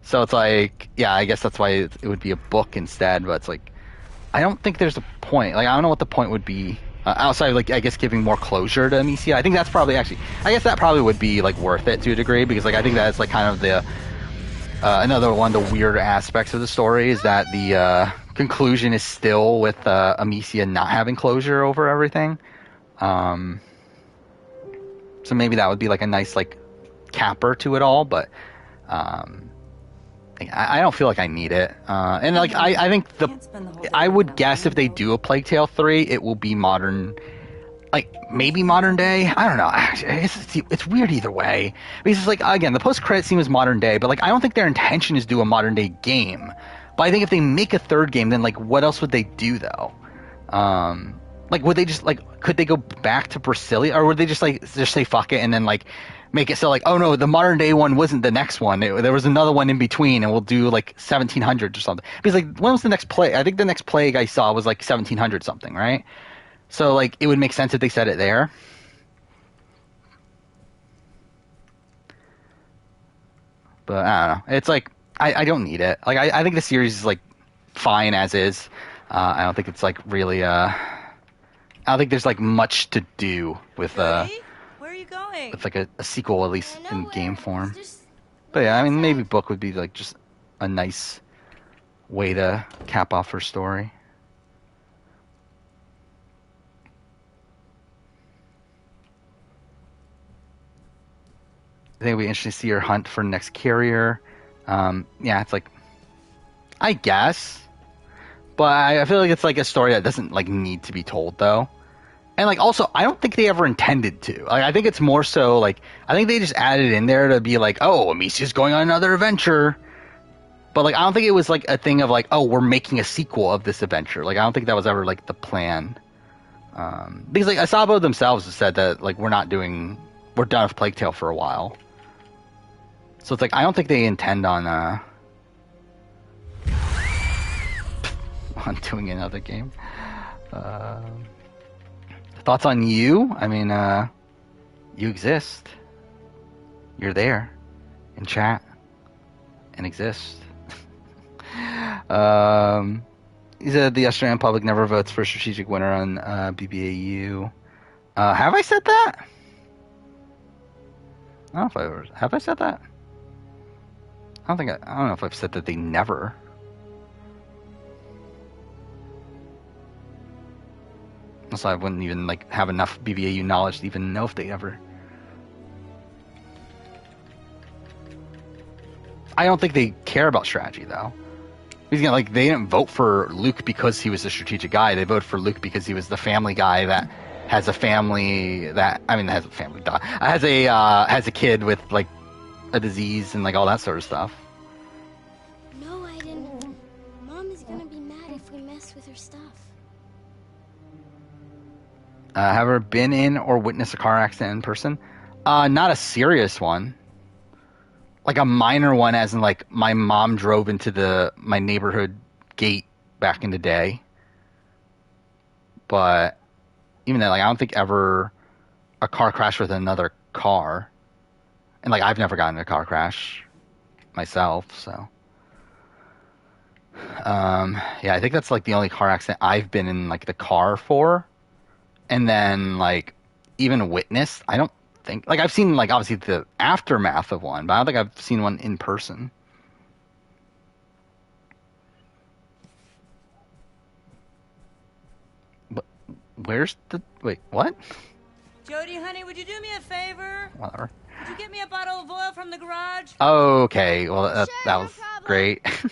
So it's like, yeah, I guess that's why it would be a book instead. But it's like, I don't think there's a point. Like, I don't know what the point would be outside of, like, I guess giving more closure to Amicia. I think that's probably actually, I guess that probably would be like worth it to a degree because, like, I think that's like kind of the another one of the weird aspects of the story is that the conclusion is still with Amicia not having closure over everything. So maybe that would be like a nice like capper to it all, but. I don't feel like I need it. And like I think I would guess if they do a Plague Tale 3, it will be modern, like maybe modern day. I don't know. It's weird either way. Because it's like, again, the post-credit scene was modern day, but like I don't think their intention is to do a modern day game. But I think if they make a third game, then like what else would they do though? Like would they just like, could they go back to Brasilia, or would they just say fuck it and then like make it so like, oh no, the modern day one wasn't the next one. There was another one in between, and we'll do like 1700s or something. Because like, when was the next plague? I think the next plague I saw was like 1700 something, right? So like, it would make sense if they said it there. But I don't know. It's like I don't need it. Like I think the series is like fine as is. I don't think it's like really. I don't think there's like much to do with it's like a sequel, at least in game form. But yeah, I mean, maybe book would be like just a nice way to cap off her story. I think it'd be interesting to see her hunt for the next carrier. Yeah, it's like, I guess, but I feel like it's like a story that doesn't like need to be told though. And like, also, I don't think they ever intended to. Like, I think it's more so like, I think they just added in there to be like, oh, Amicia's going on another adventure. But like, I don't think it was like a thing of like, oh, we're making a sequel of this adventure. Like, I don't think that was ever like the plan. Because like Asabo themselves have said that like we're done with Plague Tale for a while. So it's like, I don't think they intend on doing another game. Thoughts on you? I mean, you exist. You're there in chat and exist. He said the Australian public never votes for a strategic winner on BBAU. Have I said that? I don't know if have I said that? I don't know if I've said that they never. So I wouldn't even like have enough BBAU knowledge to even know if they ever. I don't think they care about strategy though. Because, you know, like they didn't vote for Luke because he was a strategic guy. They voted for Luke because he was the family guy that has a family that has a family dog. Has a kid with like a disease and like all that sort of stuff. No, I didn't. Mom is gonna be mad if we mess with her stuff. Have ever been in or witnessed a car accident in person? Not a serious one. Like a minor one, as in like my mom drove into my neighborhood gate back in the day. But even then, like I don't think ever a car crash with another car. And like I've never gotten in a car crash myself, so. Yeah, I think that's like the only car accident I've been in like the car for. And then, like, even witnessed, I don't think... Like, I've seen, like, obviously the aftermath of one, but I don't think I've seen one in person. But where's the... Wait, what? Jody, honey, would you do me a favor? Whatever. Would you get me a bottle of oil from the garage? Okay, well, that was great. Did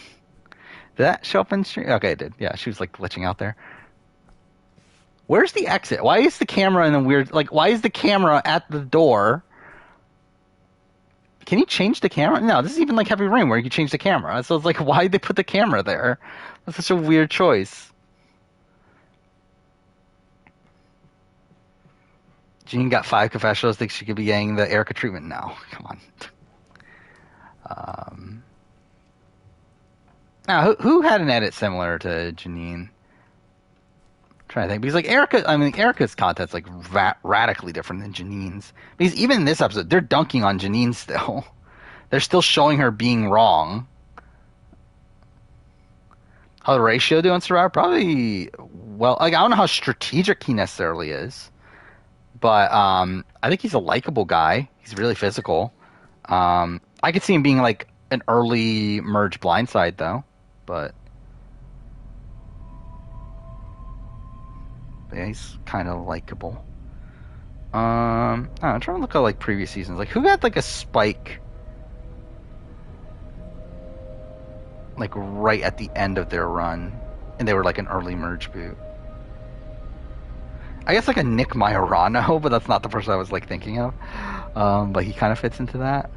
that show up in stream? Okay, it did. Yeah, she was, like, glitching out there. Where's the exit? Why is the camera in a weird... Like, why is the camera at the door? Can you change the camera? No, this is even like Heavy Rain where you can change the camera. So it's like, why did they put the camera there? That's such a weird choice. Jean got 5 confessionals. Think she could be getting the Erica treatment now. Come on. Now, who had an edit similar to Janine? Trying to think, because like Erica's content's like radically different than Janine's. Because even in this episode, they're dunking on Janine still. They're still showing her being wrong. How the ratio do on Survivor? Probably well. Like I don't know how strategic he necessarily is, but I think he's a likable guy. He's really physical. I could see him being like an early merge blindside though, but. Yeah, he's kind of likable. I'm trying to look at like previous seasons. Like who had like a spike? like right at the end of their run, and they were like an early merge boot. I guess like a Nick Majorano, but that's not the person I was like thinking of. But he kind of fits into that.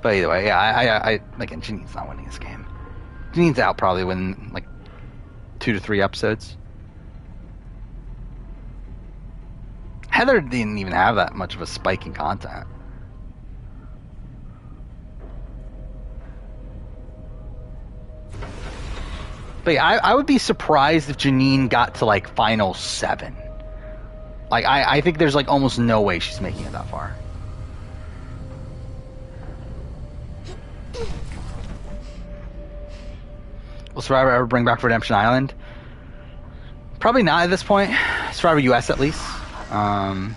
But either way, yeah, I again, Janine's not winning this game. Janine's out probably within like 2 to 3 episodes. Heather didn't even have that much of a spike in content. But yeah, I would be surprised if Janine got to like final 7. Like I think there's like almost no way she's making it that far. Will Survivor ever bring back Redemption Island? Probably not at this point. Survivor US at least. I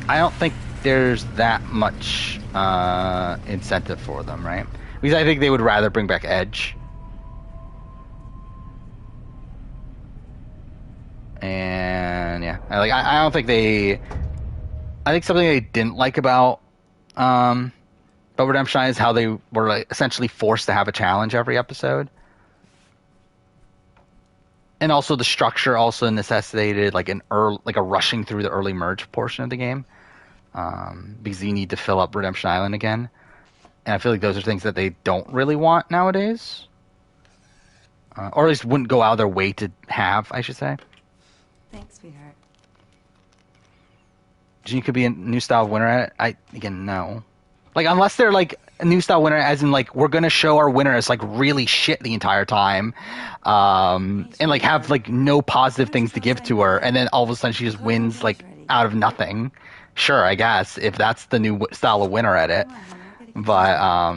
don't think there's that much incentive for them, right? Because I think they would rather bring back Edge. And yeah, I don't think they. I think something they didn't like about Redemption Island is how they were like, essentially forced to have a challenge every episode. And also the structure also necessitated like a rushing through the early merge portion of the game, because you need to fill up Redemption Island again. And I feel like those are things that they don't really want nowadays, or at least wouldn't go out of their way to have, I should say. Thanks, sweetheart. Gene could be a new style winner at it. No. Like, unless they're like a new style winner, as in like we're gonna show our winner as like really shit the entire time, and like have like no positive things to give to her, and then all of a sudden she just wins like out of nothing. Sure, I guess if that's the new style of winner at it, but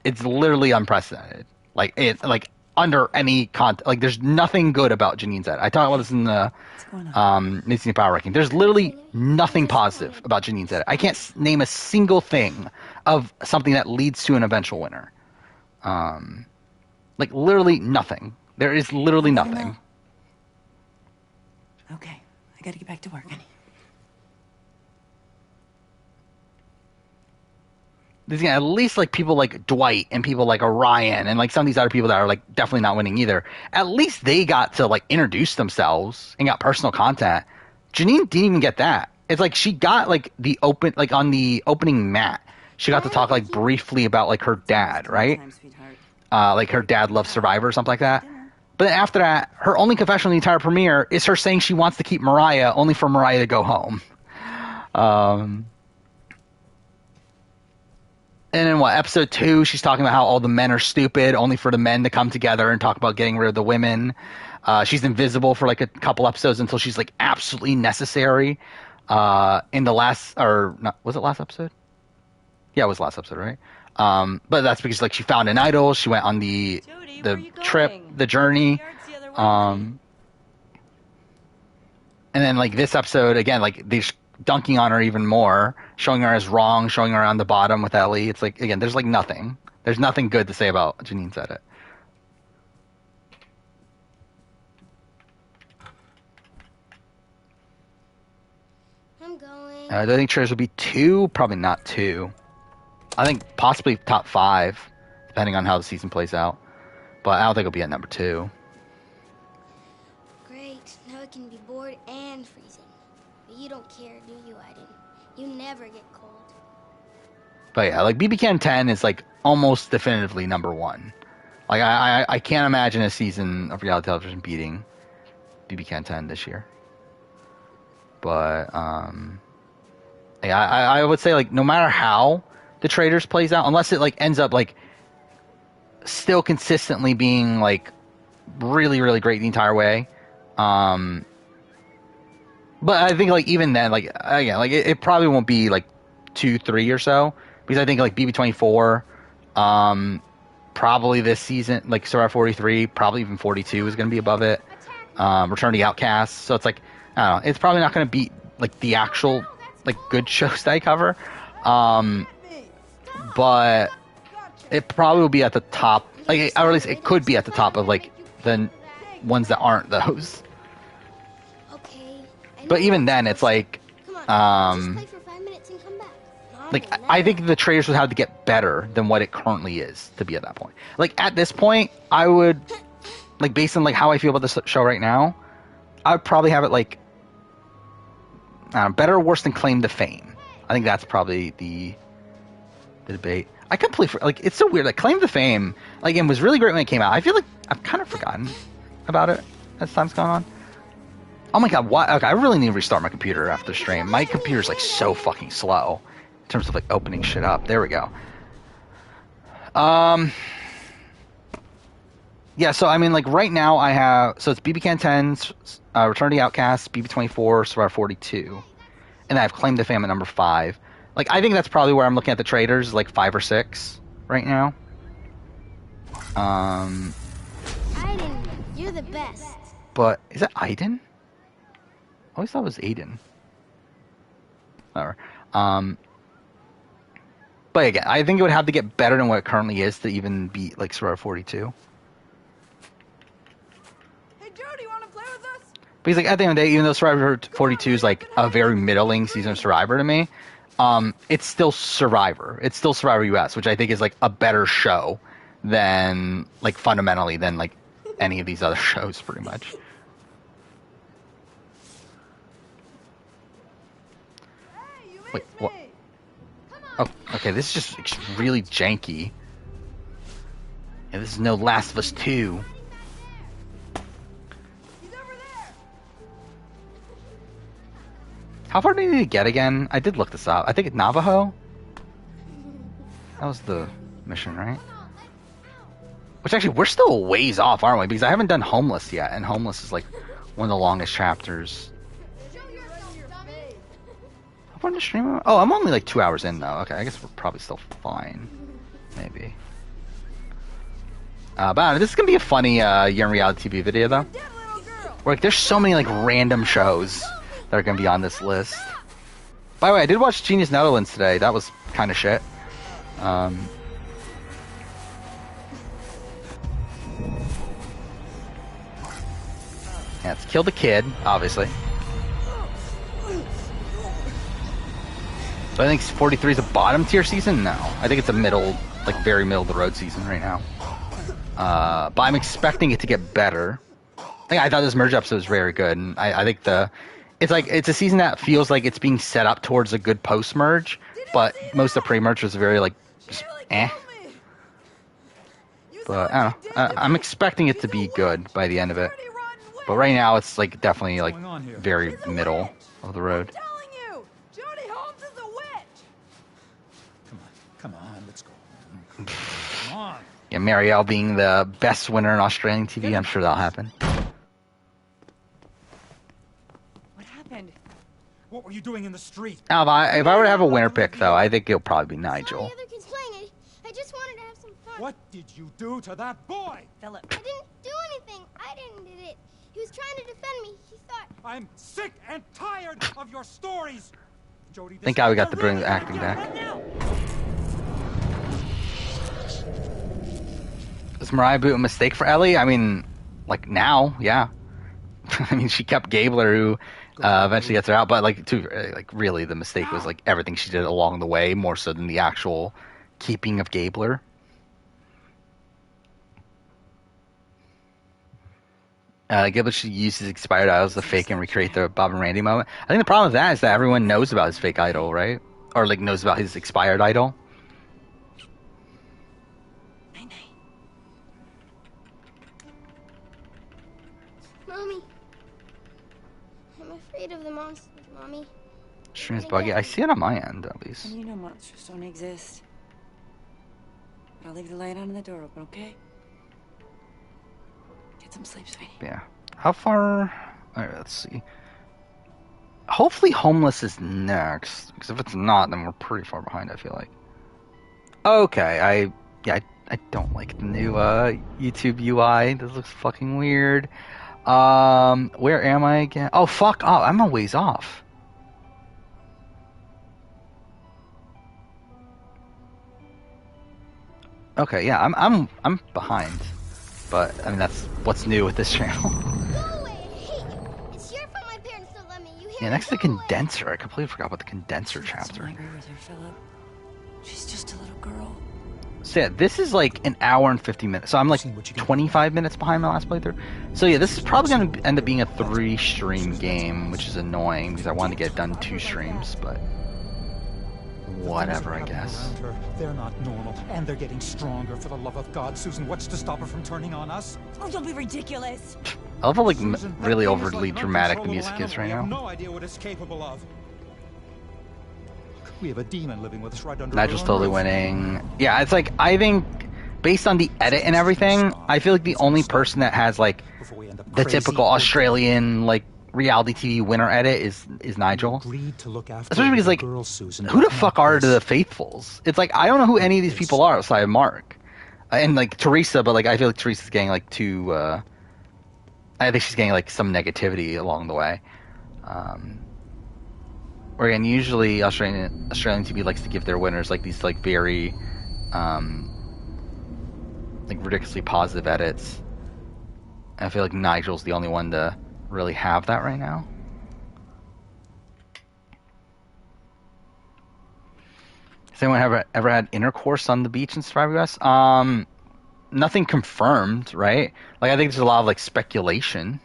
it's literally unprecedented. Like under any like there's nothing good about Janine's edit. I talked about this in the Nitty Power Ranking. There's literally nothing positive about Janine's edit. I can't name a single thing of something that leads to an eventual winner. Like literally nothing. There is literally nothing. Okay, I gotta get back to work, honey. There's at least like people like Dwight and people like Orion and like some of these other people that are like definitely not winning either. At least they got to like introduce themselves and got personal content. Janine didn't even get that. It's like she got like on the opening mat, she got to talk like briefly about like her dad, right? Like her dad loves Survivor or something like that. But then after that, her only confession in the entire premiere is her saying she wants to keep Mariah only for Mariah to go home. And in episode 2, she's talking about how all the men are stupid, only for the men to come together and talk about getting rid of the women. She's invisible for like a couple episodes until she's like absolutely necessary. In the last, was it last episode? Yeah, it was last episode, right? But that's because like she found an idol. She went on the trip, the journey. And then like this episode again, like these. Dunking on her even more, showing her as wrong, showing her on the bottom with Ellie. It's like, again, there's like nothing. There's nothing good to say about Janine's edit. I'm going. Do I think Trailers will be 2? Probably not 2. I think possibly top 5, depending on how the season plays out. But I don't think it'll be at number 2. Great. Now it can be bored and freezing. But you don't care, do you, Aiden? You never get cold. But yeah, like BB Can 10 is like almost definitively number 1. Like I can't imagine a season of reality television beating BB Can 10 this year. But yeah, I would say like no matter how the Traitors plays out, unless it like ends up like still consistently being like really, really great the entire way. But I think like even then, like again, like it probably won't be like 2, 3 or so, because I think like BB24, probably this season, like Survivor 43, probably even 42 is going to be above it. Return to the Outcasts, so it's like I don't know, it's probably not going to beat like the actual like good shows that I cover, but it probably will be at the top, like or at least it could be at the top of like the ones that aren't those. But even then, it's like, Just play for 5 minutes and come back. Like, I think the trailers would have to get better than what it currently is to be at that point. Like, at this point, I would, like, based on, like, how I feel about this show right now, I would probably have it, like, I don't know, better or worse than Claim to Fame. I think that's probably the debate. I completely, like, it's so weird. Like, Claim to Fame, like, it was really great when it came out. I feel like I've kind of forgotten about it as time's gone on. Oh my god, why? Okay, I really need to restart my computer after stream. My computer's, like, so fucking slow in terms of, like, opening shit up. There we go. Yeah, so, I mean, like, right now I have... So, it's BB Can 10, Return to the Outcast, BB 24, Survivor 42. And I have Claim to Fame at number 5. Like, I think that's probably where I'm looking at the traders, like, 5 or 6 right now. Aiden, you're the best. But, is that Aiden? I always thought it was Aiden. Whatever. But again, I think it would have to get better than what it currently is to even beat, like, Survivor 42. Hey, Jody, you want to play with us? Because, like, at the end of the day, even though Survivor 42 is, like, a very middling season of Survivor to me, it's still Survivor. It's still Survivor US, which I think is, like, a better show than, like, fundamentally than, like, any of these other shows, pretty much. Wait, what? Oh, okay, this is just really janky. Yeah, this is no Last of Us 2. How far do you need to get again? I did look this up. I think it's Navajo? That was the mission, right? Which actually, we're still a ways off, aren't we? Because I haven't done Homeless yet, and Homeless is like one of the longest chapters. How far in the stream? Oh, I'm only like 2 hours in though. Okay, I guess we're probably still fine. Maybe. But I don't know, this is gonna be a funny Year in Reality TV video though. Where, like, there's so many like random shows that are gonna be on this list. By the way, I did watch Genius Netherlands today. That was kind of shit. Yeah, it's Kill the Kid, obviously. So I think 43 is a bottom tier season? No. I think it's a middle, like very middle of the road season right now. But I'm expecting it to get better. I thought this merge episode was very good, and I think it's a season that feels like it's being set up towards a good post merge, but most of the pre merge was very like just eh. But I don't know. I'm expecting it to be good by the end of it. But right now it's like definitely like very middle of the road. Come on, let's go. Come on. Yeah, Marielle being the best winner in Australian TV, I'm sure that'll happen. What happened? What were you doing in the street? Now, if I were to have a winner pick, though, I think it'll probably be Nigel. I just wanted to have some fun. What did you do to that boy? Philip. I didn't do anything. I didn't do it. He was trying to defend me. He thought... I'm sick and tired of your stories. Jody, Thank God we got to bring the acting back. Was Mariah Boot a mistake for Ellie? I mean, like, now, yeah. I mean, she kept Gabler, who eventually gets her out, but, like, really, the mistake was, like, everything she did along the way, more so than the actual keeping of Gabler. Gabler should use his expired idols to fake and recreate the Bob and Randy moment. I think the problem with that is that everyone knows about his fake idol, right? Or, like, knows about his expired idol. Mommy. I'm afraid of the monsters, Mommy. Stream's buggy. I see it on my end, at least. You know monsters don't exist. But I'll leave the light on and the door open, okay? Get some sleep, sweetie. Yeah. How far... Alright, let's see. Hopefully Homeless is next. Because if it's not, then we're pretty far behind, I feel like. Okay, I don't like the new YouTube UI. This looks fucking weird. Where am I again? Oh, fuck off. I'm a ways off. Okay, yeah, I'm behind. But I mean that's what's new with this channel. Yeah, next to the condenser. I completely forgot about the condenser chapter. I agree with her, Philip. She's just a little girl. So yeah, this is like an hour and 50 minutes. So I'm like 25 minutes behind my last playthrough. So yeah, this is probably going to end up being a 3-stream game, which is annoying because I wanted to get it done 2 streams, but whatever, I guess. They're not normal, and they're getting stronger. For the love of God, Susan, what's to stop her from turning on us? Oh, don't be ridiculous. I love how like Susan, that really thing is overly like an dramatic the uncontrollable music is right animal. We now. have no idea what it's capable of. We have a demon living with us right under Nigel's our own totally roof. winning. Yeah, it's like, I think, based on the edit and everything, I feel like the only person that has like the typical Australian like reality TV winner edit is Nigel. Especially because like, who the fuck are the Faithfuls? It's like, I don't know who any of these people are outside of Mark. And like Teresa, but like I feel like Teresa's getting like too I think she's getting like some negativity along the way. Or again, usually Australian TV likes to give their winners like these like very like ridiculously positive edits. And I feel like Nigel's the only one to really have that right now. Has anyone ever had intercourse on the beach in Survivor US? Nothing confirmed, right? Like I think there's a lot of like speculation.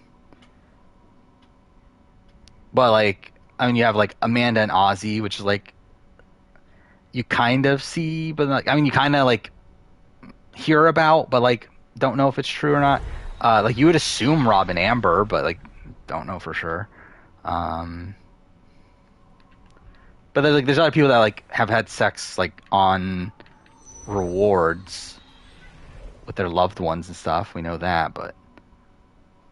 But like, I mean, you have like Amanda and Ozzy, which is like you kind of see, but like, I mean, you kind of like hear about, but like don't know if it's true or not. Like you would assume Rob and Amber, but like don't know for sure. But there's other people that like have had sex like on rewards with their loved ones and stuff. We know that, but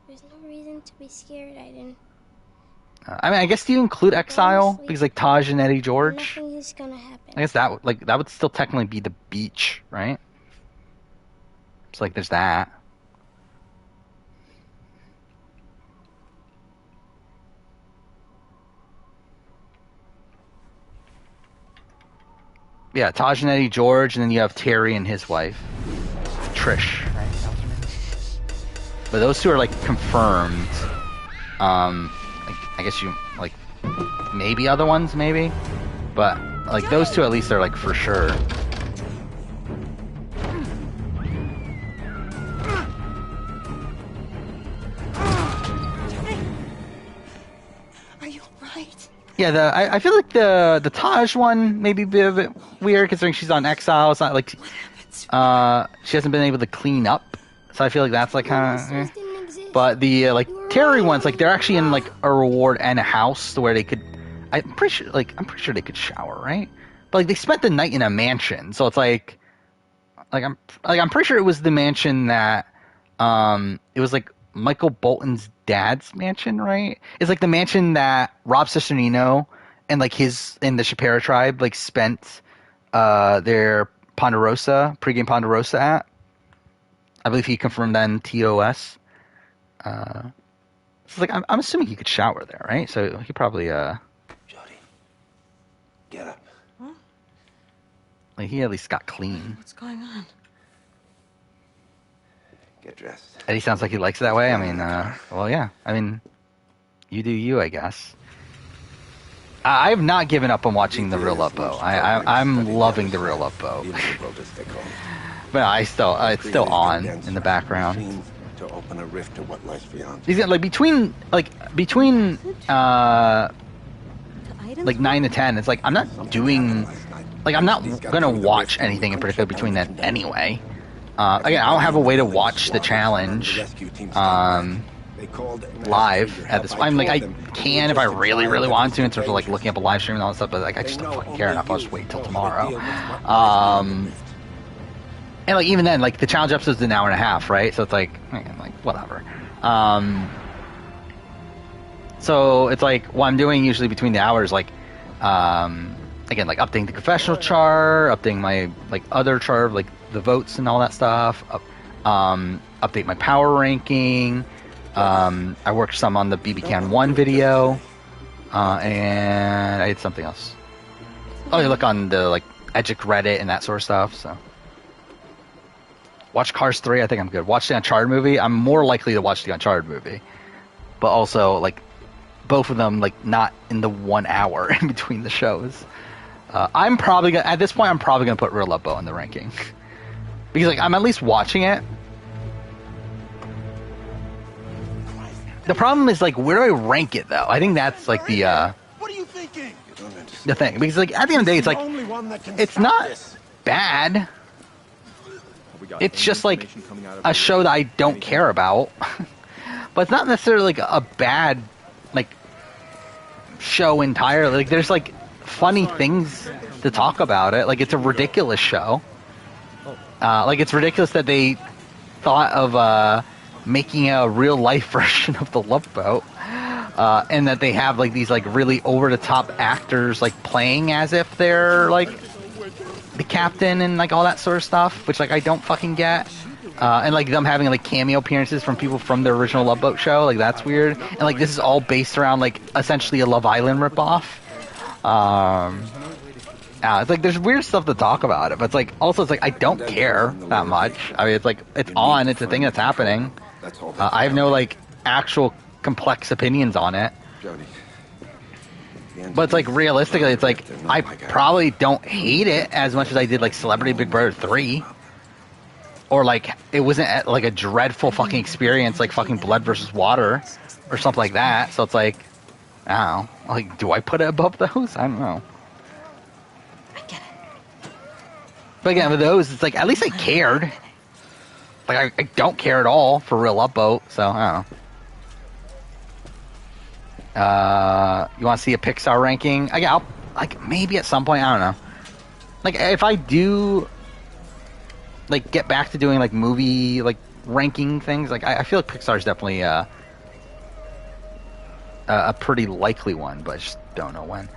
There's no reason to be scared, Aiden. I mean, I guess do you include Exile because like Taj and Eddie George? Nothing is gonna happen. I guess that would still technically be the beach, right? It's like there's that. Yeah, Taj and Eddie George, and then you have Terry and his wife, Trish, right? That was her name. But those two are like confirmed. Like, I guess you like maybe other ones, maybe, but like those two at least are like for sure. Are you alright? Yeah, I feel like the Taj one maybe be a bit weird considering she's on Exile. It's not like she hasn't been able to clean up, so I feel like that's like kind of. But the like Terry ones, like they're actually in like a reward and a house where they could. I'm pretty sure they could shower, right? But like they spent the night in a mansion, so it's like I'm pretty sure it was the mansion that it was like Michael Bolton's dad's mansion, right? It's like the mansion that Rob Cesternino and like his in the Shapiro tribe like spent their pregame Ponderosa at. I believe he confirmed that in TOS. So like I'm assuming he could shower there, right? So he probably Jody, get up. Huh? like he at least got clean. What's going on? Get dressed. Eddie sounds like he likes it that way. I mean, well, yeah. I mean, you do you, I guess. I have not given up on watching The Real Love Boat. I'm loving The Real Love Boat. But it's still on in the background. To open a rift to what lies beyond. He's got like between like 9 to 10. It's like I'm not doing like I'm not gonna watch anything in particular between that anyway. Again, I don't have a way to watch the challenge live at this. I'm like I can if I really want to in terms of like looking up a live stream and all that stuff, but like I just don't fucking care enough. I'll just wait till tomorrow. And like even then, like the challenge episode's an hour and a half, right? So it's like whatever. So it's like what I'm doing usually between the hours, like again, like updating the confessional chart, updating my like other chart, like the votes and all that stuff. Update my power ranking. I worked some on the BBCan 1 video, and I did something else. Oh, you look on the like Edgic Reddit and that sort of stuff. So. Watch Cars 3, I think I'm good. Watch the Uncharted movie, I'm more likely to watch the Uncharted movie. But also, like, both of them, like, not in the 1 hour in between the shows. I'm probably gonna, at this point, I'm probably gonna put Real Love Boat in the ranking because like I'm at least watching it. The problem is like, where do I rank it though? I think that's like the What are you thinking? the thing, because like at the end of the day, it's like it's not bad. It's just like a show that I don't care about, but it's not necessarily like a bad like show entirely. Like there's like funny things to talk about it. Like it's a ridiculous show. Like it's ridiculous that they thought of making a real life version of the Love Boat, and that they have like these like really over the top actors like playing as if they're like the captain and like all that sort of stuff, which like I don't fucking get. And like them having like cameo appearances from people from the original Love Boat show, like that's weird. And like this is all based around like essentially a Love Island ripoff. It's like there's weird stuff to talk about it, but it's like also it's like I don't care that much. I mean, it's like it's on, it's a thing that's happening. I have no like actual complex opinions on it. But it's like realistically, it's like I probably don't hate it as much as I did like Celebrity Big Brother 3. Or like it wasn't like a dreadful fucking experience like fucking Blood versus Water or something like that. So it's like, I don't know. Like, do I put it above those? I don't know. I get it. But again, with those, it's like at least I cared. Like I don't care at all for Real Love Boat, so I don't know. You want to see a Pixar ranking? I'll like maybe at some point. I don't know. Like if I do, like get back to doing like movie like ranking things. Like I feel like Pixar is definitely a pretty likely one, but I just don't know when.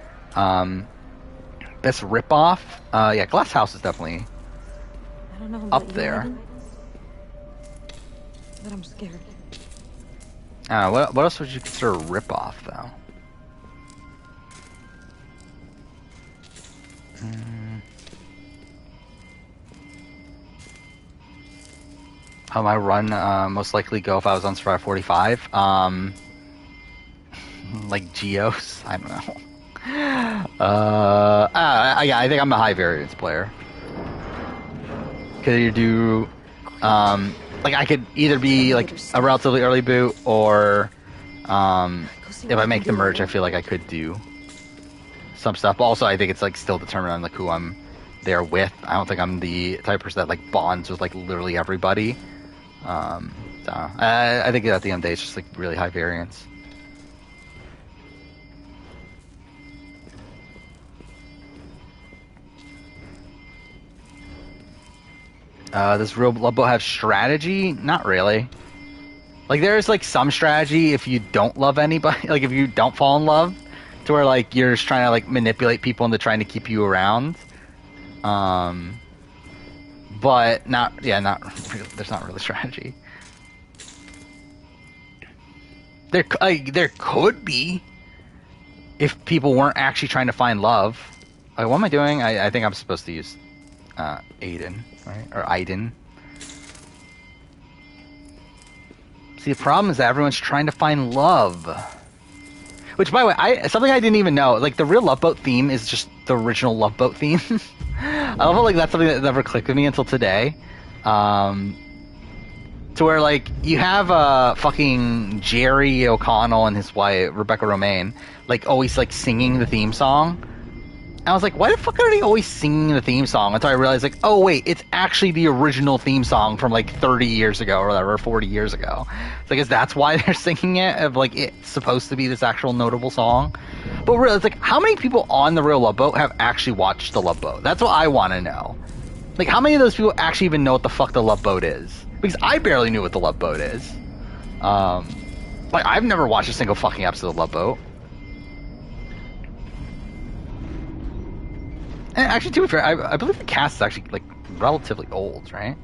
Best ripoff. Yeah, Glass House is definitely I don't know up there. But I'm scared. What else would you consider a ripoff, though? How my run most likely go if I was on Survivor 45? Like Geos? I don't know. I think I'm a high variance player. Could you do like I could either be like a relatively early boot, or if I make the merge, I feel like I could do some stuff. But also, I think it's like still determined on like who I'm there with. I don't think I'm the type of person that like bonds with like literally everybody. So I think at the end of the day, it's just like really high variance. Does Real Love Boat have strategy? Not really. Like, there's, like, some strategy if you don't love anybody. Like, if you don't fall in love. To where, like, you're just trying to, like, manipulate people into trying to keep you around. But not there's not really strategy. There could be. If people weren't actually trying to find love. What am I doing? I think I'm supposed to use Aiden. Right? Or Aiden. See, the problem is that everyone's trying to find love. Which, by the way, something I didn't even know. Like, the Real Love Boat theme is just the original Love Boat theme. I love how, like, that's something that never clicked with me until today. To where, like, you have fucking Jerry O'Connell and his wife, Rebecca Romaine, like, always, like, singing the theme song. I was like, why the fuck are they always singing the theme song? Until I realized, like, oh, wait, it's actually the original theme song from, like, 30 years ago or whatever, 40 years ago. So I guess that's why they're singing it, of, like, it's supposed to be this actual notable song. But really, it's like, how many people on the Real Love Boat have actually watched the Love Boat? That's what I want to know. Like, how many of those people actually even know what the fuck the Love Boat is? Because I barely knew what the Love Boat is. Like, I've never watched a single fucking episode of Love Boat. And actually, to be fair, I believe the cast is actually, like, relatively old, right?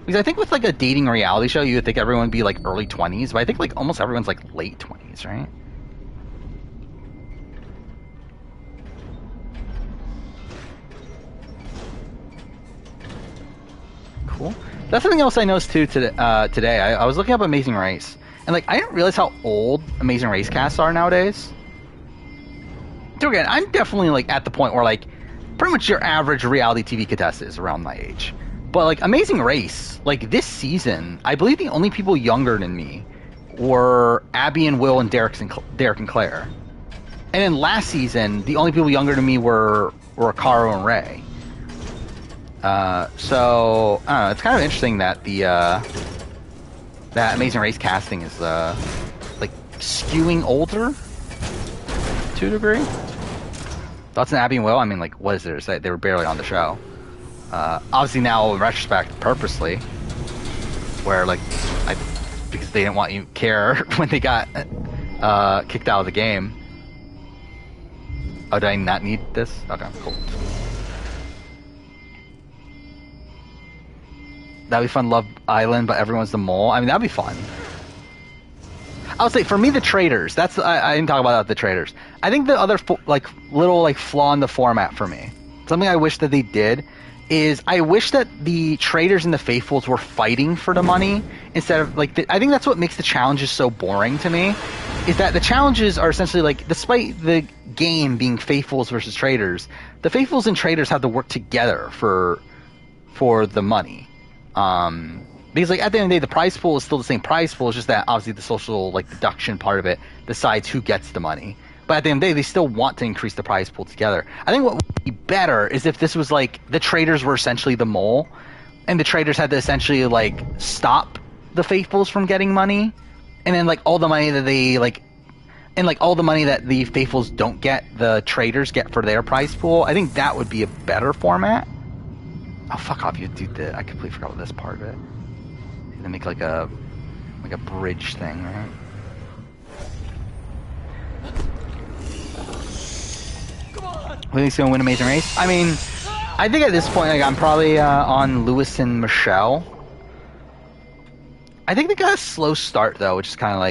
Because I think with, like, a dating reality show, you would think everyone would be, like, early 20s, but I think, like, almost everyone's, like, late 20s, right? Cool. That's something else I noticed, too, today. I was looking up Amazing Race, and, like, I didn't realize how old Amazing Race casts are nowadays. So again, I'm definitely, like, at the point where, like, pretty much your average reality TV contestant is around my age. But like Amazing Race, like this season, I believe the only people younger than me were Abby and Will and Derek and Claire. And then last season, the only people younger than me were Caro and Ray. So I don't know. It's kind of interesting that that Amazing Race casting is like skewing older to a degree. Thoughts on Abby and Will? I mean, like, what is there to say? They were barely on the show. Obviously now, in retrospect, purposely, where like, because they didn't want you to care when they got kicked out of the game. Oh, do I not need this? Okay, cool. That'd be fun, Love Island, but everyone's the mole. I mean, that'd be fun. I would say, for me, the traders. That's I didn't talk about the traders. I think the other little flaw in the format for me, something I wish that they did, is I wish that the traders and the faithfuls were fighting for the money instead of I think that's what makes the challenges so boring to me. Is that the challenges are essentially like, despite the game being faithfuls versus traders, the faithfuls and traders have to work together for the money. Because at the end of the day, the prize pool is still the same prize pool. It's just that obviously the social deduction part of it decides who gets the money. But at the end of the day, they still want to increase the prize pool together. I think what would be better is if this was the traders were essentially the mole, and the traders had to essentially stop the faithfuls from getting money, and then all the money that they and all the money that the faithfuls don't get, the traders get for their prize pool. I think that would be a better format. Oh, fuck off, you dude! I completely forgot about this part of it. They make like a bridge thing, right? Who think's gonna win Amazing Race? I mean, I think at this point, I'm probably on Lewis and Michelle. I think they got a slow start though, which is kind of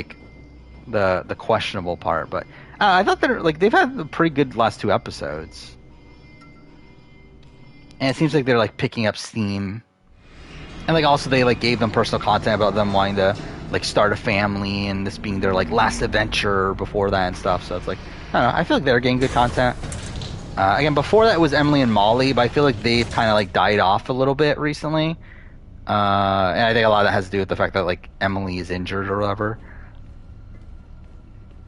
the questionable part. But I thought they've had a pretty good last 2 episodes. And it seems like they're picking up steam, and also they gave them personal content about them wanting to start a family and this being their last adventure before that and stuff. So it's I don't know. I feel like they're getting good content. Again, before that was Emily and Molly, but I feel like they've kind of died off a little bit recently. And I think a lot of that has to do with the fact that Emily is injured or whatever.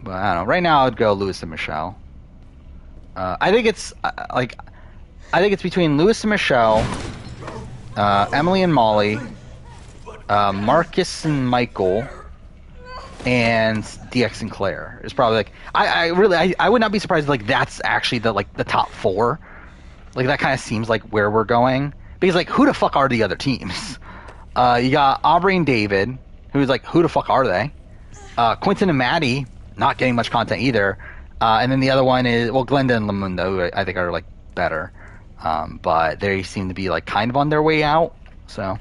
But I don't know. Right now, I'd go Lewis and Michelle. I think it's I think it's between Lewis and Michelle, Emily and Molly, Marcus and Michael, and DX and Claire. Is probably I would not be surprised if that's actually the top 4. That kind of seems where we're going, because who the fuck are the other teams? You got Aubrey and David, who's who the fuck are they? Quentin and Maddie, not getting much content either. And then the other one is Glenda and Lamundo, who I think are better. But they seem to be kind of on their way out, so.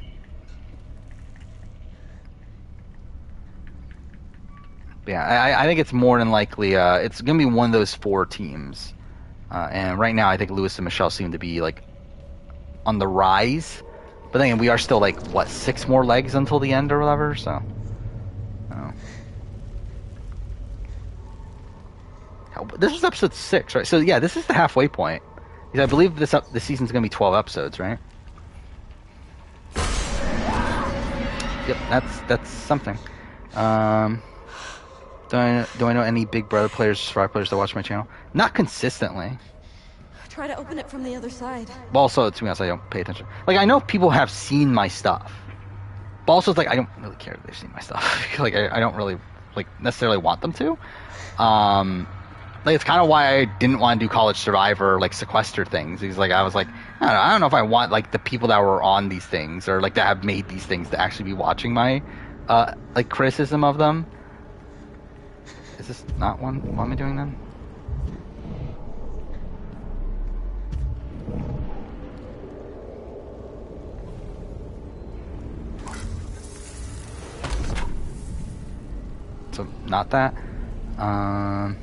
Yeah, I think it's more than likely it's going to be one of those 4 teams. And right now I think Lewis and Michelle seem to be on the rise. But then we are still 6 more legs until the end or whatever, so. This is episode 6, right? So yeah, this is the halfway point. Because I believe this season's going to be 12 episodes, right? Yep, that's something. Do I know any Big Brother players, Survivor players that watch my channel? Not consistently. Try to open it from the other side. But also, to be honest, I don't pay attention. I know people have seen my stuff. But also, it's I don't really care if they've seen my stuff. I don't really, necessarily want them to. It's kind of why I didn't want to do College Survivor, sequester things. Because, I was I don't know if I want, the people that were on these things or, that have made these things to actually be watching my, criticism of them. Is this not one? What am I doing then? So, not that. There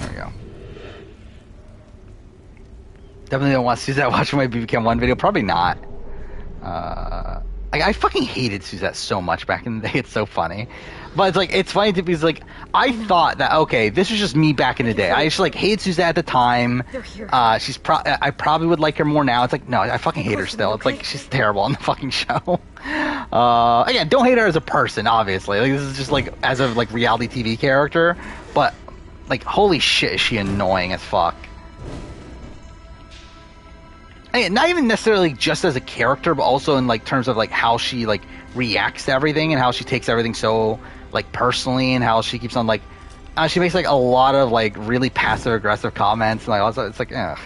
we go. Definitely don't want to see that watching my BBCam 1 video. Probably not. Like, I fucking hated Suzette so much back in the day. It's so funny. But it's like, it's funny because like, I thought that, okay, this was just me back in the day. I just like hated Suzette at the time. I probably would like her more now. It's like, no, I fucking hate her still. It's like, she's terrible on the fucking show. Again, don't hate her as a person, obviously. Like, this is just like, as a like reality TV character. But like, holy shit, is she annoying as fuck. And not even necessarily just as a character, but also in like terms of like how she like reacts to everything and how she takes everything so like personally, and how she keeps on like she makes like a lot of like really passive aggressive comments and like also it's like ugh.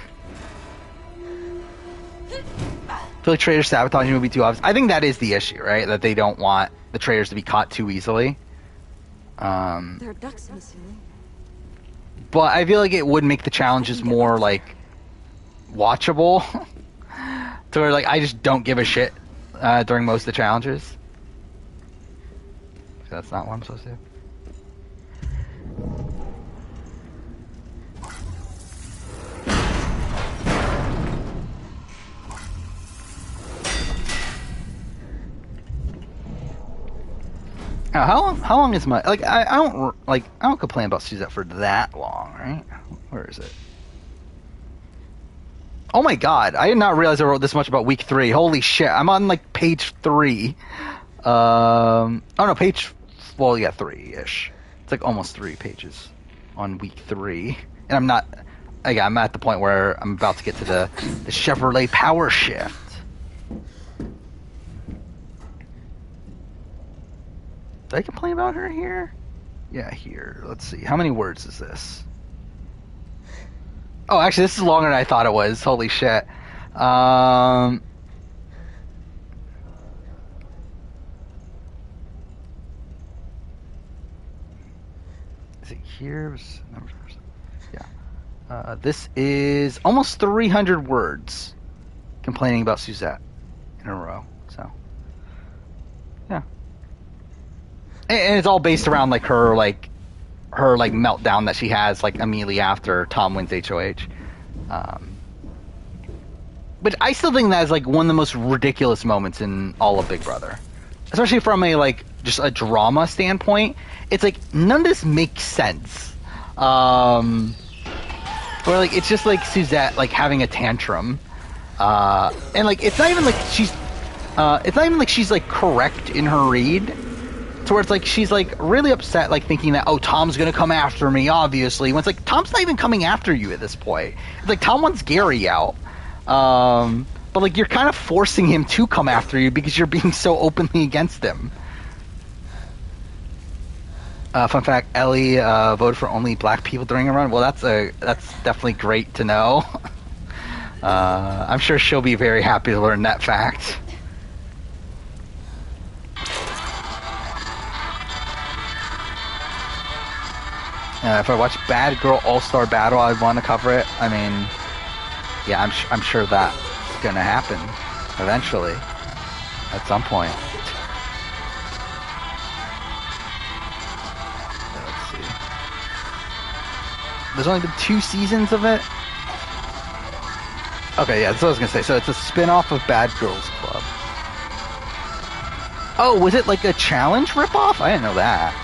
I feel like traitors sabotaging the movie too obvious. I think that is the issue, right? That they don't want the traitors to be caught too easily. There are ducks in the ceiling. But I feel like it would make the challenges more like watchable. To where like I just don't give a shit during most of the challenges. That's not what I'm supposed to do. Now, how long is my like I don't complain about Suzette for that long, right? Where is it? Oh my god, I did not realize I wrote this much about week 3. Holy shit, I'm on like page 3. Oh no, well, yeah, 3-ish. It's like almost 3 pages on week 3. And I'm at the point where I'm about to get to the Chevrolet Power Shift. Did I complain about her here? Yeah, here. Let's see. How many words is this? Oh, actually, this is longer than I thought it was. Holy shit. Is it here? Yeah. This is almost 300 words complaining about Suzette in a row. So, yeah. And it's all based around like her meltdown that she has like immediately after Tom wins HOH. But I still think that is like one of the most ridiculous moments in all of Big Brother, especially from a like just a drama standpoint. It's like none of this makes sense. Where like it's just like Suzette like having a tantrum, and like it's not even like she's like correct in her read. To where it's like she's like really upset, like thinking that, oh, Tom's gonna come after me, obviously. When it's like Tom's not even coming after you at this point. It's like Tom wants Gary out, but like you're kind of forcing him to come after you because you're being so openly against him. Fun fact: Ellie voted for only black people during a run. Well, that's definitely great to know. I'm sure she'll be very happy to learn that fact. If I watch Bad Girl All-Star Battle, I'd want to cover it. I mean, yeah, I'm sure that's gonna happen eventually, at some point. Let's see. There's only been 2 seasons of it. Okay, yeah, that's what I was gonna say. So it's a spin-off of Bad Girls Club. Oh, was it like a challenge ripoff? I didn't know that.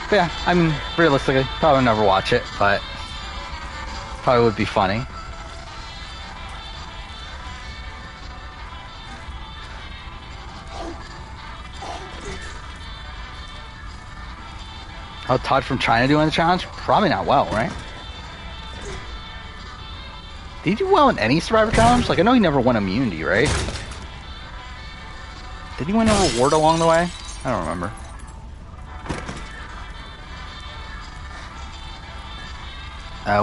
But yeah, I mean, realistically, probably never watch it, but probably would be funny. How Todd from China doing the challenge? Probably not well, right? Did he do well in any Survivor challenge? Like, I know he never won immunity, right? Did he win a reward along the way? I don't remember.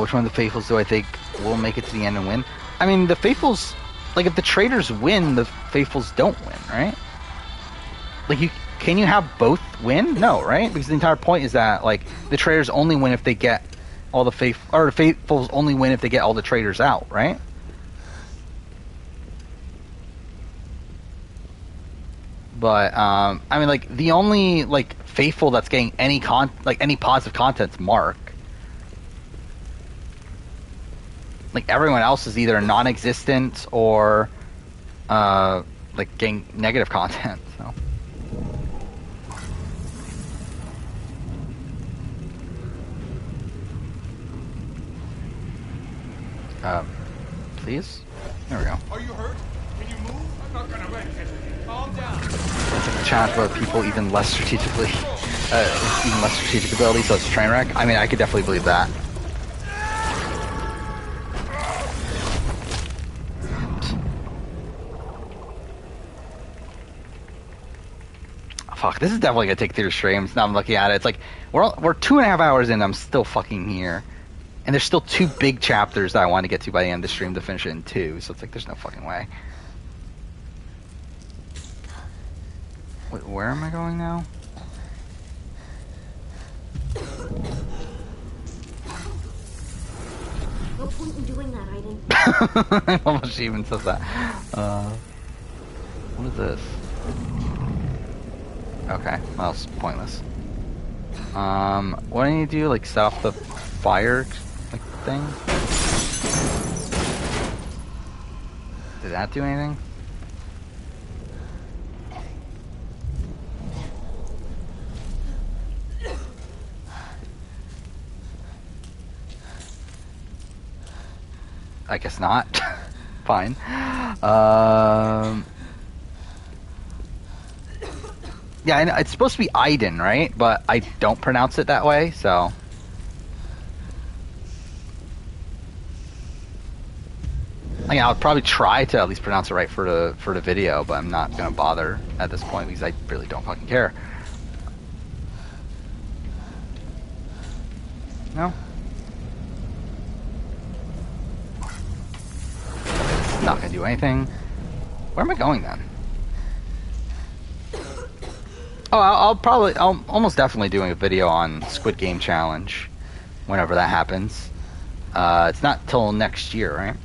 Which one of the Faithfuls do I think will make it to the end and win? I mean, the Faithfuls, like, if the traitors win, the Faithfuls don't win, right? Like, can you have both win? No, right? Because the entire point is that, like, the traitors only win if they get all the the Faithfuls only win if they get all the traitors out, right? But, I mean, like, the only, like, Faithful that's getting any positive content's Mark. like everyone else is either non-existent or like getting negative content. So. Please? There we go. Are you hurt? Can you move? I'm not gonna wreck it. Calm down. It's like a challenge about people even less strategic ability, so it's train wreck. I mean, I could definitely believe that. Fuck, this is definitely gonna take theater streams. Now I'm looking at it. It's like we're 2.5 hours in. I'm still fucking here. And there's still 2 big chapters that I want to get to by the end of the stream to finish it in 2, so it's like there's no fucking way. Wait, where am I going now? No point in doing that, Aiden. I almost she even says that. What is this? Okay, well, it's pointless. What do I need to do? Like, set off the fire? Like thing? Did that do anything? I guess not. Fine. Yeah, I know, it's supposed to be Aiden, right? But I don't pronounce it that way, so... I would probably try to at least pronounce it right for the video, but I'm not gonna bother at this point because I really don't fucking care. No? It's not gonna do anything. Where am I going then? Oh, I'll almost definitely doing a video on Squid Game Challenge whenever that happens. It's not till next year, right?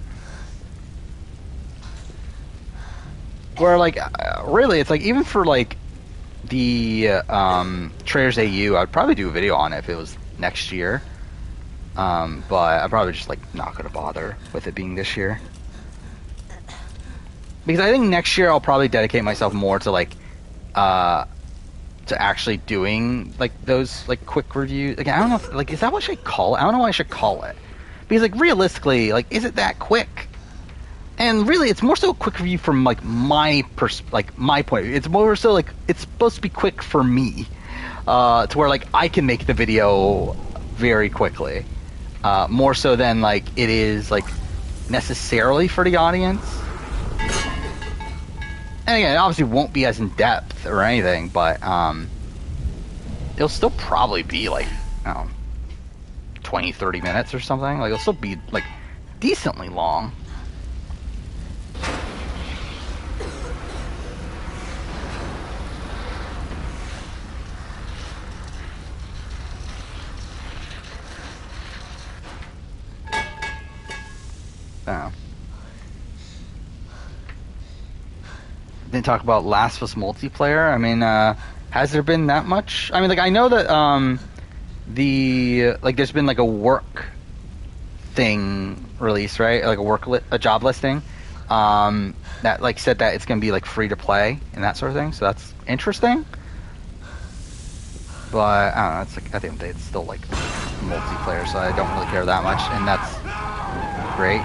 Where, like, really, it's like, even for, like, the Traders AU, I'd probably do a video on it if it was next year. But I'm probably just, like, not going to bother with it being this year. Because I think next year I'll probably dedicate myself more to, like, to actually doing, like, those, like, quick reviews. Like, I don't know if, like, is that what I should call it? I don't know what I should call it. Because, like, realistically, like, is it that quick? And really, it's more so a quick review from, like, my point of view. It's more so, like, it's supposed to be quick for me. To where, like, I can make the video very quickly. More so than, like, it is, like, necessarily for the audience. And again, it obviously won't be as in-depth or anything, but, it'll still probably be, like, I don't know, 20, 30 minutes or something. Like, it'll still be, like, decently long. Didn't talk about Last of Us multiplayer. I mean, has there been that much? I mean, like, I know that there's been like a work thing released, right? Like a job listing that like said that it's gonna be like free to play and that sort of thing. So that's interesting. But I don't know. It's like, at the end of the day, it's still like multiplayer, so I don't really care that much, and that's great.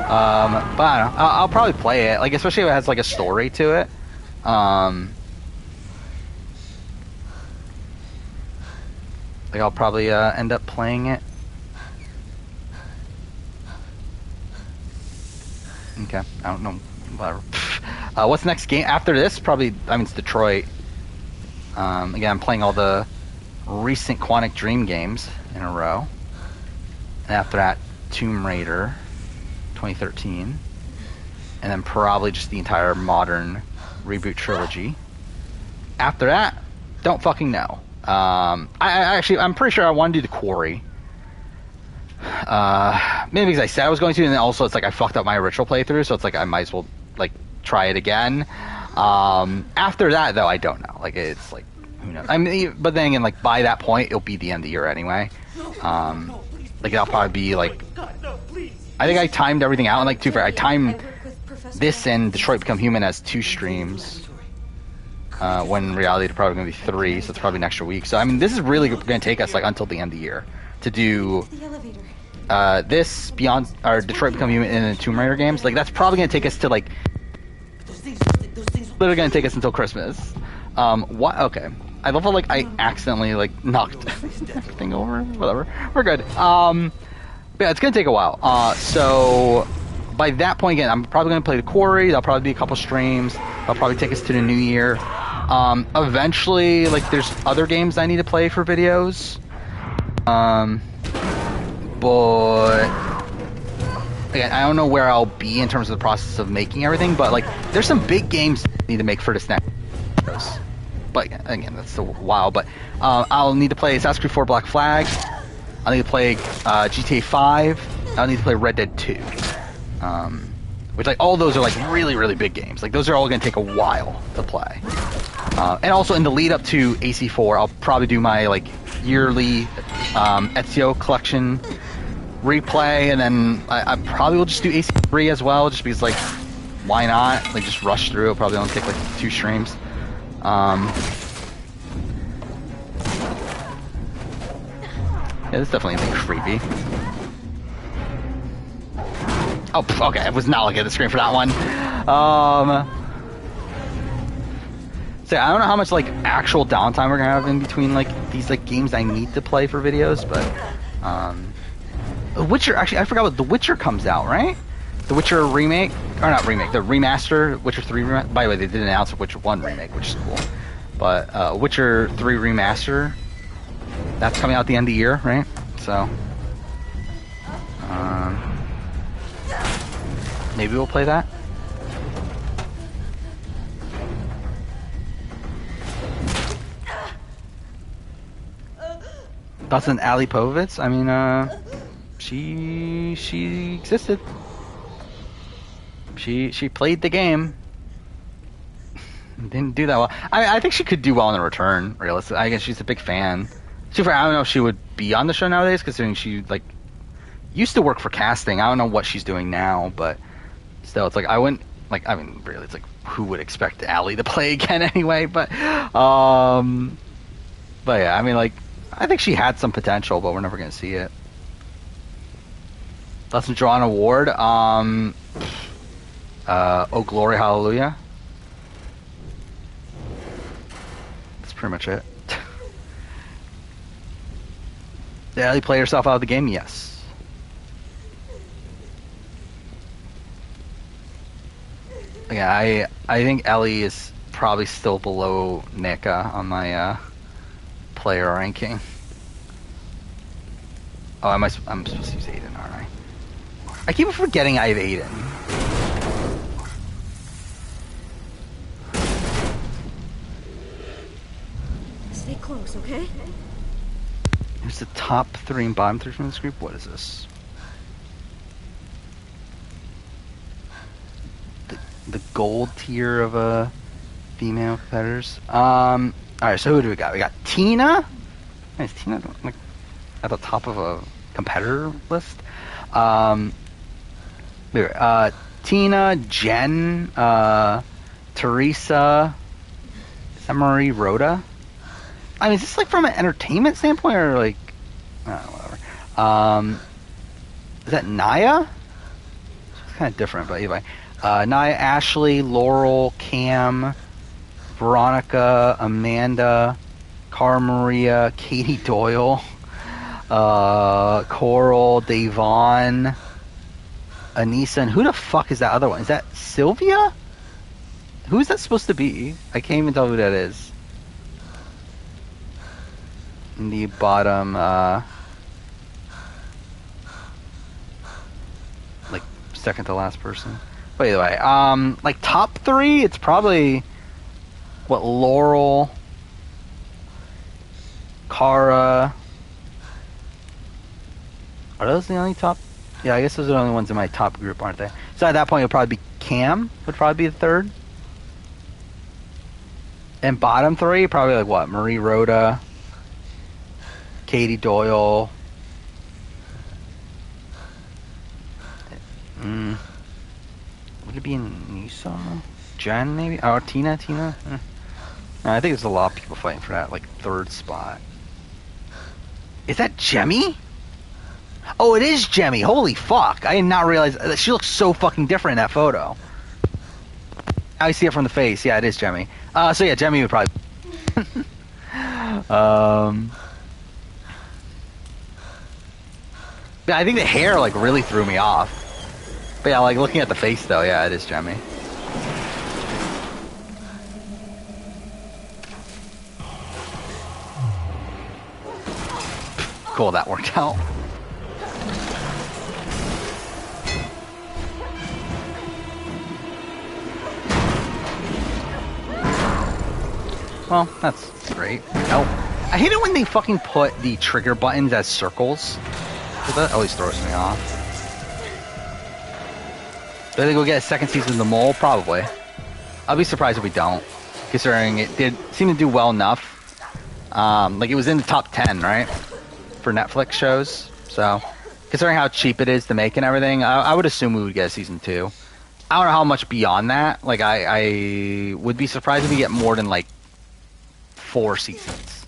But I don't know. I'll probably play it, like, especially if it has like a story to it. Like, I'll probably end up playing it. Okay, I don't know. Whatever. What's the next game after this? Probably, I mean, it's Detroit. Again, I'm playing all the recent Quantic Dream games in a row. And after that, Tomb Raider 2013. And then probably just the entire modern reboot trilogy. After that, don't fucking know. I'm pretty sure I want to do The Quarry. Maybe because I said I was going to, and then also it's like I fucked up my original playthrough, so it's like I might as well like try it again. After that, though, I don't know. Like, it's like, who knows? I mean, but then again, like, by that point, it'll be the end of the year anyway. Like, that'll probably be like, God, no, please. I think I timed everything out, and like, to be fair, I timed this and Detroit Become Human as 2 streams. When in reality it's probably going to be 3, so it's probably an extra week. So I mean, this is really going to take us like until the end of the year to do this Beyond or Detroit Become Human and the Tomb Raider games. Like that's probably going to take us to like literally going to take us until Christmas. What? Okay. I love how like I accidentally like knocked everything over. Whatever. We're good. Yeah, it's going to take a while. So by that point, again, I'm probably going to play The Quarry. That'll probably be a couple streams. That'll probably take us to the new year. Eventually, like, there's other games I need to play for videos. But again, I don't know where I'll be in terms of the process of making everything. But like, there's some big games I need to make for this next. But again, that's a while. But I'll need to play Assassin's Creed 4 Black Flag. I'll need to play GTA 5. I'll need to play Red Dead 2. Which, like, all those are, like, really, really big games. Like, those are all going to take a while to play. And also, in the lead-up to AC4, I'll probably do my, like, yearly Ezio collection replay, and then I probably will just do AC3 as well, just because, like, why not? Like, just rush through. It'll probably only take, like, 2 streams. Yeah, this definitely isn't creepy. Oh, okay, I was not looking at the screen for that one. So I don't know how much, like, actual downtime we're gonna have in between, like, these, like, games I need to play for videos, but, Witcher, actually, I forgot what The Witcher comes out, right? The Witcher remake, or not remake, the remaster, Witcher 3 remaster. By the way, they did announce a Witcher 1 remake, which is cool. But, Witcher 3 remaster, that's coming out at the end of the year, right? So, maybe we'll play that. Thoughts on Ali Povitz? I mean, she existed. She played the game. Didn't do that well. I think she could do well in the return, realistically. I guess she's a big fan. I don't know if she would be on the show nowadays, considering she, like, used to work for casting. I don't know what she's doing now, but still, it's like, I wouldn't, like, I mean, really, it's like, who would expect Allie to play again anyway? But yeah, I mean, like, I think she had some potential, but we're never going to see it. Doesn't draw an award. Oh Glory Hallelujah. That's pretty much it. Did Ellie play herself out of the game? Yes. Yeah, I think Ellie is probably still below Nika on my player ranking. Oh, I'm supposed to use Aiden, aren't I? I keep forgetting I have Aiden. Stay close, okay? Here's the top 3 and bottom 3 from this group. What is this? The gold tier of female competitors. Alright, so who do we got? We got Tina. Is Tina like at the top of a competitor list? Tina, Jen, Teresa, is that Marie Rhoda? I mean, is this like from an entertainment standpoint or like, I don't know, whatever. Is that Naya? It's kind of different, but anyway. Naya, Ashley, Laurel, Cam, Veronica, Amanda, Cara Maria, Katie Doyle, Coral, Davon, Anissa, and who the fuck is that other one? Is that Sylvia? Who's that supposed to be? I can't even tell who that is. In the bottom, like second to last person. But either way, like top 3, it's probably what, Laurel, Cara. Are those the only top? Yeah, I guess those are the only ones in my top group, aren't they? So at that point, it'll probably be Cam, would probably be the 3rd. And bottom 3, probably like what? Marie Rhoda, Katie Doyle, Would it be in Nisa? Jen, maybe? Oh, Tina? No, I think there's a lot of people fighting for that, like, 3rd spot. Is that Jemmy? Oh, it is Jemmy. Holy fuck. I did not realize. She looks so fucking different in that photo. I see it from the face. Yeah, it is Jemmy. So yeah, Jemmy would probably... Yeah, I think the hair, like, really threw me off. But yeah, like, looking at the face, though, yeah, it is Jemmy. Cool, that worked out. Well, that's great. Oh, I hate it when they fucking put the trigger buttons as circles. That always throws me off. Do they go get a 2nd season of The Mole? Probably. I'll be surprised if we don't, considering it did seem to do well enough. Like, it was in the top 10, right? For Netflix shows. So, considering how cheap it is to make and everything, I would assume we would get a season 2. I don't know how much beyond that. Like, I would be surprised if we get more than, like, 4 seasons.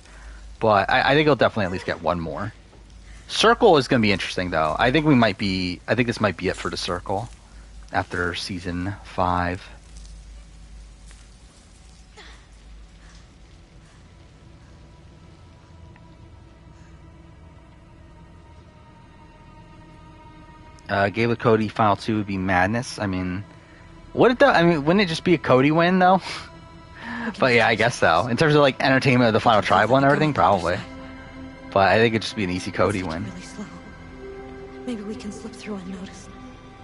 But I think it'll definitely at least get 1 more. Circle is going to be interesting, though. I think this might be it for the Circle after season 5. Gayla Cody Final 2 would be madness. I mean, wouldn't it just be a Cody win, though? But yeah, I guess so. In terms of, like, entertainment of the Final Tribal and everything, probably. But I think it'd just be an easy Cody win. Really slow. Maybe we can slip through unnoticed.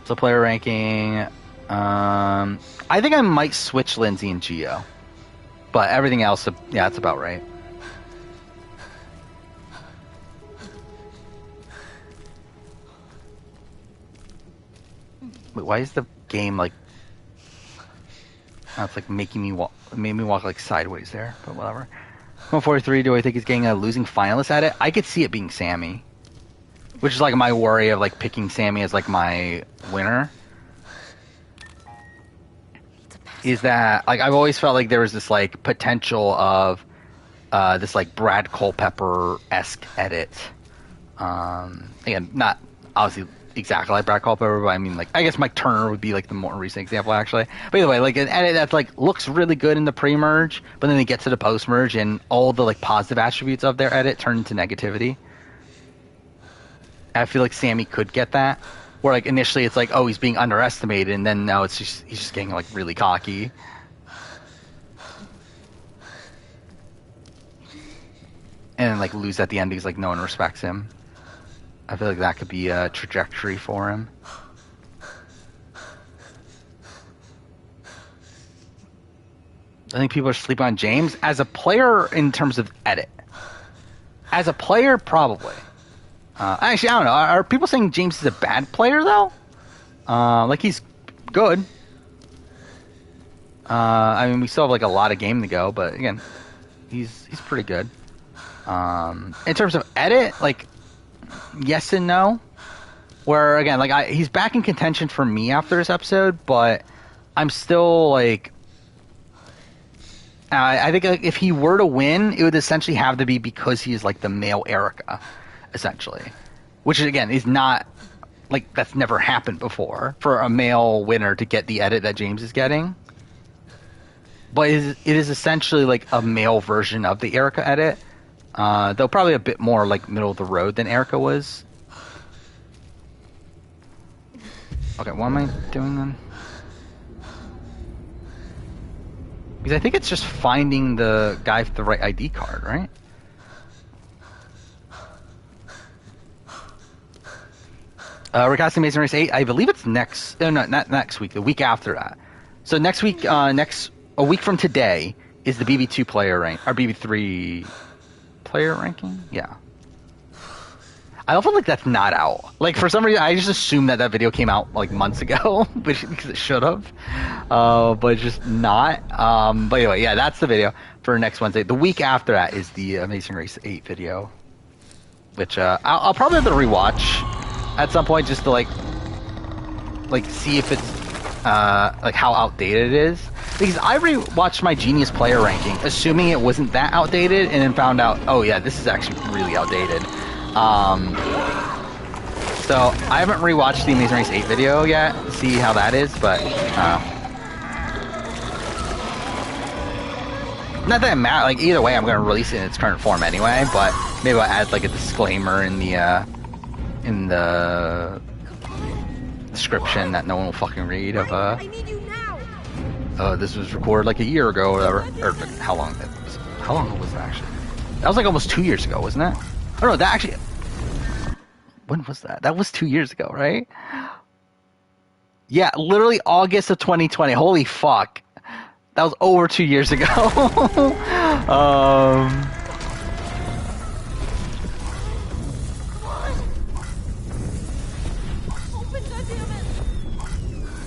So player ranking, I think I might switch Lindsay and Gio. But everything else, yeah, that's about right. Wait, why is the game like... Oh, it's like made me walk like sideways there, but whatever. 143, do I think he's getting a losing finalist at it? I could see it being Sammy. Which is like my worry of like picking Sammy as like my winner. Is that, like, I've always felt like there was this like potential of this like Brad Culpepper-esque edit. Again, not obviously exactly like Brad Culpepper, but I mean, like, I guess Mike Turner would be like the more recent example, actually. But either way, like an edit that's like looks really good in the pre-merge, but then they get to the post-merge and all the like positive attributes of their edit turn into negativity. I feel like Sammy could get that, where like initially it's like, oh, he's being underestimated, and then now it's just he's just getting like really cocky. And then like lose at the end because like no one respects him. I feel like that could be a trajectory for him. I think people are sleeping on James as a player in terms of edit. As a player, probably. Actually, I don't know. Are people saying James is a bad player though? Like he's good. I mean, we still have like a lot of game to go, but again, he's pretty good. In terms of edit, like, yes and no. Where again, like he's back in contention for me after this episode, but I'm still like, I think like, if he were to win, it would essentially have to be because he is like the male Erica, essentially, which again is not like that's never happened before for a male winner to get the edit that James is getting. But it is essentially like a male version of the Erica edit. Though probably a bit more like middle of the road than Erica was. Okay, what am I doing then? Because I think it's just finding the guy with the right ID card, right? Recasting Amazing Race 8, I believe it's next... No, not next week, the week after that. So next week, a week from today, is the BB2 player rank, or BB3... player ranking? Yeah. I don't feel like that's not out. Like, for some reason, I just assumed that video came out, like, months ago, because it should have. But it's just not. But anyway, yeah, that's the video for next Wednesday. The week after that is the Amazing Race 8 video, which I'll probably have to rewatch at some point just to, like, like see if it's like how outdated it is, because I rewatched my Genius Player ranking, assuming it wasn't that outdated, and then found out, oh yeah, this is actually really outdated. So I haven't rewatched the Amazing Race 8 video yet to see how that is, but not that it matters. Like either way, I'm going to release it in its current form anyway. But maybe I'll add like a disclaimer in the description that no one will fucking read of this was recorded like a year ago or whatever, or how long that was. How long was that actually? That was like almost 2 years ago, wasn't it? Oh no, that actually. When was that? That was 2 years ago, right? Yeah, literally August of 2020. Holy fuck. That was over 2 years ago.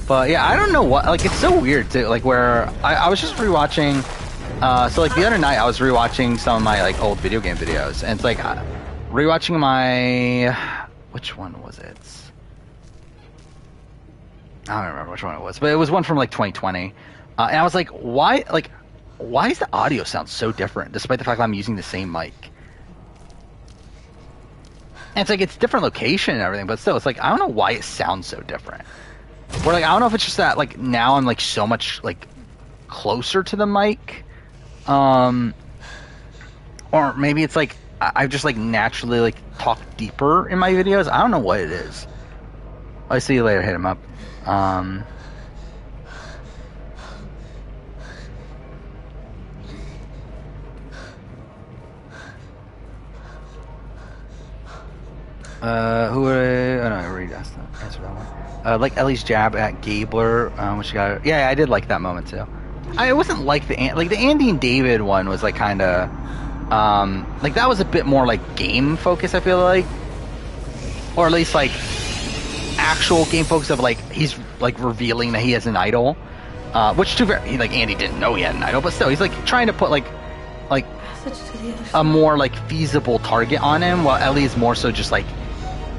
But yeah, I don't know what, like, it's so weird too, like, where I was just rewatching, so like the other night I was rewatching some of my like old video game videos, and it's like, rewatching my, which one was it? I don't remember which one it was, but it was one from like 2020. And I was like, why does the audio sound so different, despite the fact that I'm using the same mic? And it's like, it's different location and everything, but still, it's like, I don't know why it sounds so different. Or like, I don't know if it's just that, like, now I'm like so much like closer to the mic, or maybe it's like, I just like naturally like talk deeper in my videos. I don't know what it is. I'll see you later. Hit him up. Who would I don't know, I already asked that. Answer that one. Like Ellie's jab at Gabler, when she got it. Yeah, I did like that moment too. It wasn't like the Andy and David one was like kind of like that was a bit more like game focus, I feel like, or at least like actual game focus of like he's like revealing that he has an idol, which to like Andy didn't know he had an idol, but still he's like trying to put like a more like feasible target on him, while Ellie is more so just like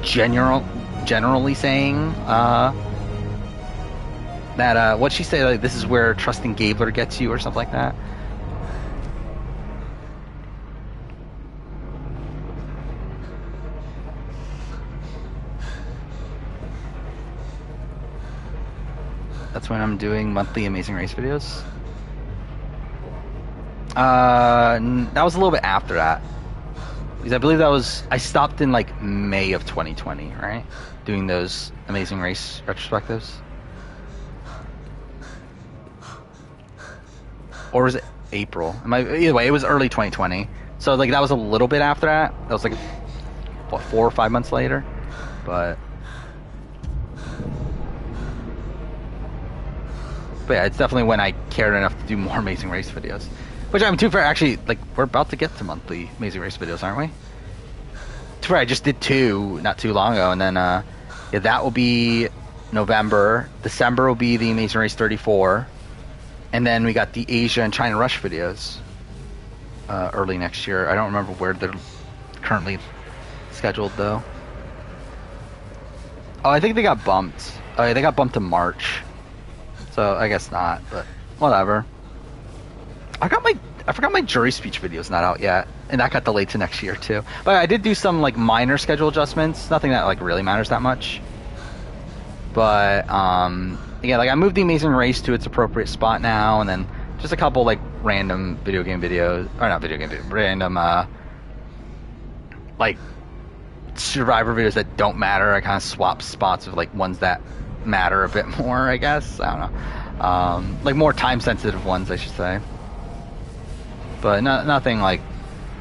generally saying that what'd she say, like this is where trusting Gabler gets you or something like that. That's when I'm doing monthly Amazing Race videos. That was a little bit after that, because I believe I stopped in like May of 2020, right? Doing those Amazing Race retrospectives. Or was it April? Either way, it was early 2020. So like that was a little bit after that. That was like what, 4 or 5 months later, but yeah, it's definitely when I cared enough to do more Amazing Race videos. Which I'm too fair, actually, like, we're about to get to monthly Amazing Race videos, aren't we? Too fair, I just did 2 not too long ago, and then, yeah, that will be November. December will be the Amazing Race 34. And then we got the Asia and China Rush videos early next year. I don't remember where they're currently scheduled, though. Oh, I think they got bumped. Oh, yeah, they got bumped to March. So, I guess not, but whatever. I forgot my jury speech video's not out yet, and that got delayed to next year too. But I did do some like minor schedule adjustments, nothing that like really matters that much. But yeah, like I moved the Amazing Race to its appropriate spot now, and then just a couple like random video game videos, or not video game videos, random like Survivor videos that don't matter. I kind of swap spots with like ones that matter a bit more, I guess. I don't know, like more time sensitive ones, I should say. But nothing like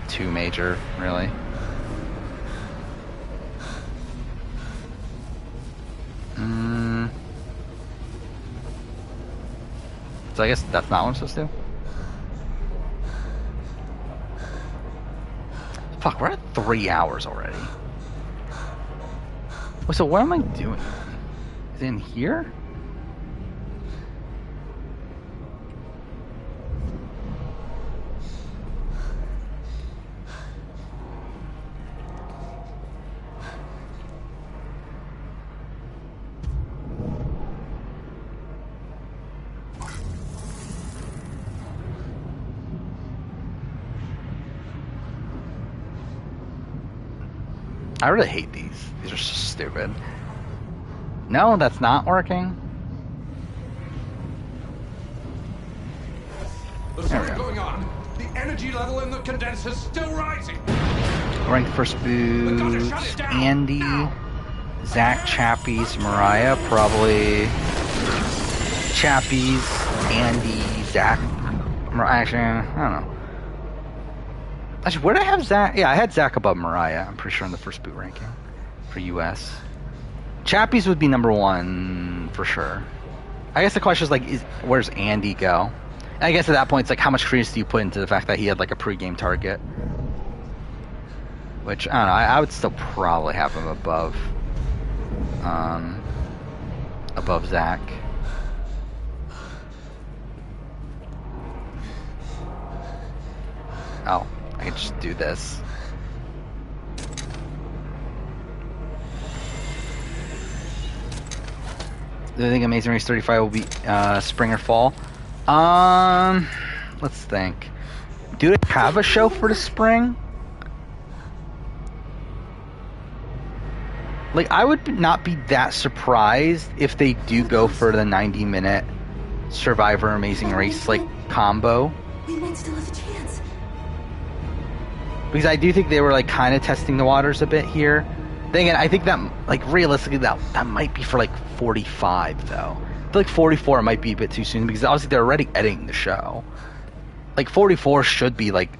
too major, really. So I guess that's not what I'm supposed to do. Fuck, we're at 3 hours already. Wait, so what am I doing? Is it in here? I really hate these. These are so stupid. No, that's not working. What's going on? The energy level in the condenser's still rising. Rank first boots. Andy, Zach, Chappies, Mariah, probably Chappies, Andy, Zach. Actually, I don't know. Actually, where did I have Zach? Yeah, I had Zach above Mariah, I'm pretty sure, in the first boot ranking for US. Chappies would be number 1 for sure. I guess the question is, like, where's Andy go? And I guess at that point, it's like, how much credence do you put into the fact that he had, like, a pre-game target? Which, I don't know, I would still probably have him above, above Zach. Oh, I can just do this. Do you think Amazing Race 35 will be spring or fall? Let's think. Do they have a show for the spring? Like, I would not be that surprised if they do go for the 90-minute Survivor Amazing Race, like, combo. We might still have a chance. Because I do think they were, like, kind of testing the waters a bit here. Then again, I think that, like, realistically, that might be for, like, 45, though. I feel like 44 might be a bit too soon, because obviously they're already editing the show. Like, 44 should be, like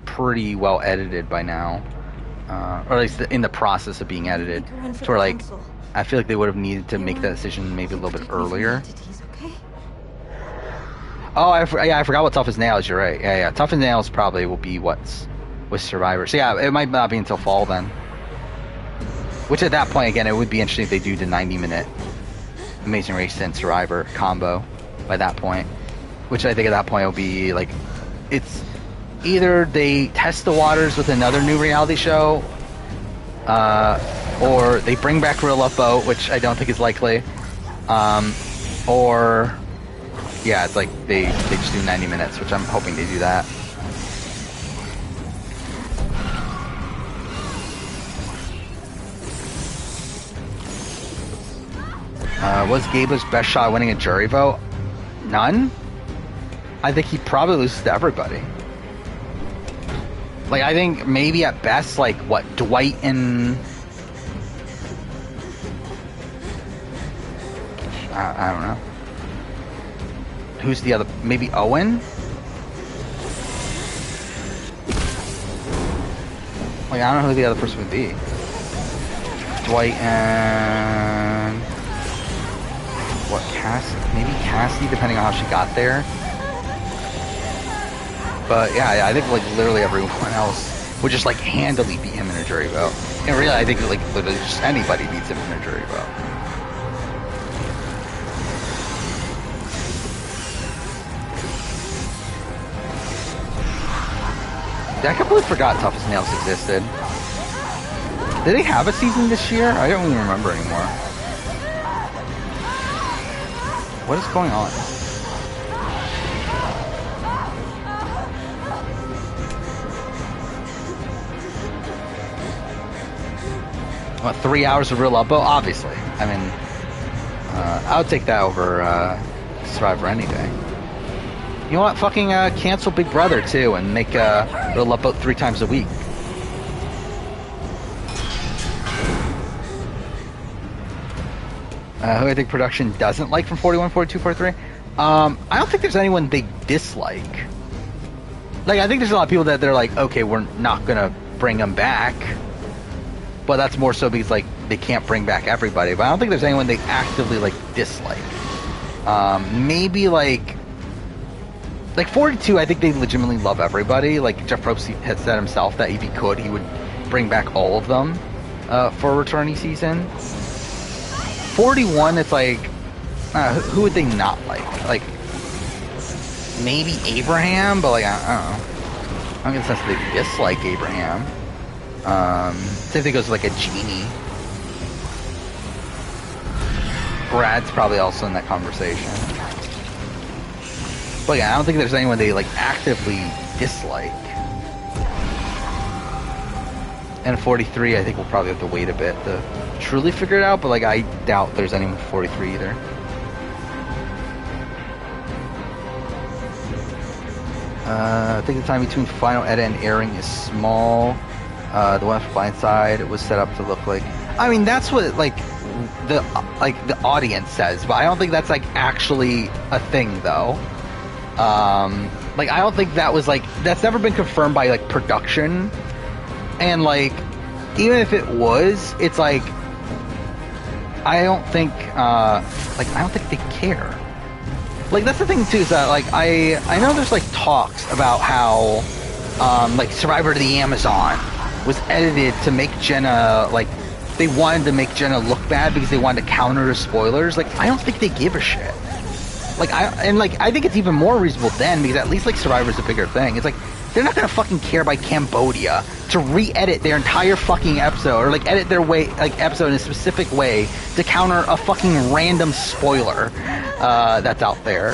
pretty well edited by now. Or at least in the process of being edited. So, like, I feel like they would have needed to make that decision maybe a little bit earlier. Oh, I forgot what Tough as Nails. You're right. Yeah. Tough as Nails probably will be what's with Survivor. So yeah, it might not be until fall then. Which at that point, again, it would be interesting if they do the 90-minute Amazing Race and Survivor combo by that point. Which I think at that point will be like, it's either they test the waters with another new reality show, or they bring back Real Love Boat, which I don't think is likely, or yeah, it's like they just do 90 minutes, which I'm hoping they do that. Was Gabler's best shot winning a jury vote? None? I think he probably loses to everybody. Like, I think maybe at best, like, what, Dwight and... I don't know. Who's the other? Maybe Owen? Like, I don't know who the other person would be. Dwight and... what, Cass? Maybe Cassie, depending on how she got there. But yeah, I think like literally everyone else would just like handily beat him in a jury vote. And really, I think like literally just anybody beats him in a jury vote. I completely forgot Tough as Nails existed. Did they have a season this year? I don't even remember anymore. What is going on? What, 3 hours of Real Love Boat? Obviously. I mean, I would take that over Survivor any day. You know what? Fucking cancel Big Brother, too, and make Real Love Boat 3 times a week. Who I think production doesn't like from 41, 42, 43? I don't think there's anyone they dislike. Like, I think there's a lot of people that they're like, okay, we're not gonna bring them back. But that's more so because, like, they can't bring back everybody. But I don't think there's anyone they actively, like, dislike. Maybe, like 42, I think they legitimately love everybody. Like, Jeff Probst had said himself that if he could, he would bring back all of them for a returning season. 41, it's like, who would they not like? Like, maybe Abraham, but, like, I don't know. I don't get the sense they dislike Abraham. Same thing goes with, like, a Genie. Brad's probably also in that conversation. But yeah, I don't think there's anyone they, like, actively dislike. And 43, I think we'll probably have to wait a bit to truly figure it out, but like I doubt there's anyone 43 either. I think the time between final edit and airing is small. The one for Blindside was set up to look like. I mean, that's what like the audience says, but I don't think that's like actually a thing though. Like I don't think that was like that's never been confirmed by like production, and like even if it was, it's like I don't think they care. Like that's the thing too, is that like I know there's like talks about how like Survivor to the Amazon was edited to make Jenna like they wanted to make Jenna look bad because they wanted to counter the spoilers. Like I don't think they give a shit. Like I think it's even more reasonable then because at least like Survivor's a bigger thing. It's like they're not gonna fucking care by Cambodia to re-edit their entire fucking episode or like edit their episode in a specific way to counter a fucking random spoiler that's out there.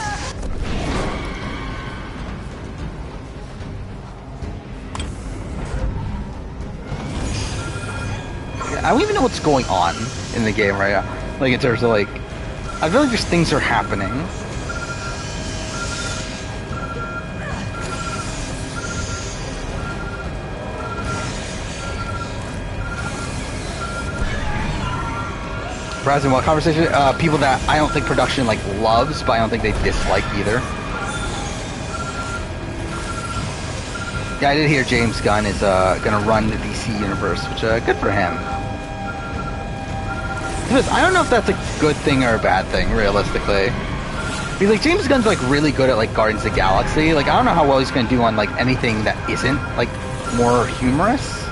I don't even know what's going on in the game right now. Like in terms of like, I feel like just things are happening. Perhaps in what conversation? People that I don't think production like loves, but I don't think they dislike either. Yeah, I did hear James Gunn is gonna run the DC universe, which good for him. Because I don't know if that's a good thing or a bad thing, realistically. Because like James Gunn's like really good at like Guardians of the Galaxy. Like I don't know how well he's gonna do on like anything that isn't like more humorous.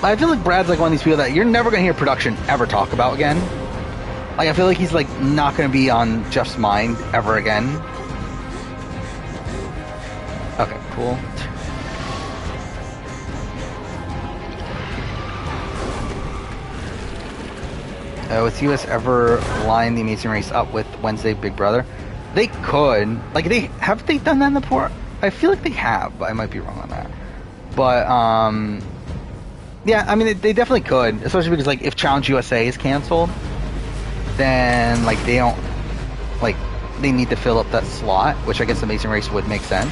I feel like Brad's like one of these people that you're never gonna hear production ever talk about again. Like I feel like he's like not gonna be on Jeff's mind ever again. Okay, cool. Would CBS ever line The Amazing Race up with Wednesday Big Brother? They could. Like have they done that before? I feel like they have, but I might be wrong on that. But yeah, I mean they definitely could, especially because like if Challenge USA is canceled, then like they don't like they need to fill up that slot, which I guess Amazing Race would make sense.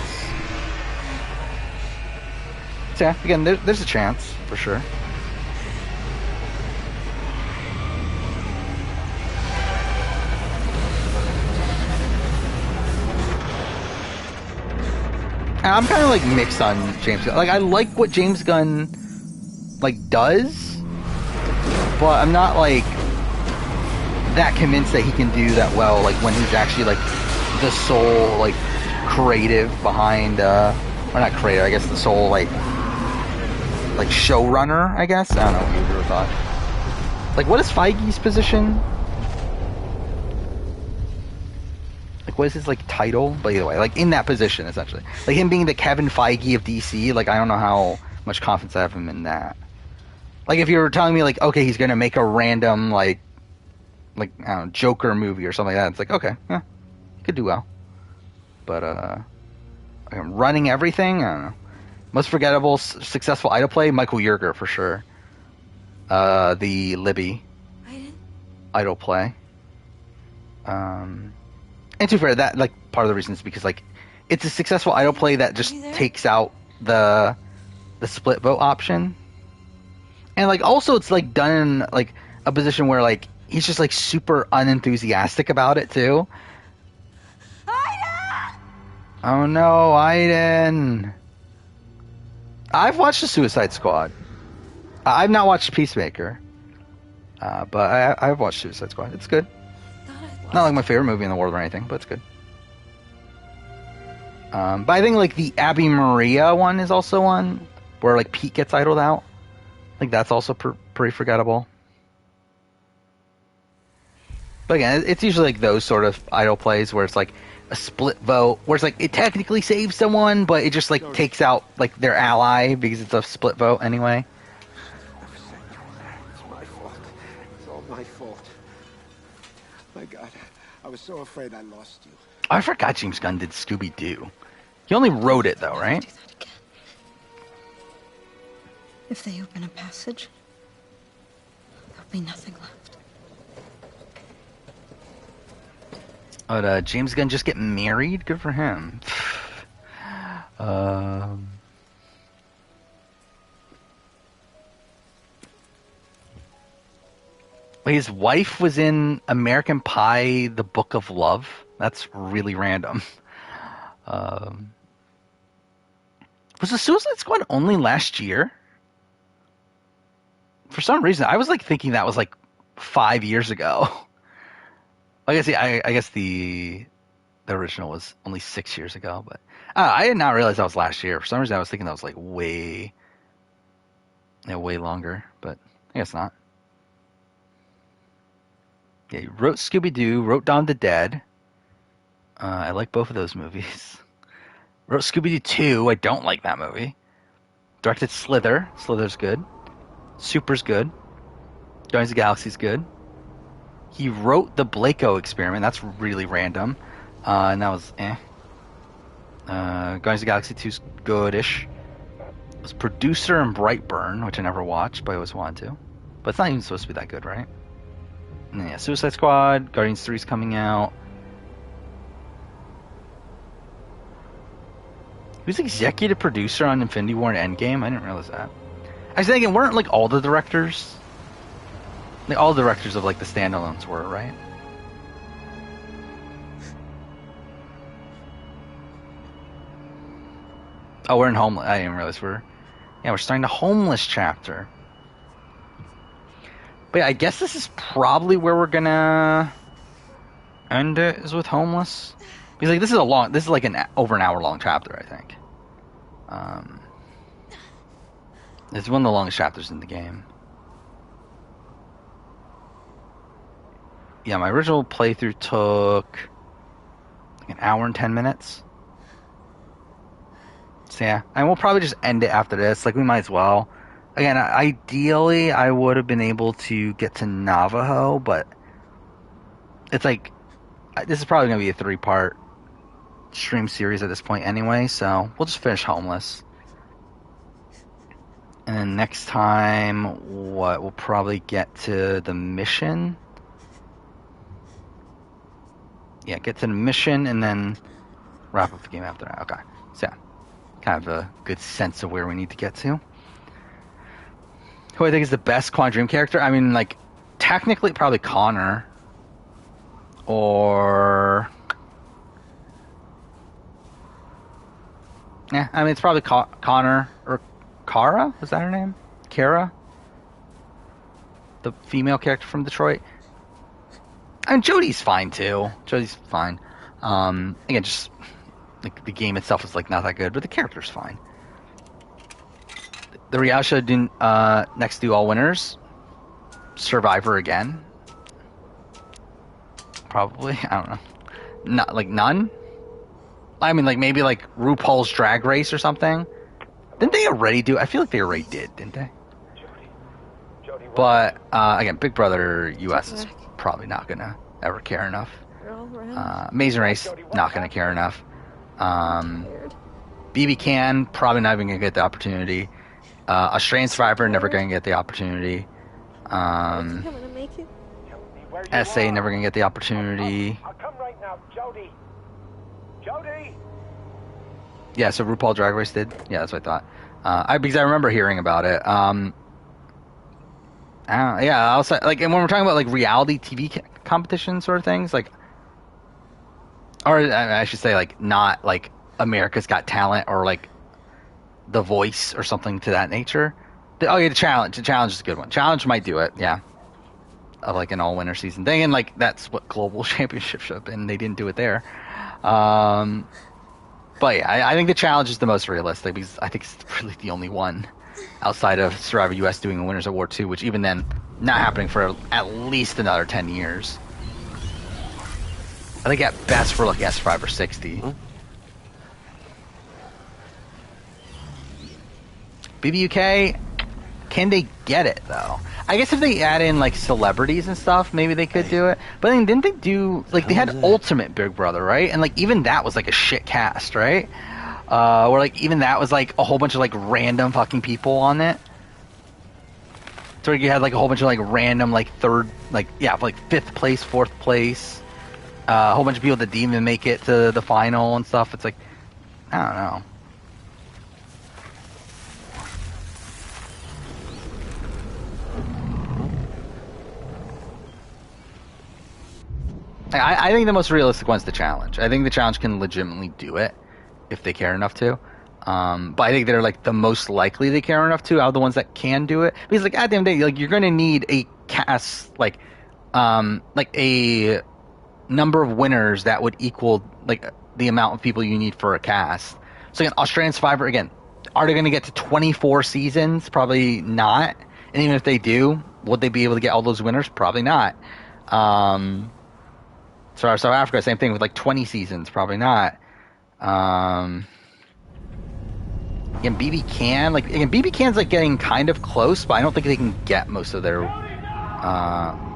So yeah, again, there's a chance for sure. I'm kind of like mixed on James Gunn. Like I like what James Gunn like does, but I'm not like that convinced that he can do that well like when he's actually like the sole like creative behind or not creative, I guess the sole like showrunner, I guess. I don't know what you ever thought. Like what is Feige's position? Like what is his like title? But either way, like in that position essentially. Like him being the Kevin Feige of DC, like I don't know how much confidence I have him in that. Like if you were telling me like, okay, he's gonna make a random like I don't know, Joker movie or something like that, it's like okay, yeah, he could do well. But running everything, I don't know. Most forgettable, successful idol play, Michael Yerger for sure. The Libby idol play. And to be fair, that like part of the reason is because like it's a successful idol play that just takes out the split vote option. And like also it's like done in like a position where like he's just like super unenthusiastic about it too. Aiden! Oh no, Aiden. I've watched the Suicide Squad. I've not watched Peacemaker. But I've watched Suicide Squad. It's good. Not like my favorite movie in the world or anything, but it's good. But I think like the Abby Maria one is also one where like Pete gets idled out. I think that's also pretty forgettable. But again, it's usually like those sort of idol plays where it's like a split vote, where it's like it technically saves someone, but it just like takes out like their ally because it's a split vote anyway. My God, I was so afraid I lost you. Oh, I forgot James Gunn did Scooby-Doo. He only wrote it, though, right? If they open a passage, there'll be nothing left. Oh, did James Gunn just get married? Good for him. Wait, his wife was in American Pie, The Book of Love? That's really random. Was the Suicide Squad only last year? For some reason, I was like thinking that was like 5 years ago. I guess the original was only 6 years ago, but I did not realize that was last year. For some reason, I was thinking that was like way longer, but I guess not. Yeah, he wrote Scooby-Doo, wrote Dawn of the Dead. I like both of those movies. Wrote Scooby-Doo 2. I don't like that movie. Directed Slither. Slither's good. Super's good. Guardians of the Galaxy's good. He wrote the Blaco Experiment. That's really random. And that was Guardians of the Galaxy 2's goodish. Was producer in Brightburn, which I never watched, but I always wanted to. But it's not even supposed to be that good, right? And yeah, Suicide Squad, Guardians 3's coming out. He was executive producer on Infinity War and Endgame. I didn't realize that. I was thinking, weren't like all the directors? Like all the directors of like the standalones were, right? Oh, we're in Homeless. I didn't realize we're starting the Homeless chapter. But yeah, I guess this is probably where we're gonna end it, is with Homeless. Because like this is like over an hour long chapter, I think. It's one of the longest chapters in the game. Yeah, my original playthrough took like an hour and 10 minutes. So yeah, and we'll probably just end it after this. Like we might as well. Again, ideally, I would have been able to get to Navajo, but it's like this is probably going to be a 3-part stream series at this point anyway, so we'll just finish Homeless. And then next time, we'll probably get to the mission. Yeah, get to the mission and then wrap up the game after that. Okay, so yeah, kind of a good sense of where we need to get to. Who I think is the best Quantum Dream character? I mean, like, technically probably Connor. Or... yeah, I mean, it's probably Connor or Kara? Was that her name? Kara? The female character from Detroit? And Jodie's fine, too. Jodie's fine. Again, just... like, the game itself is, like, not that good, but the character's fine. The reality show didn't next do all winners. Survivor again. Probably. I don't know. Not like none. I mean, like maybe like RuPaul's Drag Race or something. Didn't they already do? I feel like they already did, didn't they? But again, Big Brother US is probably not gonna ever care enough. Amazing Race, not gonna care enough. BB Can, probably not even gonna get the opportunity. Australian Survivor, never gonna get the opportunity. SA, never gonna get the opportunity. I'll come right now, Jodie. Jodie. Yeah, so RuPaul Drag Race did. Yeah, that's what I thought. Because I remember hearing about it. Yeah, also like, and when we're talking about like reality TV competition sort of things, like, or I should say like not like America's Got Talent or like The Voice or something to that nature. Oh yeah, the challenge. The challenge is a good one. Challenge might do it. Yeah. Of like an all-winner season thing, and like that's what Global Championship should have been. They didn't do it there. But yeah, I think the challenge is the most realistic because I think it's really the only one outside of Survivor US doing a Winners of War 2, which even then not happening for at least another 10 years. I think at best we're looking at Survivor 60. BBUK, can they get it though? I guess if they add in like celebrities and stuff, maybe they could do it. But then didn't they do like they had Ultimate Big Brother, right? And like even that was like a shit cast, right? Where like even that was like a whole bunch of like random fucking people on it. So you had like a whole bunch of like random like fifth place, fourth place, a whole bunch of people that didn't even make it to the final and stuff. It's like, I don't know. I think the most realistic one's the challenge. I think the challenge can legitimately do it if they care enough to. But I think they're like the most likely they care enough to out of the ones that can do it. Because like at the end of the day, like you're gonna need a cast like a number of winners that would equal like the amount of people you need for a cast. So again, Australian Survivor again, are they gonna get to 24 seasons? Probably not. And even if they do, would they be able to get all those winners? Probably not. South Africa, same thing with like 20 seasons, probably not. Again, BB Can's like getting kind of close, but I don't think they can get most of their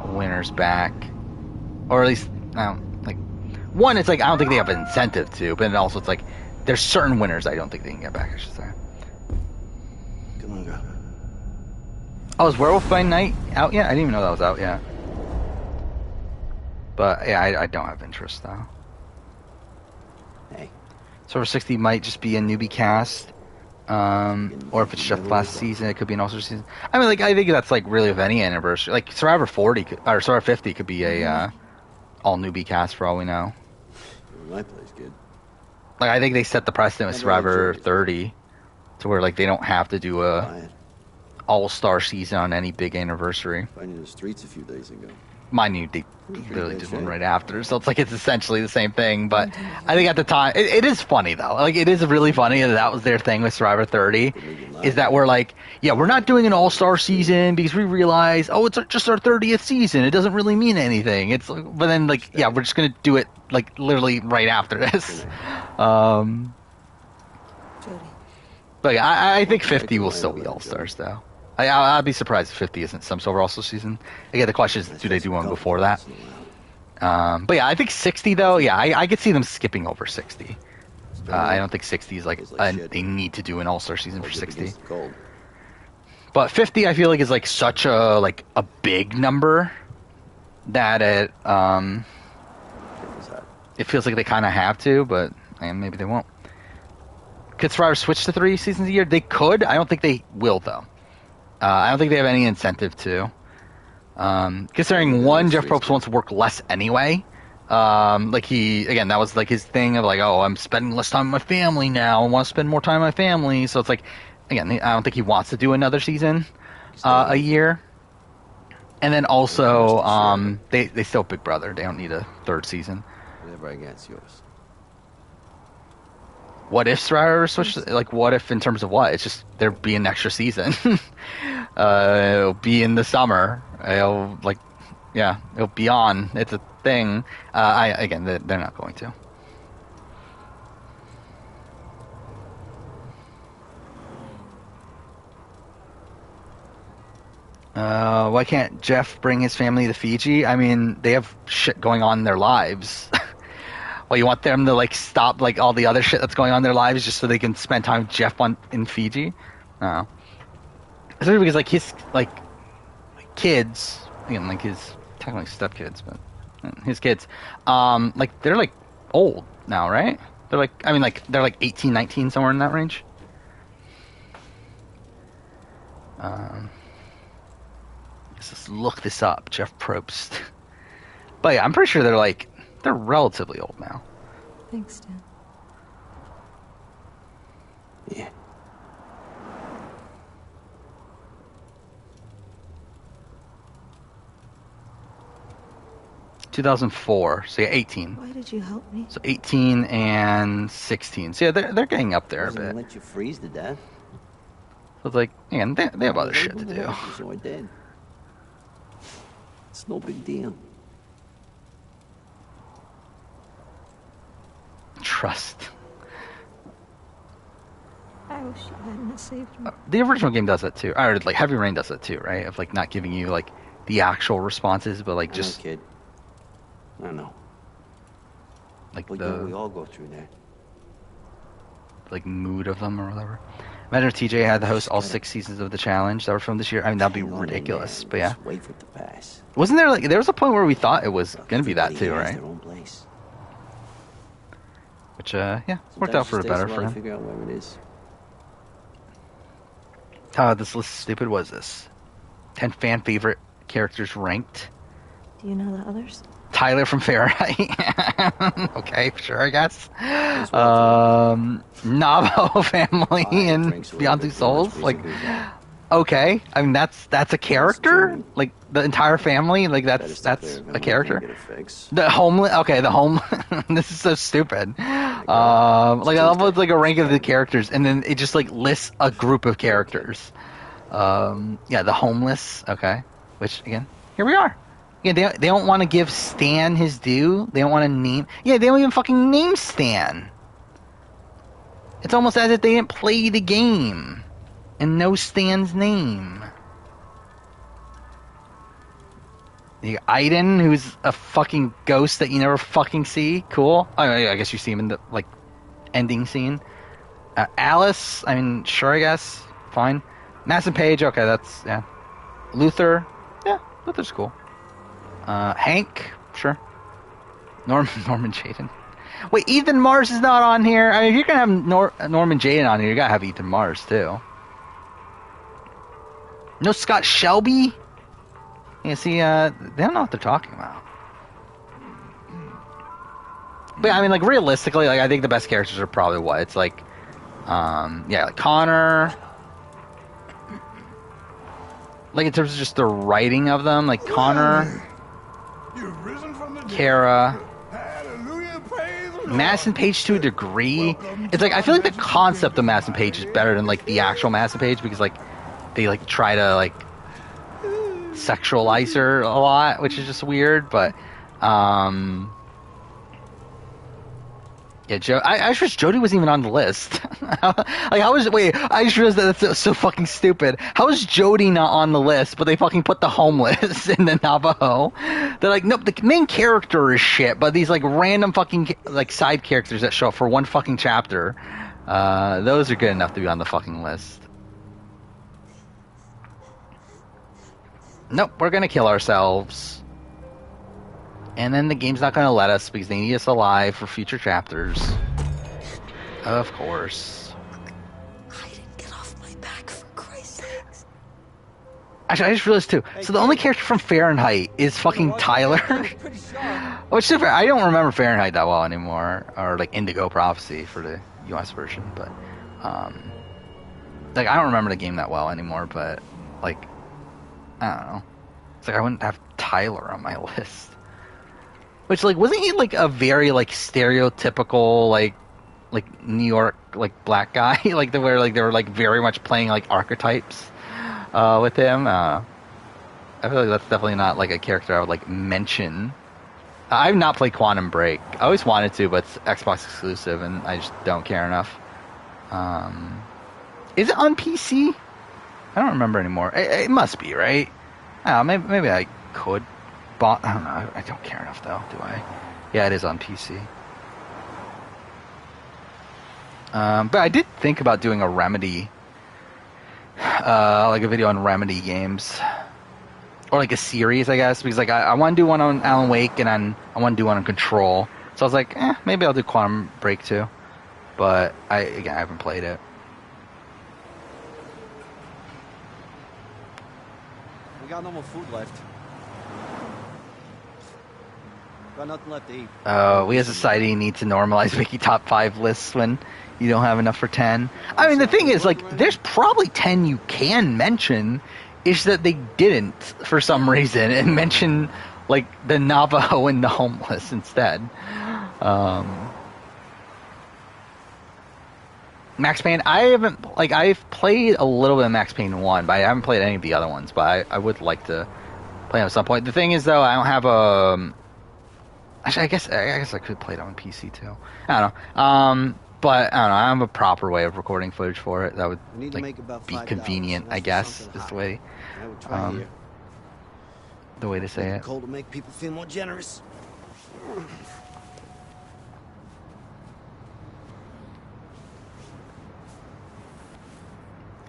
winners back, or at least like one. It's like I don't think they have an incentive to, but then also it's like there's certain winners I don't think they can get back. I should say. Come on, girl. Oh, is Werewolf by Night out yet? I didn't even know that was out yet. But yeah, I don't have interest though. Hey. Survivor 60 might just be a newbie cast. Or if it's just last season, it could be an all-star season. I mean, like, I think that's like really of any anniversary. Like Survivor 40 or Survivor 50 could be a all newbie cast for all we know. My place, kid. Like, I think they set the precedent with Survivor 30 to where like they don't have to do a all-star season on any big anniversary. Finding the streets a few days ago. Mind you, they literally did one right after, so it's like it's essentially the same thing. But I think at the time, it is funny though. Like it is really funny that was their thing with Survivor 30, is that we're like, yeah, we're not doing an all-star season because we realize, oh, it's just our 30th season. It doesn't really mean anything. It's but then like, yeah, we're just gonna do it like literally right after this. But yeah, I think 50 will still be all-stars though. I'd be surprised if 50 isn't some sort of all-star season. Again, the question is, do they do one before that? But yeah, I think 60 though. Yeah, I could see them skipping over 60. I don't think 60 is like they need to do an all-star season for 60. But 50, I feel like is like such a big number that it feels like they kind of have to, but maybe they won't. Could Survivor switch to 3 seasons a year? They could. I don't think they will though. I don't think they have any incentive to. Considering one, Jeff Probst wants to work less anyway. That was like his thing of like, oh, I'm spending less time with my family now. I want to spend more time with my family. So it's like, again, I don't think he wants to do another season a year. And then also, they still Big Brother. They don't need a 3rd season. Whatever I get's yours. What if Survivor switched? Like, what if in terms of what? It's just there'd be an extra season. It'll be in the summer. It'll be on. It's a thing. They're not going to. Why can't Jeff bring his family to Fiji? I mean, they have shit going on in their lives. Well, you want them to like stop like all the other shit that's going on in their lives just so they can spend time with Jeff in Fiji? No. Especially because like his like kids, again, like his technically stepkids, but his kids, like they're like old now, right? They're like, they're like 18, 19, somewhere in that range. Let's just look this up, Jeff Probst. But yeah, I'm pretty sure they're relatively old now. Thanks, Dan. Yeah. ...2004, so yeah, 18. Why did you help me? So 18 and 16. So yeah, they're getting up there a bit. Let you freeze to death. So it's like, again, they have other shit to do. So I did. It's no big deal. Trust. I wish you hadn't saved me. The original game does that too. Or like Heavy Rain does that too, right? Of like not giving you like the actual responses, but like just kid. I know. like Well, the we all go through that. like mood of them or whatever. Imagine if TJ had to host all 6 seasons of the challenge that were filmed this year. I mean, that'd be ridiculous. But yeah, Wait for it to pass. wasn't there like there was a point where we thought it was gonna be that too, right? Their own place. Which yeah, worked out for the better for him. Figure out where it is. This list is stupid. What is this? 10 fan favorite characters ranked. Do you know the others? Tyler from Fahrenheit. Okay, sure, I guess. Navajo family and Beyond Two Souls. Like, okay. I mean, that's a character. Like the entire family. Like that's a character. The homeless. Okay, the home. This is so stupid. Like I love it's like a rank of the characters, and then it just like lists a group of characters. Yeah, the homeless. Okay, which again, here we are. Yeah, they don't want to give Stan his due. They don't want to name. Yeah, they don't even fucking name Stan. It's almost as if they didn't play the game and know Stan's name. You got Aiden, who's a fucking ghost that you never fucking see. Cool. I guess you see him in the like ending scene. Alice. I mean, sure, I guess. Fine. Mass and Paige. Okay, that's yeah. Luther. Yeah, Luther's cool. Hank, sure. Norman Jaden. Wait, Ethan Mars is not on here. I mean, if you're gonna have Norman Jaden on here, you gotta have Ethan Mars too. No Scott Shelby. Yeah, see, they don't know what they're talking about. But I mean, like realistically, like I think the best characters are probably what it's like. Yeah, like Connor. Like in terms of just the writing of them, like Connor. Kara, Mass and Page to a degree. It's like I feel like the concept of Mass and Page is better than like the actual Mass and Page because like they like try to like sexualize her a lot, which is just weird. But yeah, I just wish Jodie wasn't even on the list. Like, how was wait? I just realized that's so fucking stupid. How is Jodie not on the list? But they fucking put the homeless in the Navajo. They're like, nope, the main character is shit. But these like random fucking like side characters that show up for one fucking chapter, those are good enough to be on the fucking list. Nope, we're gonna kill ourselves. And then the game's not going to let us because they need us alive for future chapters. Of course. I didn't get off my back, for Christ's sakes. Actually, I just realized too. So the only character from Fahrenheit is fucking Tyler. Which is I don't remember Fahrenheit that well anymore. Or like Indigo Prophecy for the US version. But, like, I don't remember the game that well anymore. But, like, I don't know. It's like I wouldn't have Tyler on my list. Which, like, wasn't he, like, a very, like, stereotypical, like New York, like, black guy? Like, where, like, they were, like, very much playing, like, archetypes with him. I feel like that's definitely not, like, a character I would, like, mention. I've not played Quantum Break. I always wanted to, but it's Xbox exclusive, and I just don't care enough. Is it on PC? I don't remember anymore. It must be, right? I don't know, maybe I could. I don't know. I don't care enough, though, do I? Yeah, it is on PC. But I did think about doing a Remedy, like a video on Remedy games, or like a series, I guess, because like I want to do one on Alan Wake, and then I want to do one on Control. So I was like, maybe I'll do Quantum Break too. But I haven't played it. We got no more food left. Got nothing left to eat. We as a society need to normalize making top 5 lists when you don't have enough for 10. I mean, the thing is, like, there's probably 10 you can mention. It's that they didn't, for some reason, and mention, like, the Navajo and the homeless instead. Max Payne, I've played a little bit of Max Payne 1, but I haven't played any of the other ones, but I would like to play them at some point. The thing is, though, I don't have a... Actually, I guess I could play it on PC, too. I don't know. But I don't know. I have a proper way of recording footage for it that would We need to make about be $5, convenient. and I that's guess something is the high. way. I would try here. The way to say it. Coal to make people feel more generous.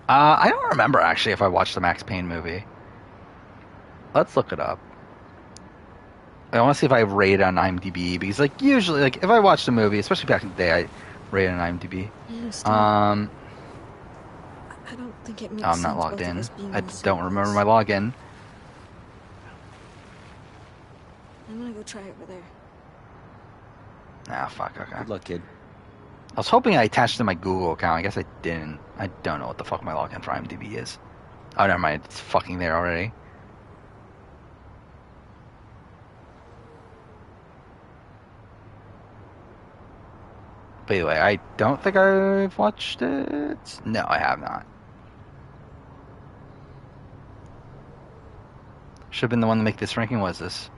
I don't remember actually if I watched the Max Payne movie. Let's look it up. I want to see if I rate it on IMDb because, like, usually, like, if I watched a movie, especially back in the day, I rate it on IMDb. I don't think it makes I'm not sense logged both of in. us being I in the same don't remember place. my login. I'm gonna go try over there. Ah, fuck. Okay. Good luck, kid. I was hoping I attached to my Google account. I guess I didn't. I don't know what the fuck my login for IMDb is. Oh, never mind. It's fucking there already. But anyway, I don't think I've watched it. No, I have not. Should have been the one to make this ranking. What is this?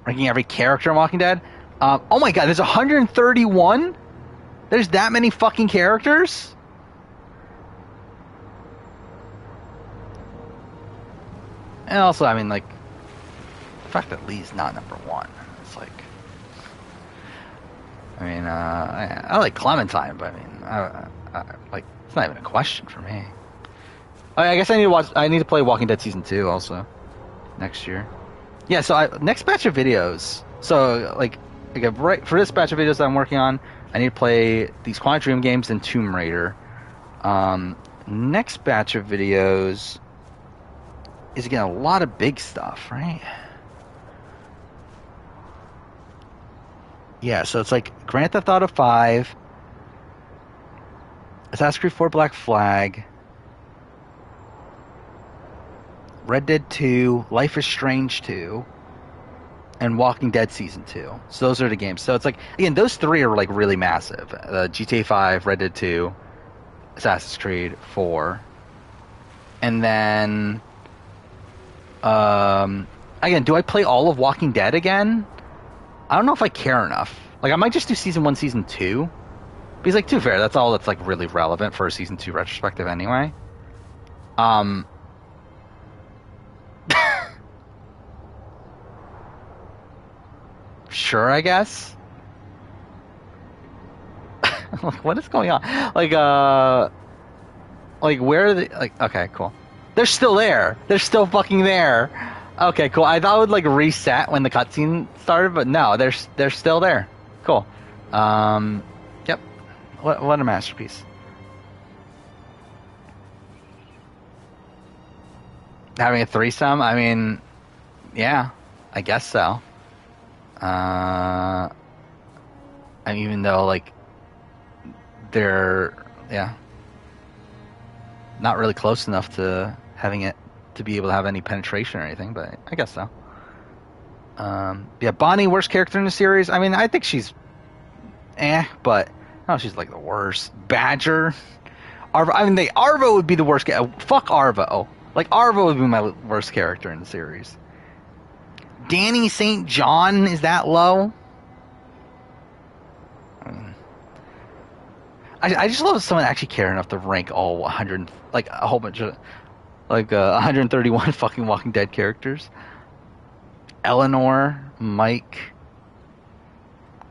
Ranking every character in Walking Dead? Oh my god, there's 131? There's that many fucking characters? And also, I mean, like, the fact that Lee's not number one. It's like... I mean, I like Clementine, but I mean, like, it's not even a question for me. I guess I need to play Walking Dead Season 2 also. Next year. Yeah, so next batch of videos. So, like, right for this batch of videos that I'm working on, I need to play these Quantic Dream games and Tomb Raider. Next batch of videos is, again, a lot of big stuff, right? Yeah, so it's like Grand Theft Auto 5, Assassin's Creed 4 Black Flag, Red Dead 2, Life is Strange 2, and Walking Dead Season 2. So those are the games. So it's like, again, those three are like really massive. GTA 5, Red Dead 2, Assassin's Creed 4. And then, again, do I play all of Walking Dead again? I don't know if I care enough. Like, I might just do Season 1, Season 2. Because, like, to be fair, that's all that's, like, really relevant for a Season 2 retrospective anyway. Sure, I guess. Like, what is going on? Like, where are they? Like, okay, cool. They're still there. They're still fucking there. Okay, cool. I thought it would, like, reset when the cutscene started, but no, they're still there. Cool. Yep. What a masterpiece. Having a threesome? I mean, yeah, I guess so. And even though, like, they're, yeah, not really close enough to having it to be able to have any penetration or anything, but I guess so. Yeah, Bonnie, worst character in the series. I mean, I think she's but no, she's like the worst. Badger, Arvo. I mean, Arvo would be the worst. Fuck Arvo. Like, Arvo would be my worst character in the series. Danny St. John, is that low? I just love someone actually care enough to rank all 100, like a whole bunch of, like 131 fucking Walking Dead characters. Eleanor, Mike.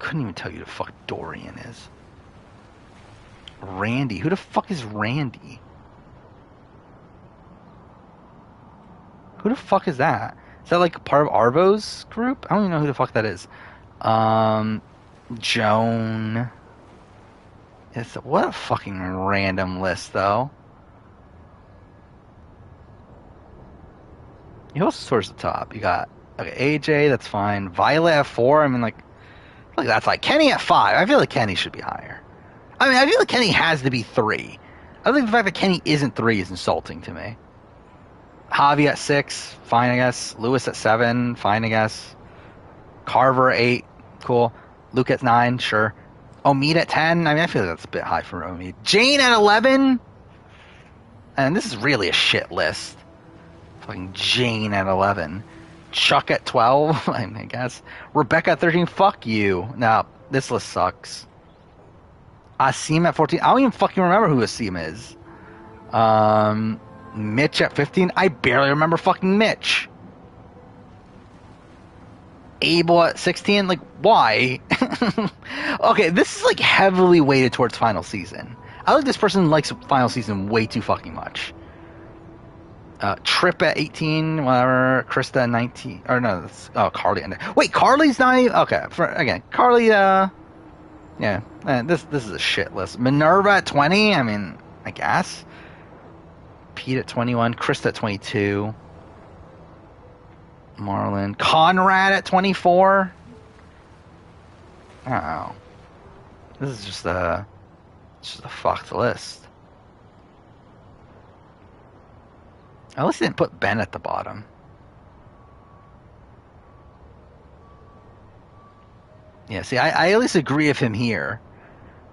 Couldn't even tell you who the fuck Dorian is. Randy. Who the fuck is Randy? Who the fuck is that? Is that like part of Arvo's group? I don't even know who the fuck that is. Joan. What a fucking random list, though. Who else is towards the top? You got AJ, that's fine. Violet at 4. I mean, like that's like Kenny at 5. I feel like Kenny should be higher. I mean, I feel like Kenny has to be 3. I think the fact that Kenny isn't 3 is insulting to me. Javi at 6, fine, I guess. Lewis at 7, fine, I guess. Carver at 8, cool. Luke at 9, sure. Omid at 10, I mean, I feel like that's a bit high for Omid. Jane at 11, and this is really a shit list. Fucking Jane at 11. Chuck at 12, I guess. Rebecca at 13, fuck you. No, this list sucks. Asim at 14. I don't even fucking remember who Asim is. Mitch at 15. I barely remember fucking Mitch. Abel at 16. Like, why? Okay, this is like heavily weighted towards final season. I think this person likes final season way too fucking much. Trip at 18, whatever. Krista at 19. Or no, that's, oh, Carly. Wait, Carly's not even, okay, again, Carly, yeah, this is a shit list. Minerva at 20, I mean, I guess. Pete at 21, Krista at 22. Marlon. Conrad at 24. I don't know. This is just a fucked list. At least they didn't put Ben at the bottom. Yeah, see, I at least agree with him here.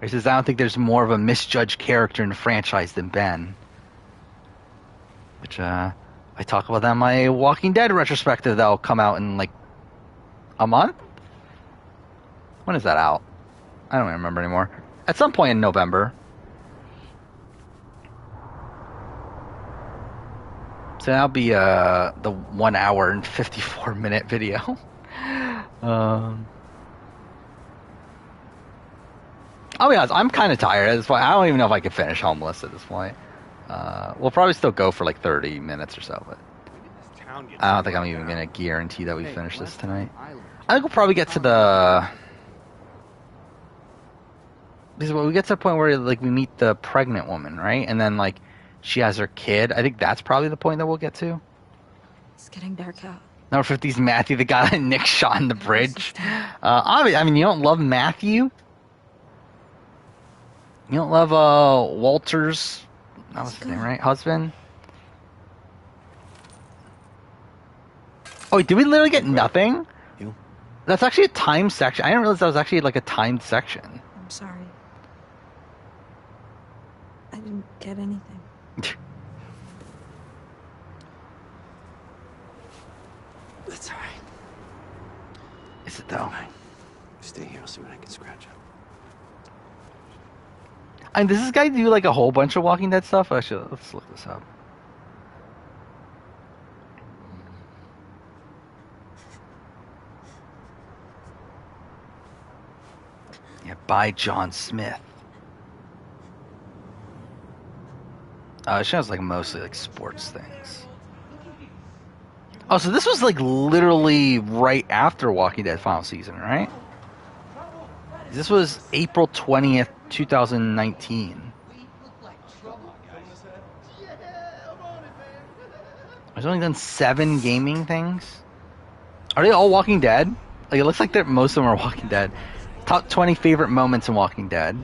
He says, I don't think there's more of a misjudged character in the franchise than Ben. Which, I talk about that in my Walking Dead retrospective that'll come out in, like, a month? When is that out? I don't even remember anymore. At some point in November. So that'll be the 1 hour and 54 minute video. I'll be honest, I'm kind of tired at this point. I don't even know if I can finish Homeless at this point. We'll probably still go for like 30 minutes or so, but I don't think I'm even going to guarantee that we finish this tonight. I think we'll probably get to because we get to the point where like we meet the pregnant woman, right? And then like she has her kid. I think that's probably the point that we'll get to. It's getting dark out. Number 50 is Matthew, the guy that Nick shot in the bridge. I mean, you don't love Matthew? You don't love Walter's, that was his name, right? Husband? Oh, wait, did we literally get nothing? That's actually a timed section. I didn't realize that was actually like a timed section. I'm sorry. I didn't get anything. That's all right. Is it though? Stay here. I'll see what I can scratch up. I mean, does this guy do like a whole bunch of Walking Dead stuff? Actually, let's look this up. Yeah, by John Smith. It shows like mostly like sports things. Oh, so this was like literally right after Walking Dead final season, right? This was April 20th, 2019. I've only done 7 gaming things. Are they all Walking Dead? Like, it looks like most of them are Walking Dead. Top 20 favorite moments in Walking Dead.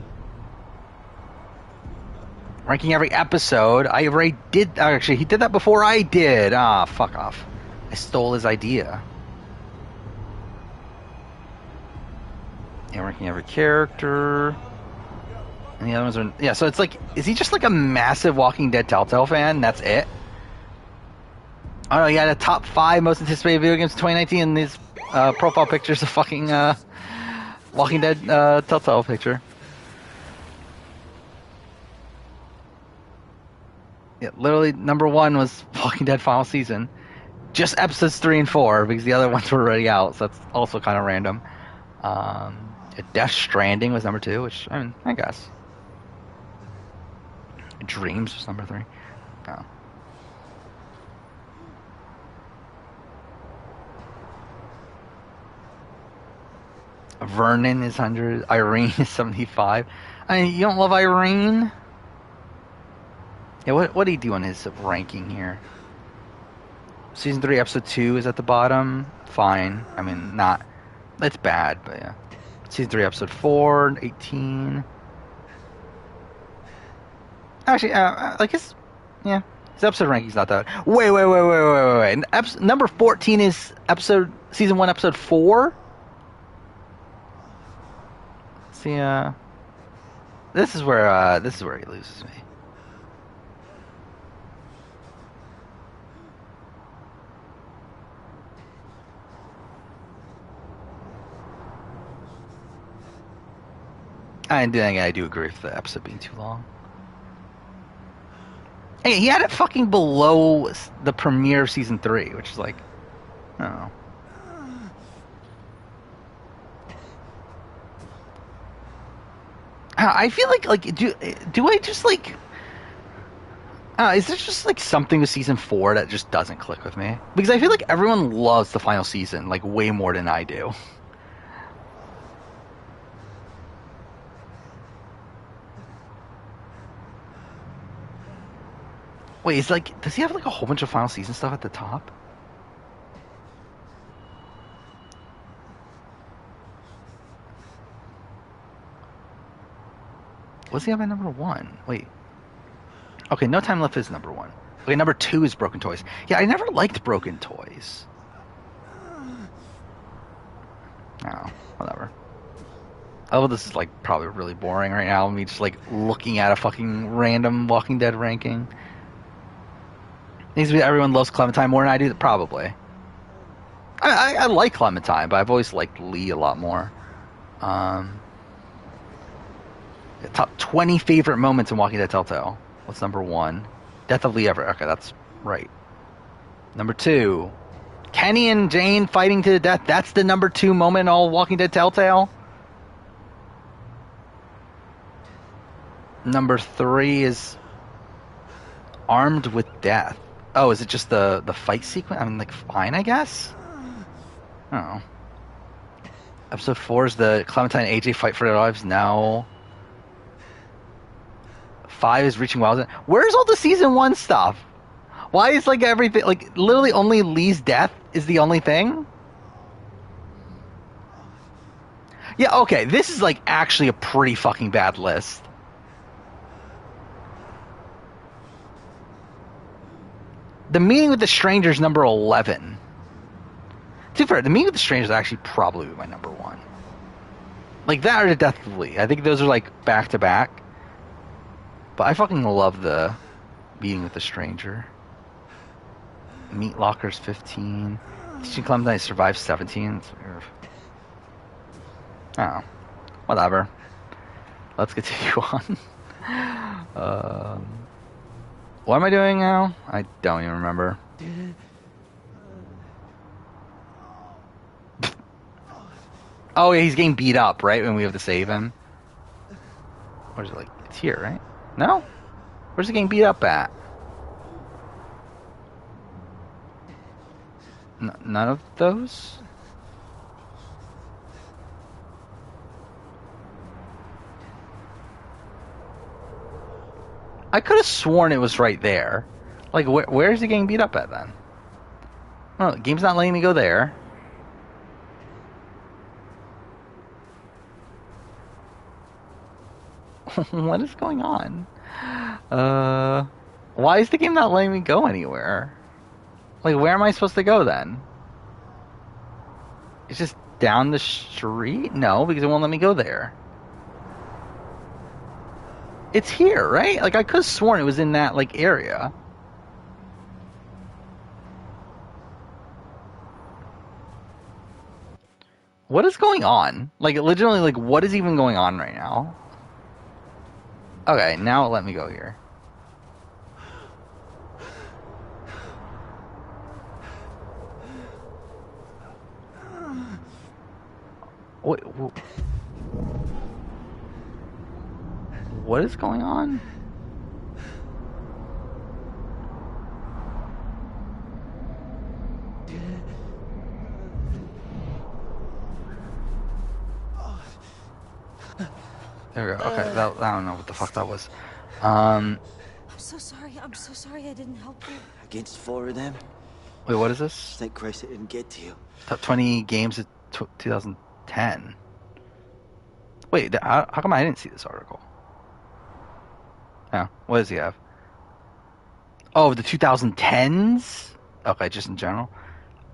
Ranking every episode. I already did. Actually, he did that before I did. Ah, fuck off. I stole his idea. Yeah, ranking every character. And the other ones are... Yeah, so it's like... Is he just like a massive Walking Dead Telltale fan? That's it? I don't know, he had a top 5 most anticipated video games of 2019 and his profile picture's a fucking Walking Dead Telltale picture. Yeah, literally number 1 was Walking Dead final season. Just episodes 3 and 4 because the other ones were already out, so that's also kind of random. Death Stranding was number 2, which, I mean, I guess. Dreams was number 3. Oh. Vernon is 100. Irene is 75. I mean, you don't love Irene? Yeah, what did he do on his ranking here? Season 3, episode 2 is at the bottom. Fine. I mean, not... It's bad, but yeah. Season 3, episode 4, 18. Actually, like his... Yeah. His episode ranking's not that... Wait. Number 14 is season 1, episode 4? See, this is where he loses me. I do agree with the episode being too long. Hey, he had it fucking below the premiere of season 3, which is like, I don't know. I feel like do I just like is there just like something with season 4 that just doesn't click with me? Because I feel like everyone loves the final season like way more than I do. Wait, is like does he have like a whole bunch of final season stuff at the top? What's he have at number 1? Wait. Okay, No Time Left is number 1. Okay, number 2 is Broken Toys. Yeah, I never liked Broken Toys. Oh, whatever. Oh, this is like probably really boring right now. Me just like looking at a fucking random Walking Dead ranking. Needs to be everyone loves Clementine more than I do. Probably. I like Clementine, but I've always liked Lee a lot more. Top 20 favorite moments in Walking Dead Telltale. What's number 1? Death of Lee Everett. Okay, that's right. Number 2, Kenny and Jane fighting to the death. That's the number 2 moment in all Walking Dead Telltale. Number 3 is Armed with Death. Oh, is it just the fight sequence? I mean, like, fine, I guess? Oh. Episode 4 is the Clementine and AJ fight for their lives. No. 5 is Reaching Wild. Where's all the season 1 stuff? Why is like everything like literally only Lee's death is the only thing? Yeah, okay, this is like actually a pretty fucking bad list. The Meeting with the Strangers number 11. To be fair, The Meeting with the Strangers is actually probably my number 1. Like that or The Death of Lee. I think those are like back to back. But I fucking love the Meeting with the Stranger. Meat Lockers 15. Teaching Clementine to Survive 17. Oh, whatever. Let's continue on. What am I doing now? I don't even remember. Oh yeah, he's getting beat up, right? When we have to save him. Or is it like it's here, right? No? Where's he getting beat up at? None of those? I could have sworn it was right there. Like, where is he getting beat up at then? Oh, the game's not letting me go there. What is going on? Why is the game not letting me go anywhere? Like, where am I supposed to go then? It's just down the street? No, because it won't let me go there. It's here, right? Like, I could have sworn it was in that, like, area. What is going on? Like, legitimately, like, what is even going on right now? Okay, now let me go here. What is going on? There we go. Okay, I don't know what the fuck that was. I'm so sorry. I'm so sorry I didn't help you. Against 4 of them? Wait, what is this? Thank Christ it didn't get to you. Top 20 games of 2010. Wait, how come I didn't see this article? Oh, what does he have? Oh, the 2010s? Okay, just in general.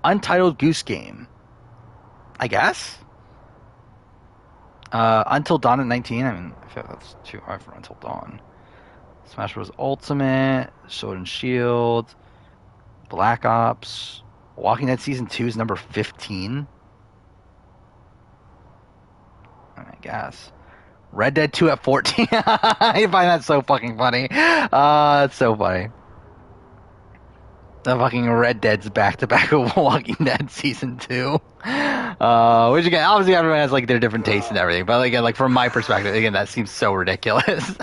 Untitled Goose Game. I guess? Until Dawn at 19. I mean, I feel like that's too hard for Until Dawn. Smash Bros. Ultimate. Sword and Shield. Black Ops. Walking Dead Season 2 is number 15. I guess. Red Dead 2 at 14. I find that so fucking funny. That's so funny. The fucking Red Dead's back-to-back with Walking Dead Season 2. Which, again, obviously everyone has, like, their different tastes and everything. But, again, like, from my perspective, again, that seems so ridiculous.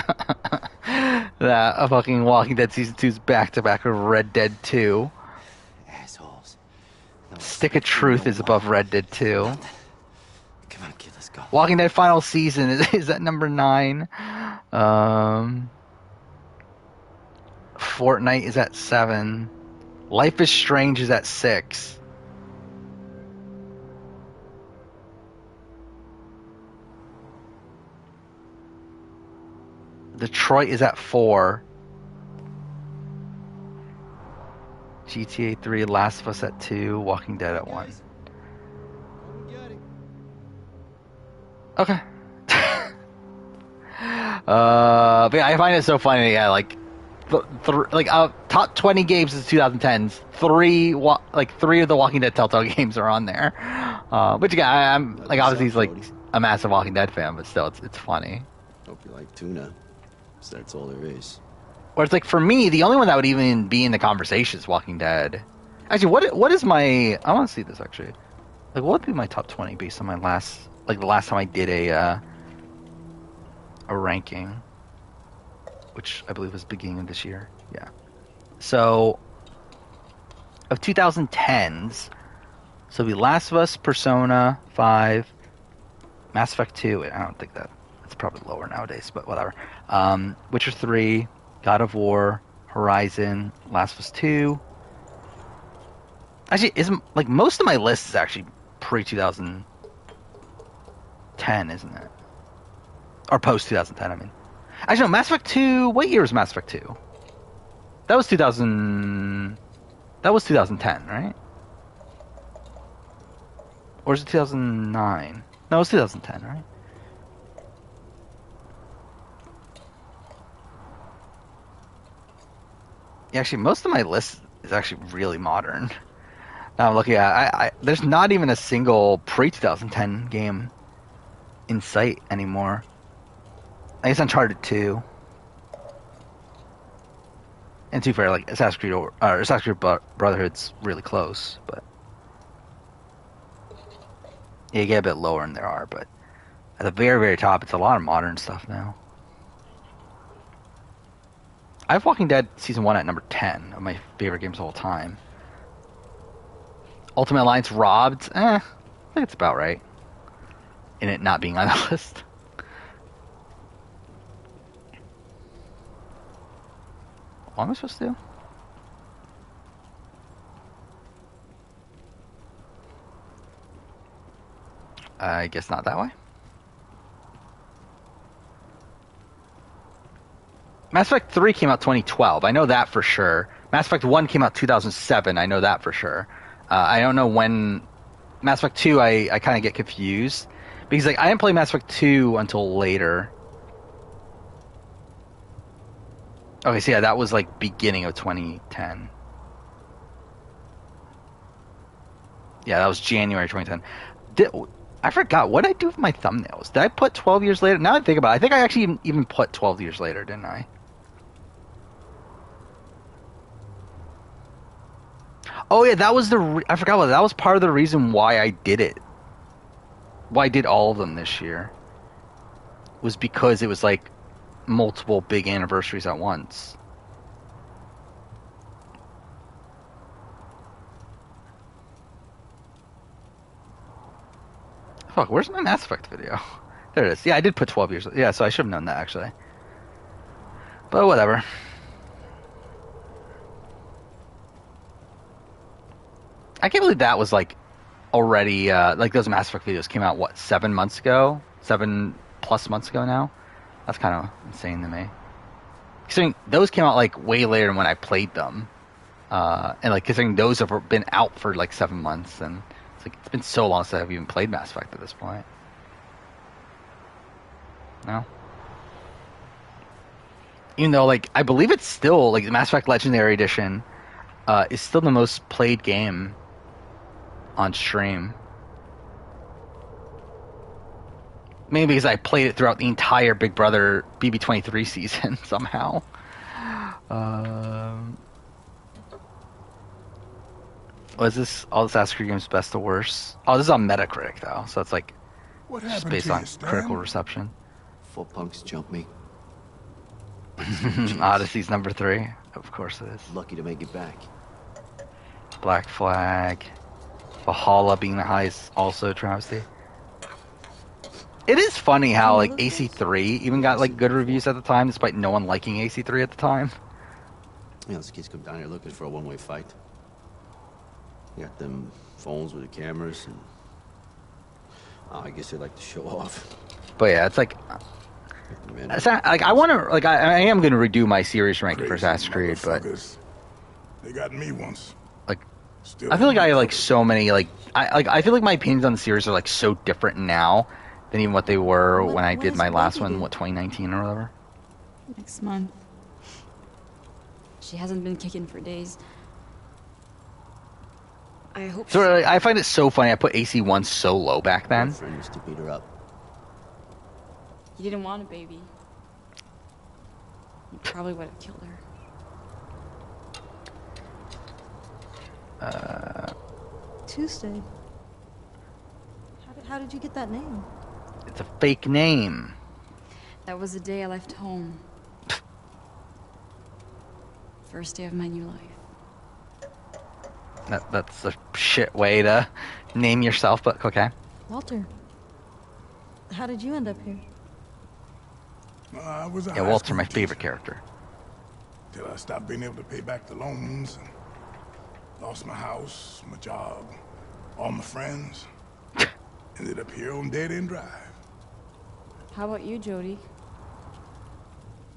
That a fucking Walking Dead Season 2's back-to-back with Red Dead 2. Assholes. Stick of Truth is above Red Dead 2. Come on, kid, let's go. Walking Dead Final Season is at number 9. Fortnite is at 7. Life is Strange is at 6. Detroit is at 4. GTA 3, Last of Us at 2, Walking Dead at 1. Okay. But yeah, I find it so funny. Yeah, like, top 20 games is 2010s. Three of the Walking Dead Telltale games are on there. Which again, I'm like obviously he's like a massive Walking Dead fan, but still, it's funny. Hope you like tuna. So that's all there is. Or it's like for me, the only one that would even be in the conversation is Walking Dead. Actually, what is my? I want to see this actually. Like, what would be my top 20 based on my the last time I did a ranking, which I believe was the beginning of this year. Yeah. So of 2010s, so it'd be Last of Us, Persona 5, Mass Effect 2. I don't think that's probably lower nowadays, but whatever. Witcher 3, God of War, Horizon, Last of Us 2. Actually, like most of my list is actually pre-2010, isn't it? Or post-2010, I mean. Actually, no, Mass Effect 2... What year was Mass Effect 2? That was 2000... That was 2010, right? Or is it 2009? No, it was 2010, right? Yeah, actually, most of my list is actually really modern. Now I'm looking at... there's not even a single pre-2010 game in sight anymore. I guess Uncharted 2. And to be fair, like Assassin's Creed Brotherhood's really close, but yeah, you get a bit lower than there are, but at the very, very top, it's a lot of modern stuff now. I have Walking Dead Season 1 at number 10 of my favorite games of all time. Ultimate Alliance Robbed, I think it's about right. In it not being on the list. What am I supposed to do? I guess not that way. Mass Effect 3 came out 2012. I know that for sure. Mass Effect 1 came out 2007. I know that for sure. I don't know when... Mass Effect 2, I kind of get confused. Because like I didn't play Mass Effect 2 until later. Okay, so yeah, that was like beginning of 2010. Yeah, that was January 2010. I forgot, what did I do with my thumbnails? Did I put 12 years later? Now I think about it, I think I actually even put 12 years later, didn't I? Oh yeah, that was I forgot about that. That was part of the reason why I did it. Why I did all of them this year. Was because it was like multiple big anniversaries at once. Fuck, where's my Mass Effect video? There it is. Yeah, I did put 12 years. Yeah, so I should have known that, actually. But whatever. I can't believe that was, like, already, like, those Mass Effect videos came out, what, 7 months ago? 7+ months ago now? That's kind of insane to me. Considering those came out, like, way later than when I played them. And, like, considering those have been out for, like, 7 months, and... it's been so long since I've even played Mass Effect at this point. No? Even though, like, I believe it's still, like, the Mass Effect Legendary Edition is still the most played game on stream. Maybe because I played it throughout the entire Big Brother BB23 season somehow. Was this all Assassin's Creed games best to worst? Oh, this is on Metacritic though, so it's like just based on critical reception. Four punks jump me. Odyssey's number 3. Of course it is. Lucky to make it back. Black Flag. Valhalla being the highest, also travesty. It is funny how like AC3 even got like good reviews at the time, despite no one liking AC3 at the time. You know, those kids come down here looking for a one-way fight. You got them phones with the cameras, and I guess they like to show off. But yeah, it's like, I want to like I am going to redo my series ranking for Assassin's Creed, but they got me once. Like, I feel like I have like so many like I feel like my opinions on the series are like so different now than even what they were when I did my last one, 2019 or whatever. Next month. She hasn't been kicking for days. I hope. So I find it so funny. I put AC1 so low back then. My friend used to beat her up. You didn't want a baby. You probably would have killed her. Tuesday. How did you get that name? It's a fake name. That was the day I left home. First day of my new life. That's a shit way to name yourself, but okay. Walter. How did you end up here? I was a Yeah, Walter, my favorite character. Till I stopped being able to pay back the loans and lost my house, my job, all my friends. Ended up here on Dead End Drive. How about you, Jodie?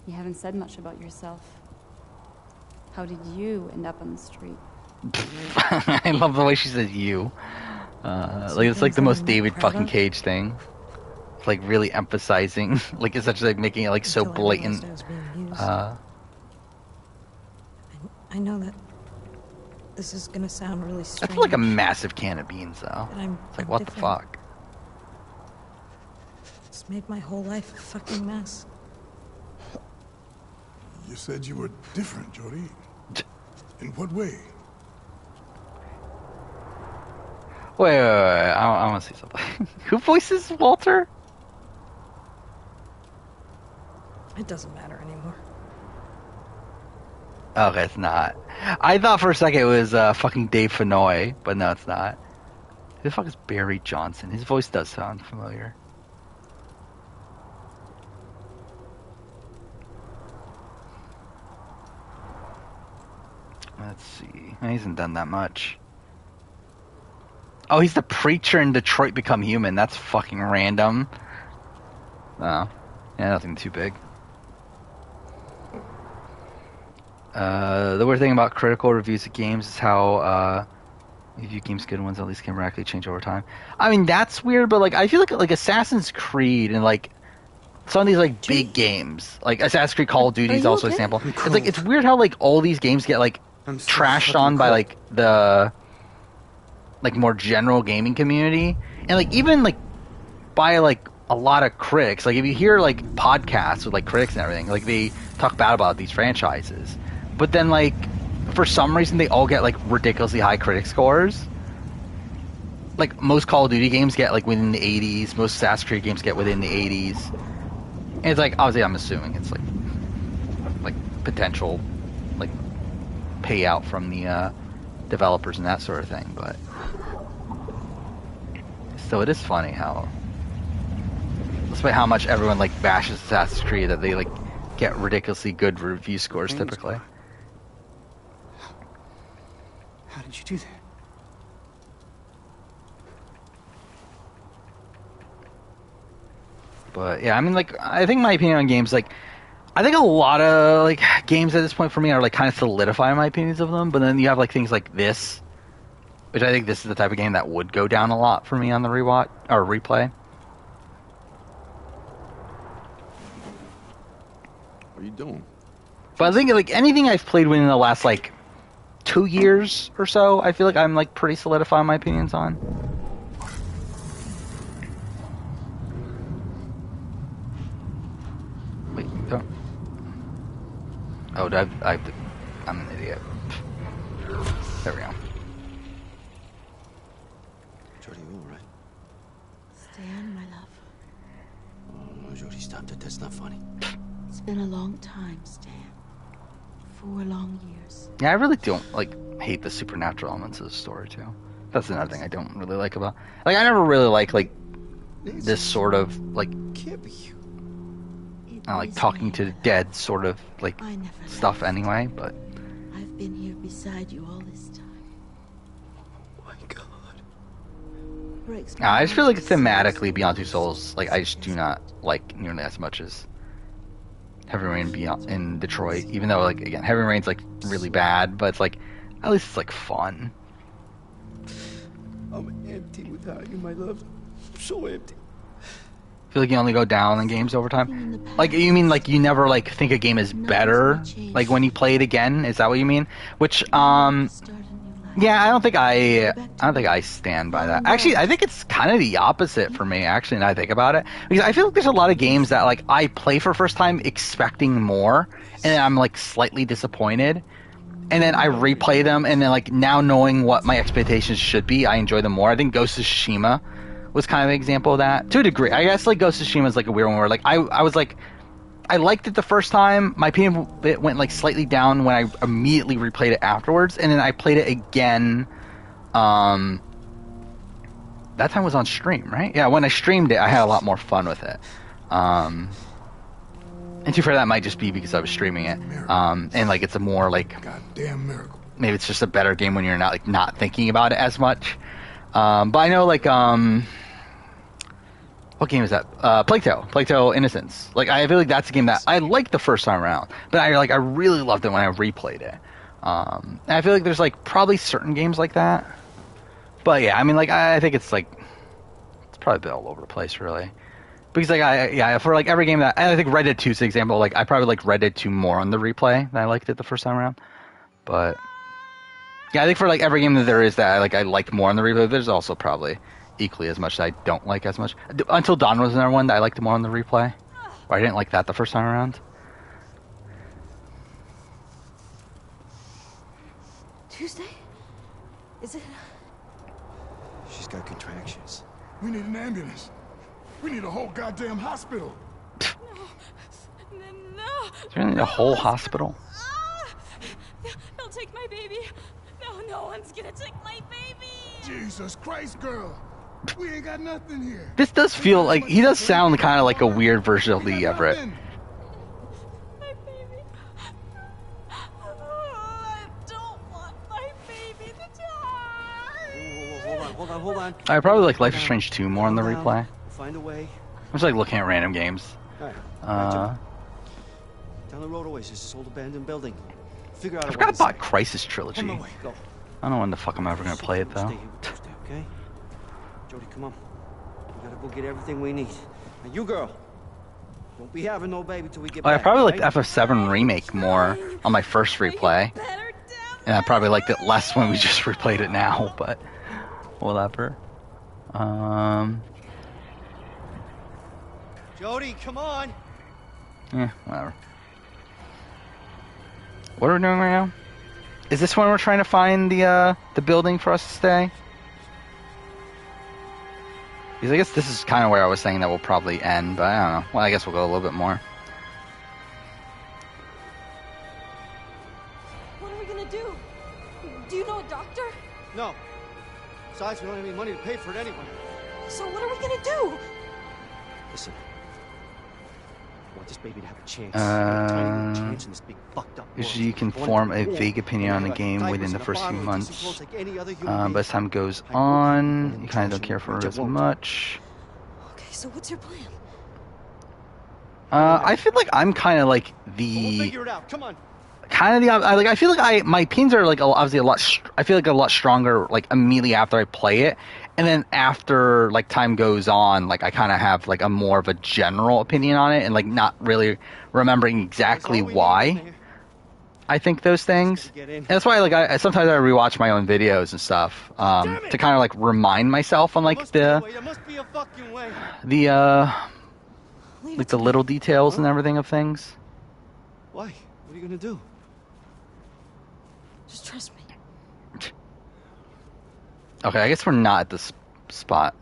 You haven't said much about yourself. How did you end up on the street? I love the way she says you. Like it's like the most David fucking Cage thing. It's like really emphasizing, like essentially like making it like so blatant. I know that this is gonna sound really I strange. feel like a massive can of beans though. But I'm It's like what the different. fuck? It's made my whole life a fucking mess. You said you were different, Jody. In what way? Wait. I want to see something. Who voices Walter? It doesn't matter anymore. Okay, it's not. I thought for a second it was fucking Dave Fennoy, but no, it's not. Who the fuck is Barry Johnson? His voice does sound familiar. Let's see. He hasn't done that much. Oh, he's the preacher in Detroit Become Human. That's fucking random. Oh. Yeah, nothing too big. The weird thing about critical reviews of games is how if you games good ones at least can radically change over time. I mean, that's weird, but like I feel like Assassin's Creed and like some of these like big games, like Assassin's Creed Call of Duty is also an example. It's like it's weird how like all these games get like trashed on by like the like more general gaming community, and like even like by like a lot of critics. Like if you hear like podcasts with like critics and everything, like they talk bad about these franchises, but then like for some reason they all get like ridiculously high critic scores. Like most Call of Duty games get like within the 80s, most Assassin's Creed games get within the 80s, and it's like obviously I'm assuming it's like potential like payout from the developers and that sort of thing, but so it is funny how despite how much everyone like bashes Assassin's Creed that they like get ridiculously good review scores typically. How did you do that? But yeah, I mean, like, I think my opinion on games, like, I think a lot of like games at this point for me are like kind of solidifying my opinions of them. But then you have like things like this, which I think this is the type of game that would go down a lot for me on the rewatch or replay. What are you doing? But I think like anything I've played within the last like 2 years or so, I feel like I'm like pretty solidifying my opinions on. Oh, I'm an idiot. There we go. Jodie, you all right? Stan, my love. Oh, no, Jodie, stop that. That's not funny. It's been a long time, Stan. 4 long years. Yeah, I really don't hate the supernatural elements of the story too. That's another thing I don't really like about. I never really like this sort of Can't be you. Talking to the dead sort of stuff anyway. But I've been here beside you all this time. Oh my God. Breaks I just feel like thematically, Beyond Two Souls, I just do not like nearly as much as Heavy Rain in Detroit. Even though again, Heavy Rain's really bad, but it's at least it's fun. I'm empty without you, my love. I'm so empty. I feel like you only go down in games over time. You mean you never think a game is better when you play it again? Is that what you mean? Which yeah, I don't think I stand by that. Actually, I think it's kind of the opposite for me. Actually, now I think about it, because I feel like there's a lot of games that I play for the first time expecting more, and then I'm slightly disappointed. And then I replay them, and then now knowing what my expectations should be, I enjoy them more. I think Ghost of Tsushima was kind of an example of that, to a degree. I guess Ghost of Tsushima is a weird one where I was I liked it the first time. My opinion it went slightly down when I immediately replayed it afterwards, and then I played it again. That time was on stream, right? Yeah, when I streamed it, I had a lot more fun with it. And to be fair, that might just be because I was streaming it. And it's a more goddamn miracle. Maybe it's just a better game when you're not not thinking about it as much. But I know what game is that? Plague Tale Innocence. I feel like that's a game that I liked the first time around, but I really loved it when I replayed it. And I feel like there's probably certain games like that. But yeah, I mean I think it's it's probably a bit all over the place really. Because for every game that I think Red Dead 2 is an example. I probably liked Red Dead 2 more on the replay than I liked it the first time around. But yeah, I think for every game that there is that I liked more on the replay, there's also probably equally as much that I don't like as much. Until Dawn was another one that I liked more on the replay. Or I didn't like that the first time around. Tuesday? Is it? She's got contractions. We need an ambulance. We need a whole goddamn hospital. No. Is there really a whole hospital? They'll take my baby. No one's gonna take my baby. Jesus Christ, girl. We ain't got nothing here. This does feel he does sound kind of like a weird version of Lee Everett. My baby. I don't want my baby to die. Hold on. I probably like Life is Strange 2 more on the replay. Find a way. I'm just looking at random games. Down the road always is this old abandoned building. Figure out I forgot about Crisis Trilogy. On my way. Go. I don't know when the fuck I'm ever gonna play it though. Stay here with Tuesday, okay? Jodie, come on. We gotta go get everything we need. And you, girl, don't be having no baby till we get back. I probably right? liked FF7 Remake more on my first replay. And I probably liked it less when we just replayed it now, but whatever. Jodie, come on. Yeah, whatever. What are we doing right now? Is this when we're trying to find the building for us to stay? Because I guess this is kind of where I was saying that we'll probably end, but I don't know. Well, I guess we'll go a little bit more. What are we gonna do? Do you know a doctor? No. Besides, we don't have any money to pay for it anyway. So what are we gonna do? Listen. I want this baby to have a chance. A tiny little chance in this big fucked up world. Usually you can form a vague opinion on a game within the first few months. But as time goes on, you kind of don't care for it as much. Okay, so what's your plan? I feel like I'm kind of like We'll figure it out. Come on. Kind of the I feel like my opinions are obviously a lot. I feel like a lot stronger immediately after I play it, and then after time goes on, I kind of have a more of a general opinion on it, and not really remembering exactly why I think those things. And that's why I sometimes I rewatch my own videos and stuff to kind of remind myself on the little details and everything of things. Why? are you gonna do? Just trust me. Okay, I guess we're not at this spot.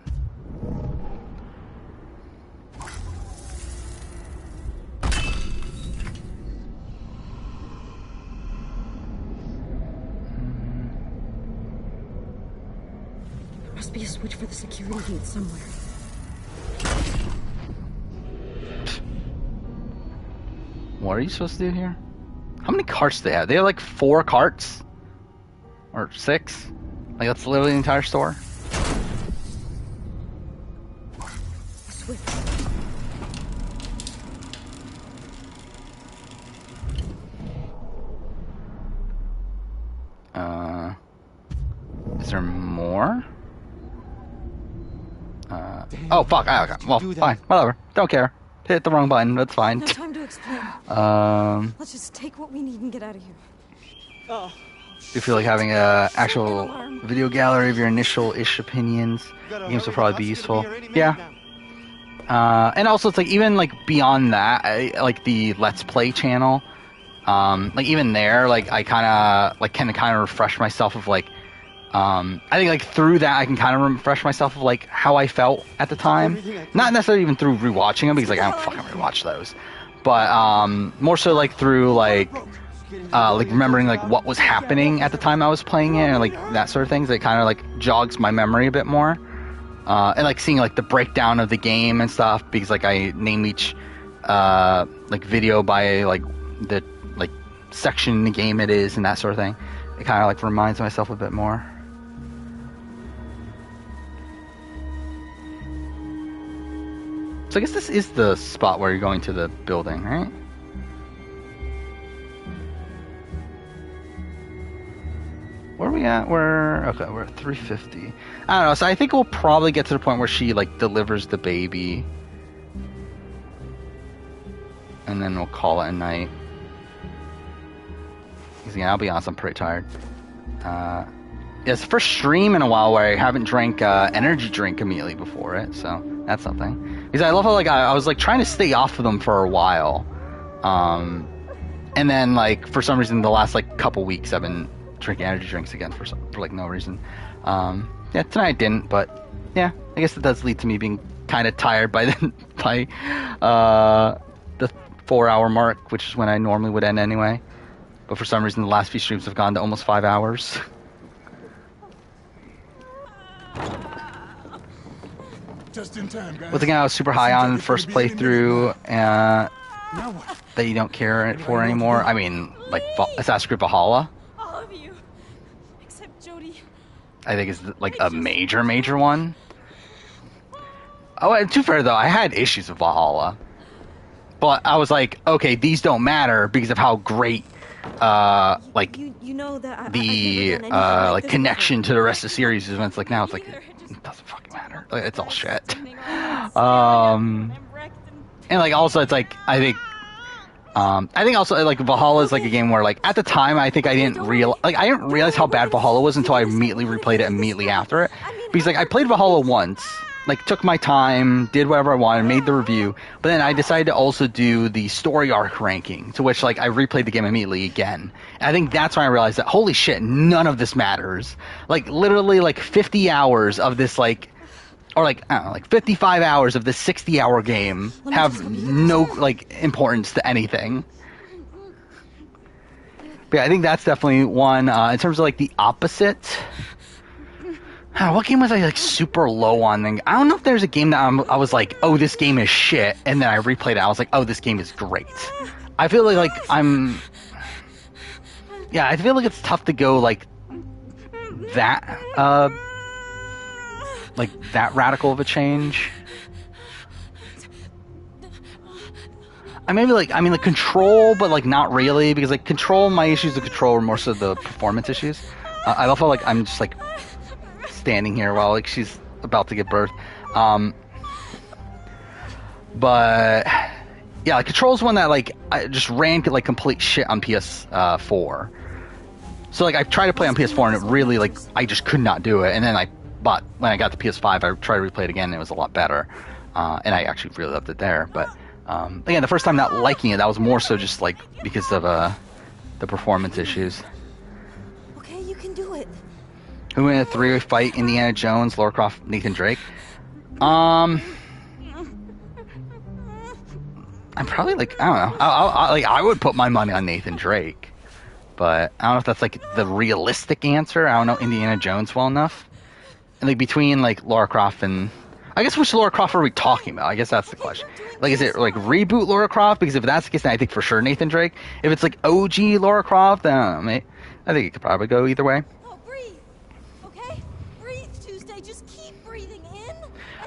There must be a switch for the security gate somewhere. What are you supposed to do here? How many carts do they have? They have like 4 carts? Or 6? Like that's literally the entire store? Switch. Is there more? Oh fuck, okay. Well, fine, whatever. Don't care. Hit the wrong button, that's fine. No time to explain. Let's just take what we need and get out of here. Oh. Do you feel like having a actual video gallery of your initial-ish opinions? Games will probably be useful. Yeah. And also, it's like even like beyond that, like the Let's Play channel, like even there, like I kind of like can kind of refresh myself of like, I think like through that I can kind of refresh myself of like how I felt at the time. Not necessarily even through rewatching them because like I don't fucking rewatch those, but more so like through like remembering like what was happening at the time I was playing it and like that sort of things. It kind of like jogs my memory a bit more, and like seeing like the breakdown of the game and stuff because like I name each like video by like the like section in the game it is and that sort of thing. It kind of like reminds myself a bit more. So I guess this is the spot where you're going to the building, right? Where are we at? We're at 350. I don't know. So I think we'll probably get to the point where she like delivers the baby, and then we'll call it a night. Because again, I'll be honest, I'm pretty tired. Yeah, it's the first stream in a while where I haven't drank energy drink immediately before it, so that's something. Because I love how like I was like trying to stay off of them for a while, and then like for some reason the last like couple weeks I've been drinking energy drinks again for like no reason. Yeah, tonight I didn't, but yeah, I guess it does lead to me being kind of tired by the 4-hour mark, which is when I normally would end anyway. But for some reason the last few streams have gone to almost 5 hours. Just in time, guys. Well, the game I was super high on first playthrough, that you don't care for anymore. I mean, like Assassin's Creed Valhalla. All of you, except Jodie. I think is like a major one. Oh, and to be fair though, I had issues with Valhalla, but I was like, okay, these don't matter because of how great, like you know that the like connection to the rest of the series is. When it's like now it's like it doesn't fucking matter. Like, it's all shit. And like also it's like I think also like Valhalla is like a game where like at the time I think I didn't realize how bad Valhalla was until I immediately replayed it immediately after it, because like I played Valhalla once, like took my time, did whatever I wanted, made the review, but then I decided to also do the story arc ranking, to which like I replayed the game immediately again. And I think that's when I realized that holy shit, none of this matters. Like literally like 50 hours of this like, or like I don't know, like 55 hours of this 60-hour game have no like importance to anything. But yeah, I think that's definitely one. In terms of like the opposite, what game was I like super low on? I don't know if there's a game that I was like, oh, this game is shit, and then I replayed it. I was like, oh, this game is great. I feel like I feel like it's tough to go like that. Like that radical of a change. The Control, but like not really, because like Control, my issues with Control are more so the performance issues. I love how like I'm just like standing here while like she's about to give birth. But yeah, like Control's one that like I just ran like complete shit on PS4. So like I tried to play on PS4 and it really like I just could not do it, and then but when I got the PS5, I tried to replay it again and it was a lot better. And I actually really loved it there. But Again, the first time not liking it, that was more so just like because of the performance issues. Okay, you can do it. Who in a three-way fight? Indiana Jones, Lara Croft, Nathan Drake. I'm probably like, I don't know. I would put my money on Nathan Drake, but I don't know if that's like the realistic answer. I don't know Indiana Jones well enough. And like between like Lara Croft and, I guess which Lara Croft are we talking about? I guess that's the question. Like, is it like reboot Lara Croft? Because if that's the case, then I think for sure Nathan Drake. If it's like OG Lara Croft, then I think it could probably go either way. Oh, breathe. Okay? Breathe, Tuesday. Just keep breathing in.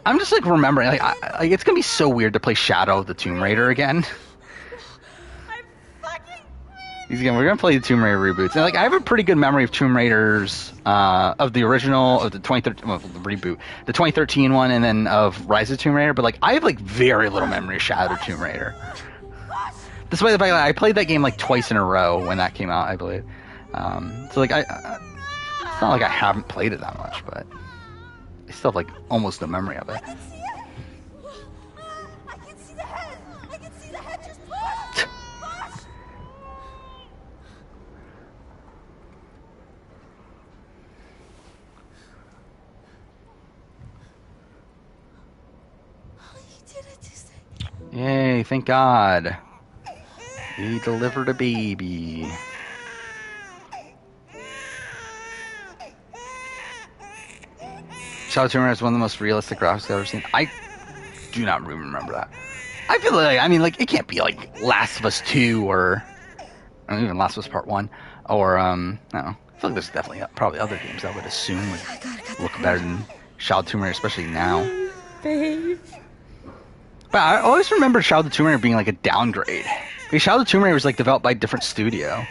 I'm just like remembering, like, like it's gonna be so weird to play Shadow of the Tomb Raider again. We're gonna play the Tomb Raider reboots, and like I have a pretty good memory of Tomb Raiders, of the original, of the 2013, well, the reboot, the 2013 one, and then of Rise of Tomb Raider. But like I have like very little memory of Shadow of Tomb Raider. Despite the fact that I played that game like twice in a row when that came out, I believe. So like it's not like I haven't played it that much, but I still have like almost no memory of it. Yay, thank God. He delivered a baby. Shadow of the Tomb Raider is one of the most realistic graphics I've ever seen. I do not remember that. I feel like, I mean, like, it can't be like Last of Us 2 or even Last of Us Part 1 or, no. I feel like there's definitely probably other games I would assume would look better than Shadow of the Tomb Raider, especially now. Babe. But I always remember Shadow of the Tomb Raider being like a downgrade. Because Shadow of the Tomb Raider was like developed by a different studio.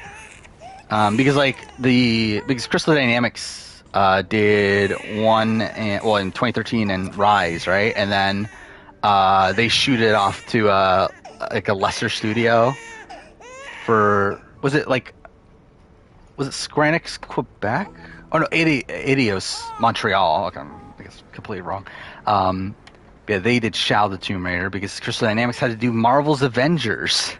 Because Crystal Dynamics did one, in 2013 and Rise, right? And then they shoot it off to like a lesser studio for, was it Square Enix Quebec? Oh no, Eidos Montreal. Okay, I guess completely wrong. Yeah, they did Shadow of the Tomb Raider because Crystal Dynamics had to do Marvel's Avengers.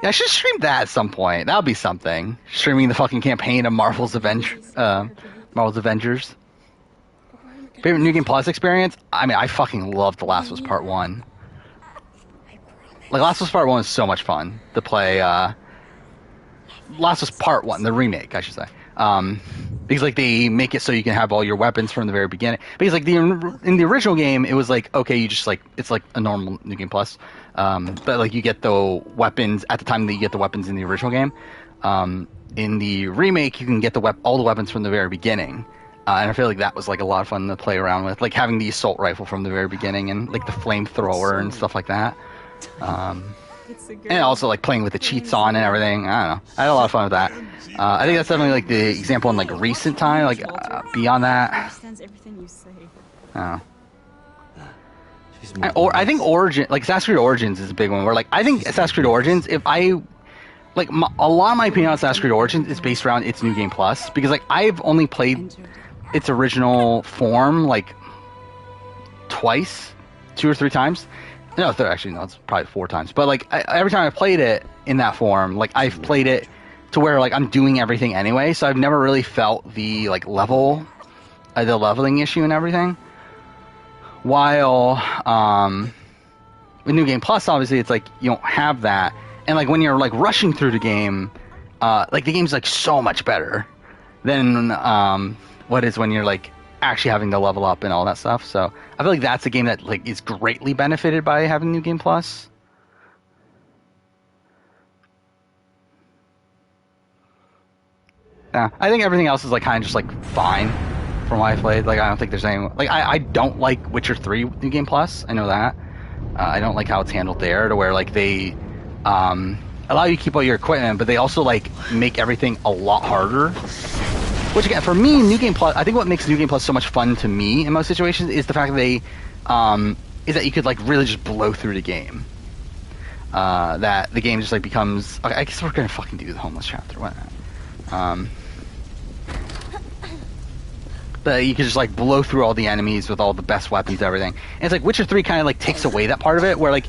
Yeah, I should stream that at some point. That would be something. Streaming the fucking campaign of Marvel's Avengers. Favorite New Game Plus experience? I mean, I fucking loved The Last of Us Part 1. Like, Last of Us Part 1 was so much fun to play. Last of Us Part 1, the remake, I should say. Because like they make it so you can have all your weapons from the very beginning. Because like in the original game, it was like, okay, you just like, it's like a normal New Game Plus, but like you get the weapons at the time that you get the weapons in the original game. In the remake, you can get all the weapons from the very beginning, and I feel like that was like a lot of fun to play around with, like having the assault rifle from the very beginning and like the flamethrower and stuff like that. And also like playing with the cheats on and everything. I don't know. I had a lot of fun with that. I think that's definitely like the example in like recent time. Like beyond that, Understands everything you say. I don't know. I think Origin, like Assassin's Creed Origins, is a big one. Where like I think Assassin's Creed Origins, if I like a lot of my opinion on Assassin's Creed Origins is based around its New Game Plus, because like I've only played its original form like twice, 2 or 3 times. No, actually, no, it's probably 4 times. But like every time I played it in that form, like I've played it to where like I'm doing everything anyway, so I've never really felt the like the leveling issue and everything. While with New Game Plus, obviously, it's like you don't have that, and like when you're like rushing through the game, like the game's like so much better than what is when you're like actually having to level up and all that stuff. So I feel like that's a game that like is greatly benefited by having New Game Plus. Yeah, I think everything else is like kind of just like fine from what I played. Like I don't think there's any like I don't like Witcher 3 New Game Plus. I know that. I don't like how it's handled there, to where like they allow you to keep all your equipment, but they also like make everything a lot harder. Which again, for me, New Game Plus, I think what makes New Game Plus so much fun to me in most situations is the fact that they, is that you could like really just blow through the game. That the game just like becomes. Okay, I guess we're gonna fucking do the homeless chapter. What? that you can just like blow through all the enemies with all the best weapons, everything. And it's like Witcher 3 kind of like takes away that part of it, where like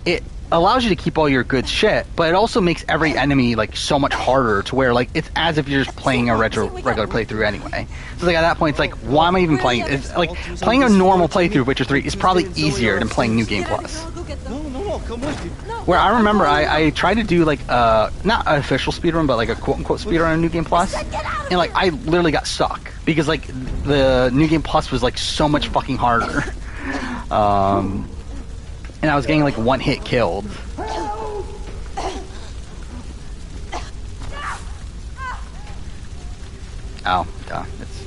it allows you to keep all your good shit, but it also makes every enemy like so much harder to where like it's as if you're just playing a regular playthrough anyway. So like at that point, it's like, why am I even playing? It's like playing a normal playthrough of Witcher 3 is probably easier than playing New Game Plus. No, come with you. Where I remember I tried to do like not an official speedrun, but like a quote unquote speedrun on New Game Plus, and like I literally got stuck because like the New Game Plus was like so much fucking harder. And I was getting like one hit killed. Oh, duh, it's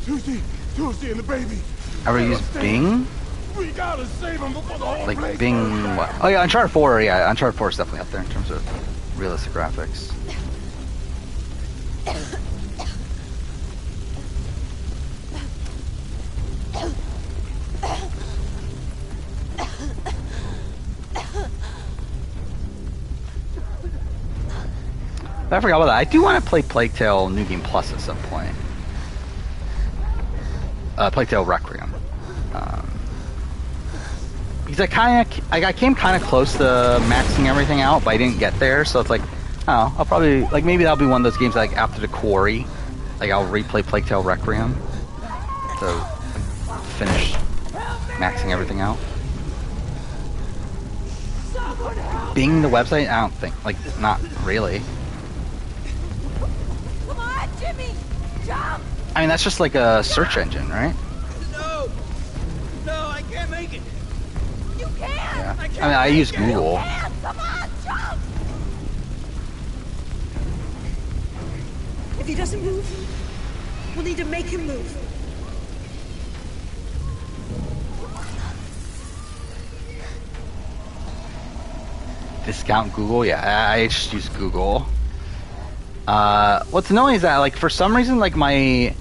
easy. Tuesday and the baby. Ever use Bing? We gotta save him before the whole Like place Bing goes. what? Oh yeah, Uncharted 4, yeah, Uncharted 4 is definitely up there in terms of realistic graphics. But I forgot about that. I do want to play Plague Tale New Game Plus at some point. Plague Tale Requiem. Because I came kind of close to maxing everything out, but I didn't get there. So it's like, oh, I'll probably like maybe that'll be one of those games like after the Quarry, like I'll replay Plague Tale Requiem to like, finish maxing everything out. Bing the website? I don't think like not really. Come on, Jimmy! Jump! I mean that's just like a search engine, right? No, I can't make it. You can! Yeah. I mean I use Google. Come on, jump! If he doesn't move, we'll need to make him move. Discount Google? Yeah, I just use Google. What's annoying is that, like, for some reason, like, my,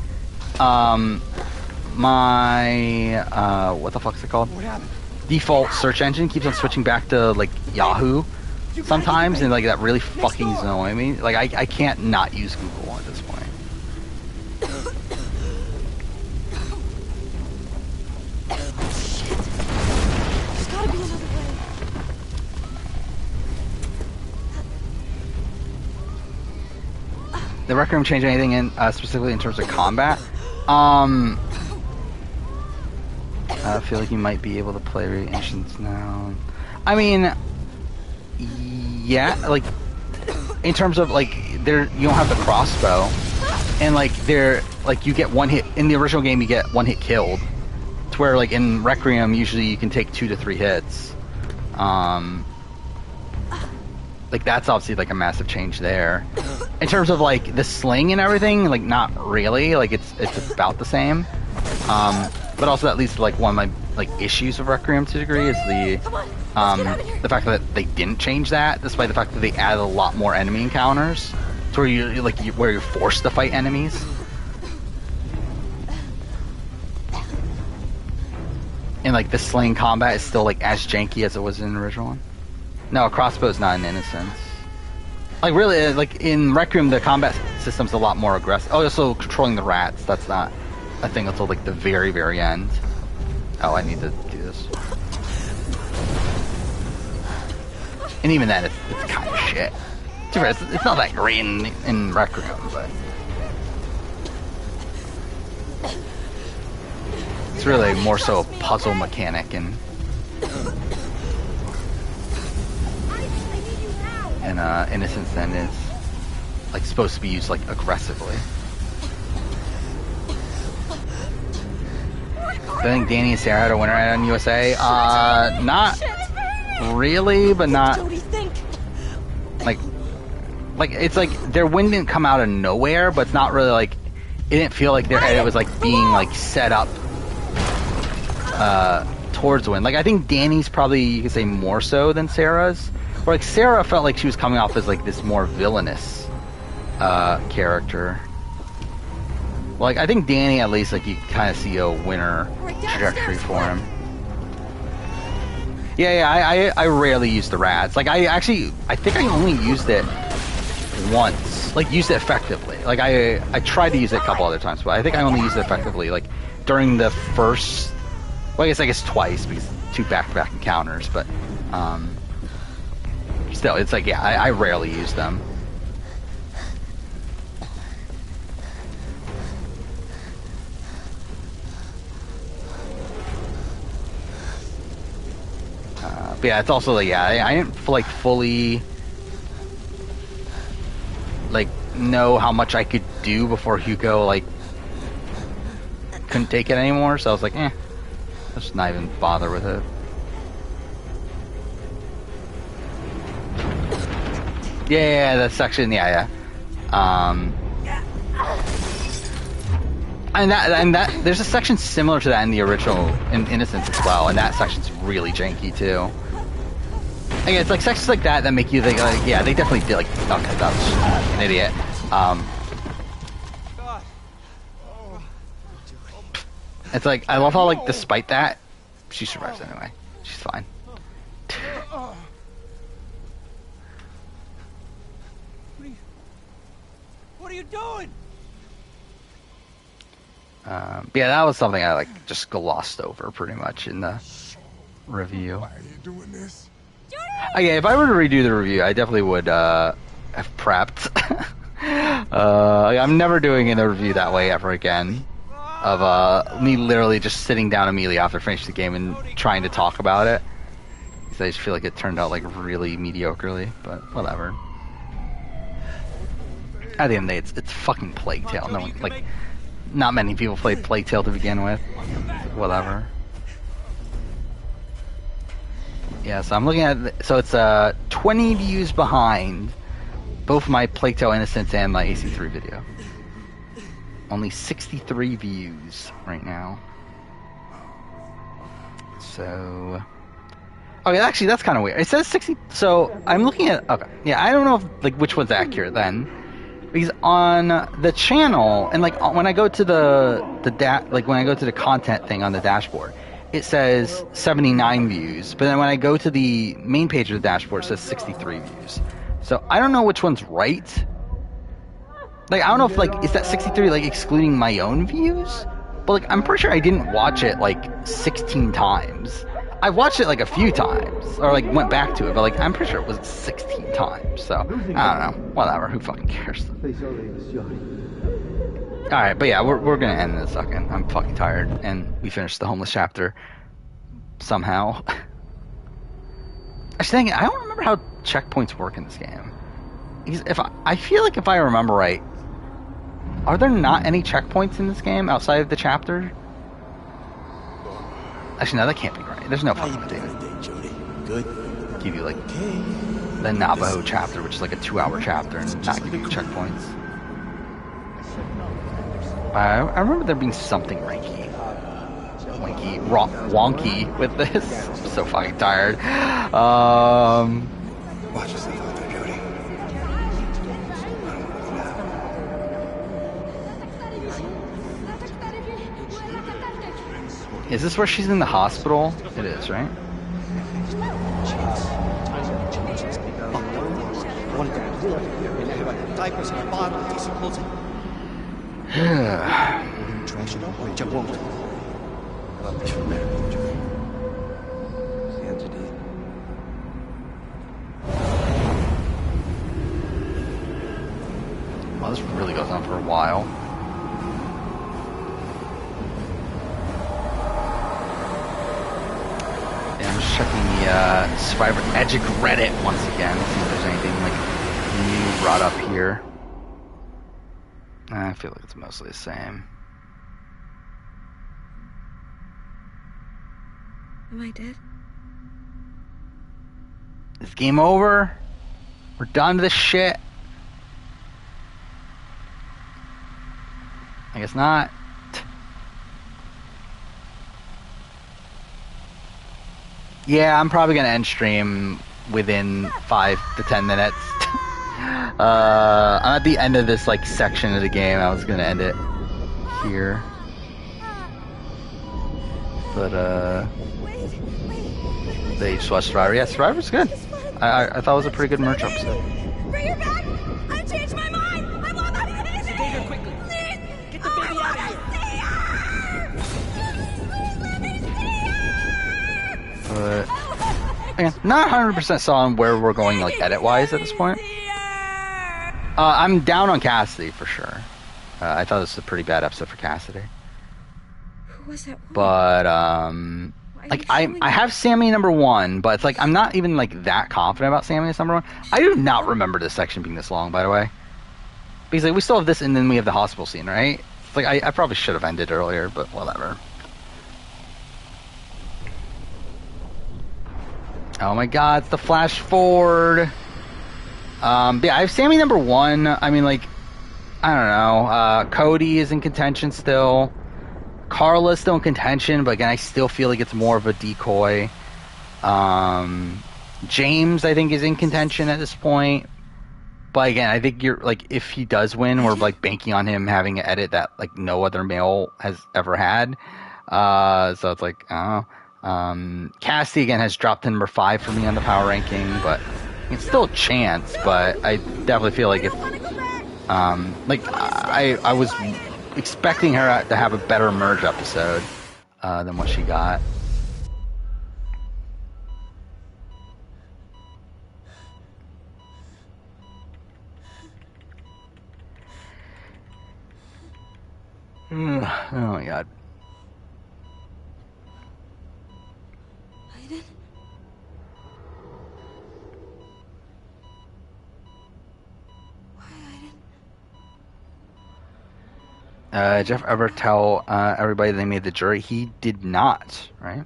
what the fuck's it called? Default search engine keeps on switching back to, like, Yahoo sometimes, and, like, that really fucking is annoying me. Like, I can't not use Google at this point. There's gotta be another way. Did Requiem change anything in specifically in terms of combat? I feel like you might be able to play Ancients now. I mean, yeah, like in terms of like you don't have the crossbow, and like you get one hit in the original game. You get one hit killed. To where like in Requiem, usually you can take 2 to 3 hits. Like that's obviously like a massive change there. In terms of like the sling and everything, like not really. Like it's about the same. But also that leads to like one of my like issues of Requiem to a degree is the fact that they didn't change that, despite the fact that they added a lot more enemy encounters, to where where you're forced to fight enemies. And like the sling combat is still like as janky as it was in the original one. No, a crossbow is not an Innocence. Like really, like in Requiem, the combat system's a lot more aggressive. Oh, also controlling the rats. That's not a thing until like the very, very end. Oh, I need to do this. And even then, it's kind of shit. It's not that great in Requiem, but it's really more so a puzzle mechanic and Innocence then is like supposed to be used like aggressively. I think Danny and Sarah had a winner on USA. Not really, but not like it's like their win didn't come out of nowhere, but it's not really like it didn't feel like their edit was like being like set up towards win. Like I think Danny's probably you could say more so than Sarah's. Or like Sarah felt like she was coming off as like this more villainous character. Like I think Danny at least like you kind of see a winner trajectory for him. Yeah, I rarely use the rats. Like, I think I only used it once. Like, used it effectively. Like, I tried to use it a couple other times, but I think I only used it effectively, like, during the first... Well, I guess twice, because 2 back-to-back encounters, but, still, it's like, yeah, I rarely use them. But yeah, it's also like, yeah, I didn't like fully like know how much I could do before Hugo like couldn't take it anymore, so I was like, let's not even bother with it. Yeah, that section, yeah. And that there's a section similar to that in the original in Innocence as well, and that section's really janky too. Again, it's like sections like that make you think, like, yeah, they definitely did, like, okay, that was an idiot. It's like, I love how, like, despite that, she survives anyway. She's fine. What are you doing? Yeah, that was something I, like, just glossed over pretty much in the review. Why are you doing this? Okay, if I were to redo the review, I definitely would have prepped. I'm never doing a review that way ever again. Of me literally just sitting down immediately after finishing the game and trying to talk about it. Because I just feel like it turned out like really mediocrely, but whatever. At the end of the day, it's fucking Plague Tale. No one, like, not many people played Plague Tale to begin with. Whatever. Yeah, so I'm looking at... So it's 20 views behind both my Plague Tale Innocence and my AC3 video. Only 63 views right now. So... Okay, actually, that's kind of weird. It says 60... So, I'm looking at... Okay, yeah, I don't know if, like, which one's accurate then. Because on the channel, and, like, when I go to when I go to the content thing on the dashboard, it says 79 views, but then when I go to the main page of the dashboard, it says 63 views. So I don't know which one's right. Like, I don't know if, like, is that 63, like, excluding my own views? But, like, I'm pretty sure I didn't watch it, like, 16 times. I watched it, like, a few times, or, like, went back to it, but, like, I'm pretty sure it was 16 times, so, I don't know. Whatever, who fucking cares? Alright, but yeah, we're gonna end in a second. I'm fucking tired, and we finished the homeless chapter somehow. Actually, I don't remember how checkpoints work in this game. Because I feel like if I remember right, are there not any checkpoints in this game outside of the chapter? Actually, no, that can't be right. There's no fucking thing. Jody. Good. Give you, like, the Navajo chapter, which is like a 2-hour chapter, and not give you checkpoints. I remember there being something wonky with this. I'm so fucking tired. Watch yourself out there, Jody. Is this where she's in the hospital? It is, right? Well, this really goes on for a while. Yeah, I'm just checking the Survivor Edgic Reddit once again, see if there's anything like new brought up here. I feel like it's mostly the same. Am I dead? Is game over? We're done with this shit? I guess not. Yeah, I'm probably gonna end stream within 5 to 10 minutes. I'm at the end of this like section of the game. I was gonna end it here, but They just watched Survivor. Yeah, Survivor's good. I thought it was a pretty good merch episode. Bring her back! I changed my mind! I want her to see her quickly! Please! Get the baby out of here! But again, not 100% saw on where we're going, like edit-wise at this point. I'm down on Cassidy for sure. I thought this was a pretty bad episode for Cassidy. Who was that woman? But like I have Sammy number 1, but it's like I'm not even like that confident about Sammy as number 1. I do not remember this section being this long, by the way. Because like we still have this, and then we have the hospital scene, right? It's like I probably should have ended earlier, but whatever. Oh my God, it's the flash forward. Yeah, I have Sammy number 1. I mean, like, I don't know. Cody is in contention still. Carla's still in contention, but again, I still feel like it's more of a decoy. James, I think, is in contention at this point. But again, I think you're like, if he does win, we're like banking on him having an edit that like no other male has ever had. So it's like, I don't know. Cassidy again has dropped to number 5 for me on the power ranking, but it's still a chance. But I definitely feel like if, like I was expecting her to have a better merge episode than what she got. Oh my God. Aiden? Why, Aiden? Jeff ever tell everybody they made the jury? He did not, right?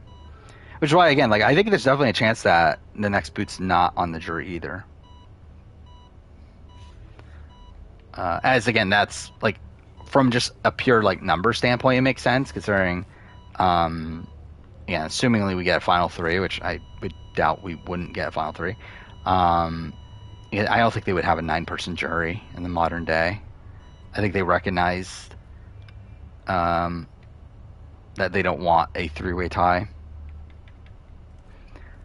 Which is why, again, like I think there's definitely a chance that the next boot's not on the jury either. As again, that's like from just a pure like number standpoint, it makes sense considering, yeah, assumingly we get a final 3, which I would doubt we wouldn't get a final 3. Yeah, I don't think they would have a 9-person jury in the modern day. I think they recognized that they don't want a 3-way tie.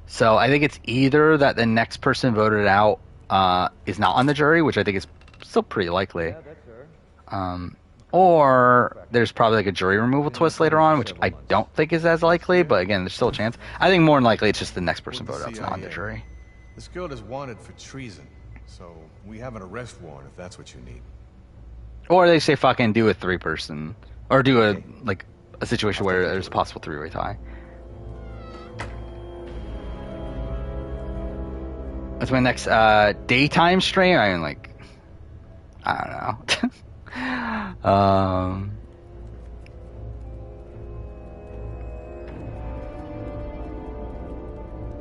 So I think it's either that the next person voted out is not on the jury, which I think is still pretty likely. Or there's probably like a jury removal twist later on, which I don't think is as likely, but again, there's still a chance. I think more than likely it's just the next person voted out is not on the jury. This girl is wanted for treason, so we have an arrest warrant if that's what you need. Or they say fucking do a 3-person, or do a like a situation where there's a possible 3-way tie. That's my next daytime stream. I mean, like, I don't know.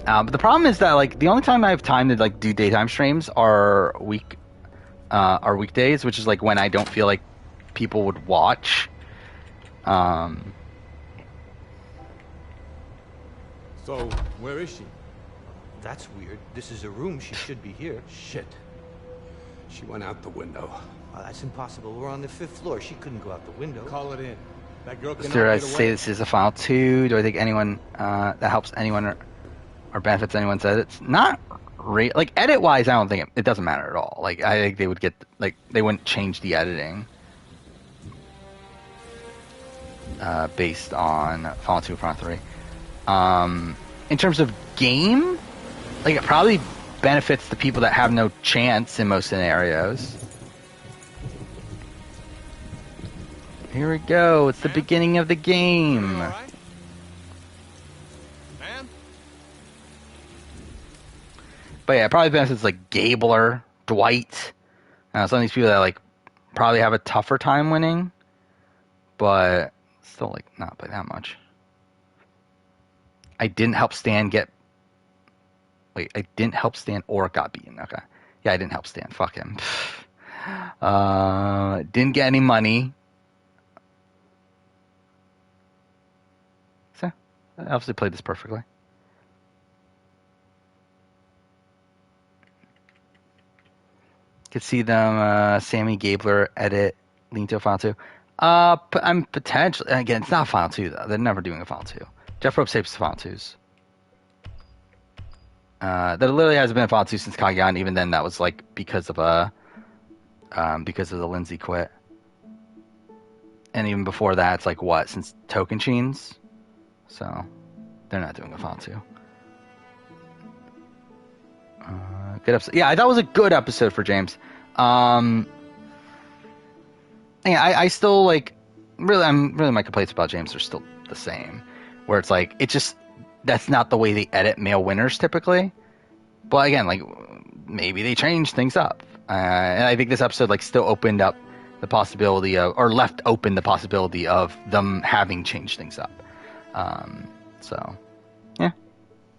But the problem is that like the only time I have time to like do daytime streams are weekdays, which is like when I don't feel like people would watch. So where is she? That's weird. This is a room. She should be here. Shit. She went out the window. That's impossible. We're on the 5th floor. She couldn't go out the window. Call it in. That girl cannot Do I get away. say this is a final 2? Do I think anyone that helps anyone or benefits anyone's edits? Not like edit wise, I don't think it doesn't matter at all. Like I think they would get like they wouldn't change the editing based on final 2 or final 3. In terms of game, like it probably benefits the people that have no chance in most scenarios. Here we go. It's the beginning of the game. But yeah, it probably benefits like Gabler, Dwight. Some of these people that like probably have a tougher time winning, but still like not by that much. I didn't help Stan get. Wait, I didn't help Stan or got beaten. Okay, yeah, I didn't help Stan. Fuck him. Didn't get any money. So, I obviously played this perfectly. Could see them, Sammy Gabler edit, lean to a final 2. I'm potentially, again, it's not a final 2 though. They're never doing a final 2. Jeff Probst tapes the final 2s. There literally hasn't been a Final 2 since Kageon. Even then, that was like because of the Lindsay quit. And even before that, it's like what, since Tokenshiens? So they're not doing a Final 2. Good episode. Yeah, I thought it was a good episode for James. Yeah, I still like really my complaints about James are still the same, where it's like it just that's not the way they edit male winners typically. But again, like maybe they changed things up, and I think this episode like still opened up the possibility of, or left open the possibility of them having changed things up. So yeah,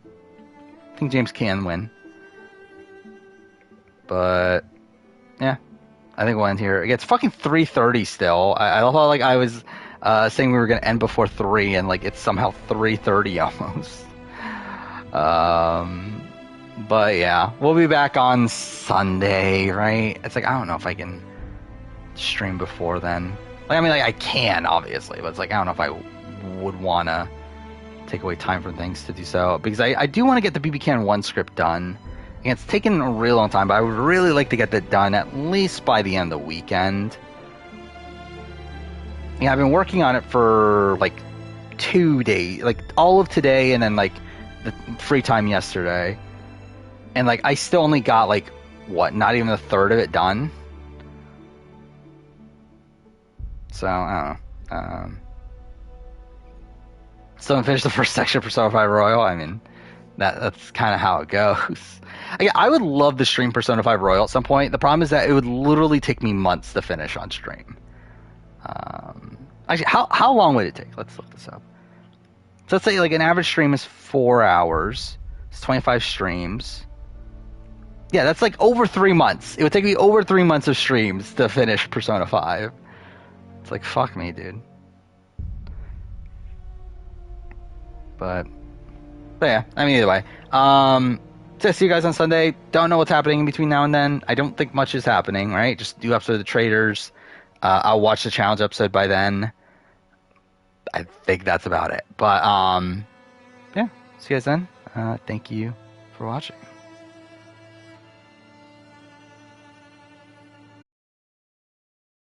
I think James can win, but yeah. I think we'll end here. It's fucking 3:30 still. I love how like I was saying we were gonna end before 3, and like it's somehow 3:30 almost. But yeah, we'll be back on Sunday, right? It's like I don't know if I can stream before then. Like I mean, like I can obviously, but it's like I don't know if I would wanna take away time from things to do so, because I do want to get the BB Can 1 script done. And it's taken a real long time, but I would really like to get that done at least by the end of the weekend. Yeah, I've been working on it for like 2 days, like all of today and then like the free time yesterday. And like I still only got like, what, not even a third of it done? So, I don't know. Still haven't finished the first section of Persona 5 Royal. I mean, that's kind of how it goes. I would love to stream Persona 5 Royal at some point. The problem is that it would literally take me months to finish on stream. Actually, how long would it take? Let's look this up. So let's say like an average stream is 4 hours. It's 25 streams. Yeah, that's like over 3 months. It would take me over 3 months of streams to finish Persona 5. It's like, fuck me, dude. But yeah, I mean, either way. So see you guys on Sunday. Don't know what's happening in between now and then. I don't think much is happening, right? Just do episode of the Traders. I'll watch the challenge episode by then. I think that's about it. But yeah, see you guys then. Thank you for watching.